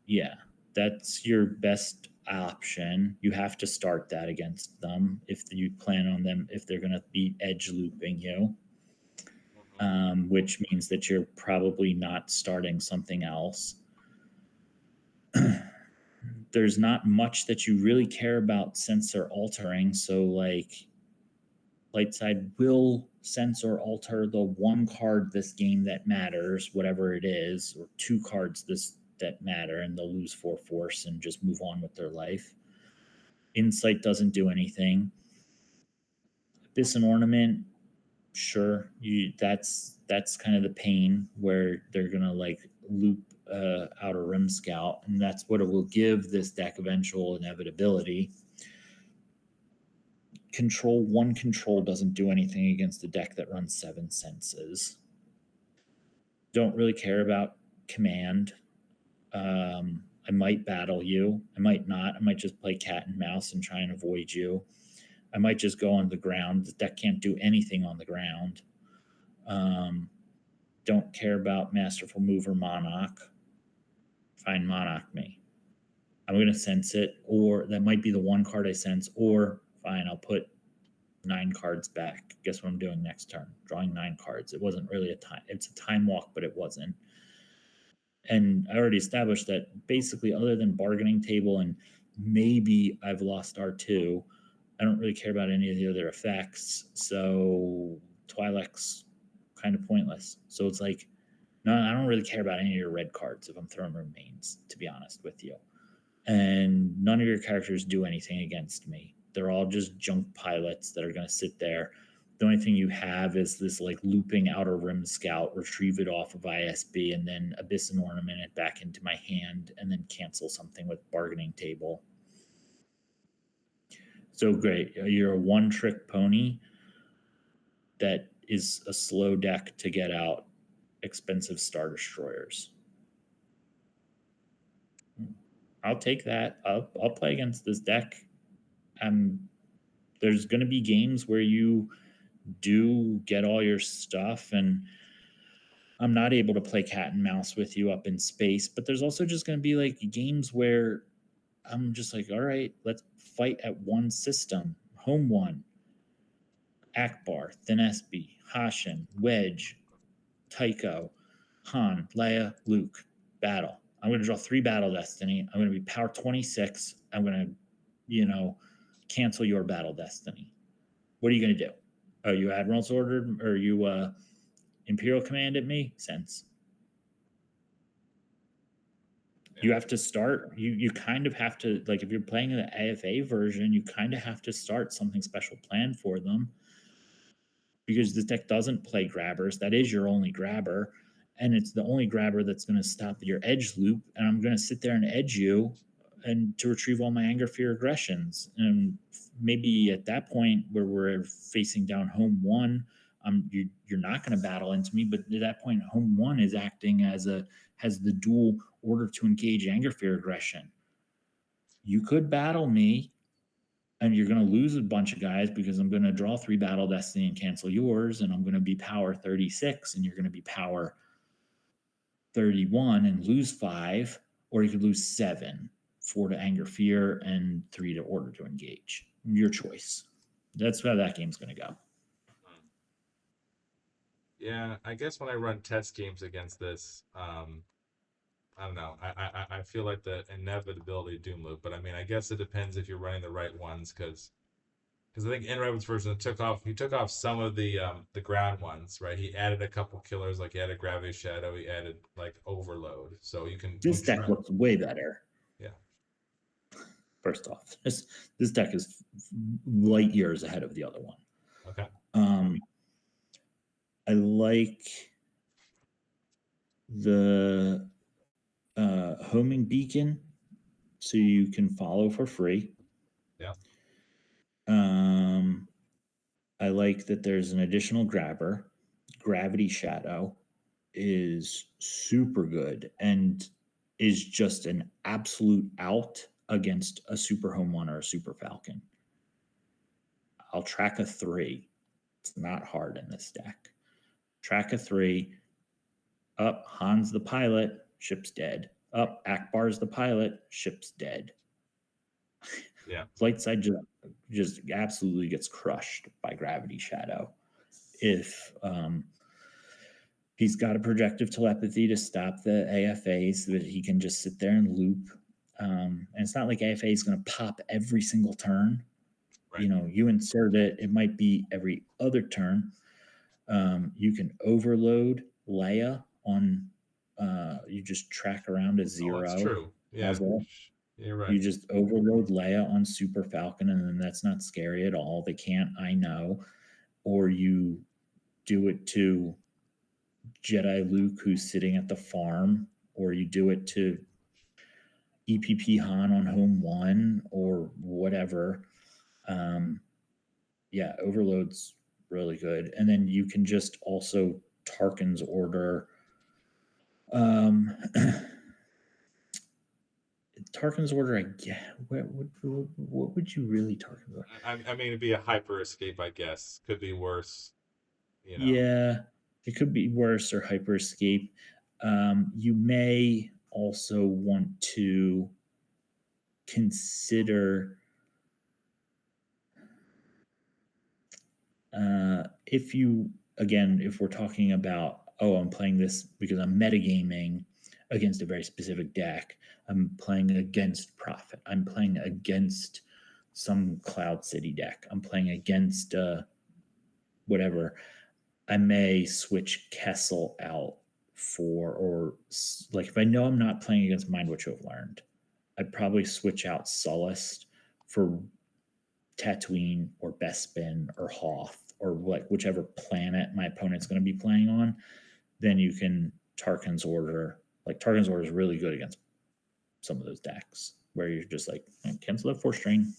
Yeah, that's your best option. You have to start that against them if you plan on them, if they're going to be edge looping you, which means that you're probably not starting something else. There's not much that you really care about sensor altering. So, like, light side will sense or alter the one card this game that matters, whatever it is, or two cards this that matter, and they'll lose 4 force and just move on with their life. Insight doesn't do anything. Abyss and Ornament, sure, that's kind of the pain where they're gonna like loop Outer Rim Scout, and that's what it will give this deck eventual inevitability. Control doesn't do anything against a deck that runs 7 senses. Don't really care about command. I might battle you. I might not. I might just play cat and mouse and try and avoid you. I might just go on the ground. The deck can't do anything on the ground. Don't care about Masterful Move or Monarch. Fine, Monarch me. I'm going to sense it, or that might be the one card I sense, or fine, I'll put 9 cards back. Guess what I'm doing next turn? Drawing 9 cards. It wasn't really a time. It's a time walk, but it wasn't. And I already established that basically, other than bargaining table and maybe I've lost R2, I don't really care about any of the other effects. So Twi'lek's kind of pointless. So it's like, no, I don't really care about any of your red cards if I'm throwing remains, to be honest with you. And none of your characters do anything against me. They're all just junk pilots that are going to sit there. The only thing you have is this like looping Outer Rim Scout, retrieve it off of ISB, and then Abyss and Ornament it back into my hand, and then cancel something with bargaining table. So great. You're a one trick pony that is a slow deck to get out expensive Star Destroyers. I'll take that. I'll play against this deck. There's going to be games where you do get all your stuff, and I'm not able to play cat and mouse with you up in space. But there's also just going to be like games where I'm just like, all right, let's fight at one system. Home one, Akbar, Thanesby, Hashin, Wedge, Tycho, Han, Leia, Luke, battle. I'm going to draw 3 Battle Destiny. I'm going to be power 26. I'm going to, cancel your Battle Destiny. What are you going to do? Are you Admiral's ordered? Or are you Imperial Command at me? Sense. You have to start. You kind of have to, like, if you're playing the AFA version, you kind of have to start something special planned for them, because this deck doesn't play grabbers. That is your only grabber, and it's the only grabber that's going to stop your edge loop. And I'm going to sit there and edge you, and to retrieve all my anger, fear, aggressions. And maybe at that point where we're facing down home one, you're not going to battle into me. But at that point, home one is acting as has the dual order to engage anger, fear, aggression. You could battle me, and you're going to lose a bunch of guys because I'm going to draw 3 Battle Destiny and cancel yours, and I'm going to be power 36, and you're going to be power 31 and lose 5, or you could lose 7, 4 to anger, fear, and 3 to order to engage. Your choice. That's how that game's going to go. Yeah, I guess when I run test games against this, I don't know. I feel like the inevitability doom loop, but I mean, I guess it depends if you're running the right ones, because Because I think in Rabbit's version he took off some of the ground ones, right? He added a couple killers, like he added Gravity Shadow, he added like Overload, so you can This deck try. looks way better. Yeah. First off, this deck is light years ahead of the other one. Okay. I like the homing beacon, so you can follow for free. Yeah. I like that there's an additional grabber. Gravity Shadow is super good and is just an absolute out against a Super Home One or a Super Falcon. I'll track a 3. It's not hard in this deck. Track a 3. Up, Han's the pilot, ship's dead. Up, Akbar's the pilot, ship's dead. Yeah. Lightside just absolutely gets crushed by Gravity Shadow. If he's got a projective telepathy to stop the AFA so that he can just sit there and loop. And it's not like AFA is going to pop every single turn. Right. You know, you insert it, it might be every other turn. You can overload Leia on, you just track around a 0. Oh, that's true. Yeah. You're right. You just overload Leia on Super Falcon, and then that's not scary at all. They can't, I know. Or you do it to Jedi Luke, who's sitting at the farm, or you do it to EPP Han on home 1, or whatever. Yeah, Overload's really good. And then you can just also Tarkin's Order. Tarkin's Order, I guess. What would you really Tarkin's Order? I mean, it'd be a hyper escape, I guess. Could be worse. You know. Yeah, it could be worse or hyper escape. You may also want to consider if you, again, if we're talking about, oh, I'm playing this because I'm metagaming against a very specific deck. I'm playing against Prophet. I'm playing against some Cloud City deck. I'm playing against whatever. I may switch Kessel out for, or like if I know I'm not playing against Mind What You Have Learned, I'd probably switch out Sullust for Tatooine or Bespin or Hoth or like whichever planet my opponent's going to be playing on. Then you can Tarkin's Order. Like Tarkin's Order is really good against some of those decks where you're just like, cancel that 4-strain.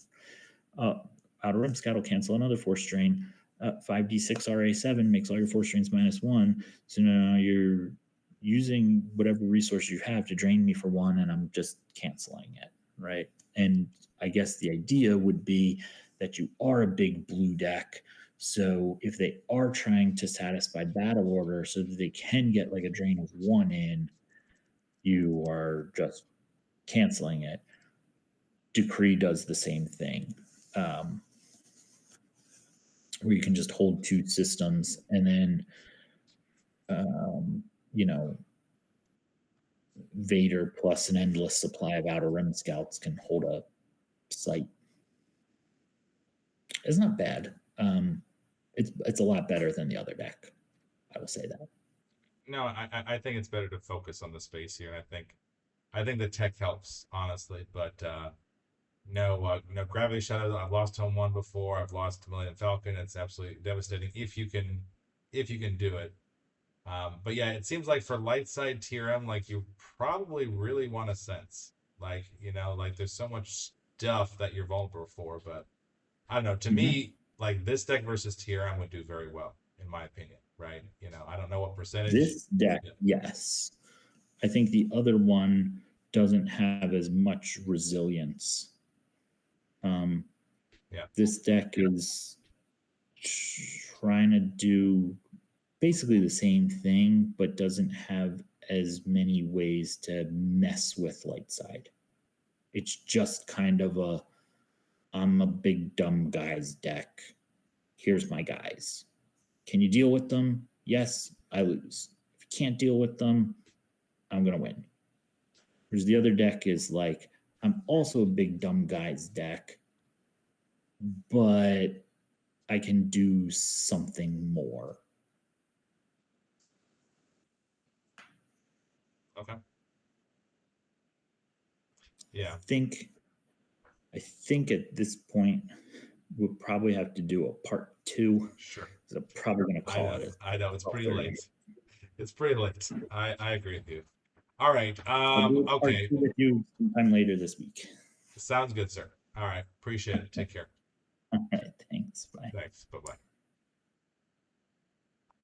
Outer Rim Scout will cancel another 4-strain. 5d6 RA7 makes all your 4-strains -1. So now you're using whatever resource you have to drain me for 1, and I'm just canceling it, right? And I guess the idea would be that you are a big blue deck. So if they are trying to satisfy battle order so that they can get like a drain of 1 in, you are just canceling it. Decree does the same thing. Where you can just hold 2 systems and then, you know, Vader plus an endless supply of Outer Rim Scouts can hold a site. It's not bad. It's a lot better than the other deck. I will say that. No, I think it's better to focus on the space here. I think the tech helps honestly, but no Gravity Shadow. I've lost home 1 before. I've lost Millennium Falcon. It's absolutely devastating if you can do it. But yeah, it seems like for light side TRM, like you probably really want to sense, like like there's so much stuff that you're vulnerable for. But I don't know. To me, like this deck versus TRM would do very well, in my opinion. Right? I don't know what percentage. This deck, Yeah. yes. I think the other one doesn't have as much resilience. Yeah. This deck is trying to do basically the same thing, but doesn't have as many ways to mess with light side. It's just kind of a, I'm a big dumb guys deck. Here's my guys. Can you deal with them? Yes, I lose. If you can't deal with them, I'm going to win. Whereas the other deck is like, I'm also a big dumb guys deck, but I can do something more. Okay. Yeah. I think at this point we'll probably have to do a part 2. Sure. So I'm probably going to I call know. it a I know. It's pretty 12:30. late. It's pretty late. I agree with you. All right. I'll do a part Okay. 2 with you sometime later this week. Sounds good, sir. All right. Appreciate it. Take care. All right, thanks. Bye. Thanks. Bye bye.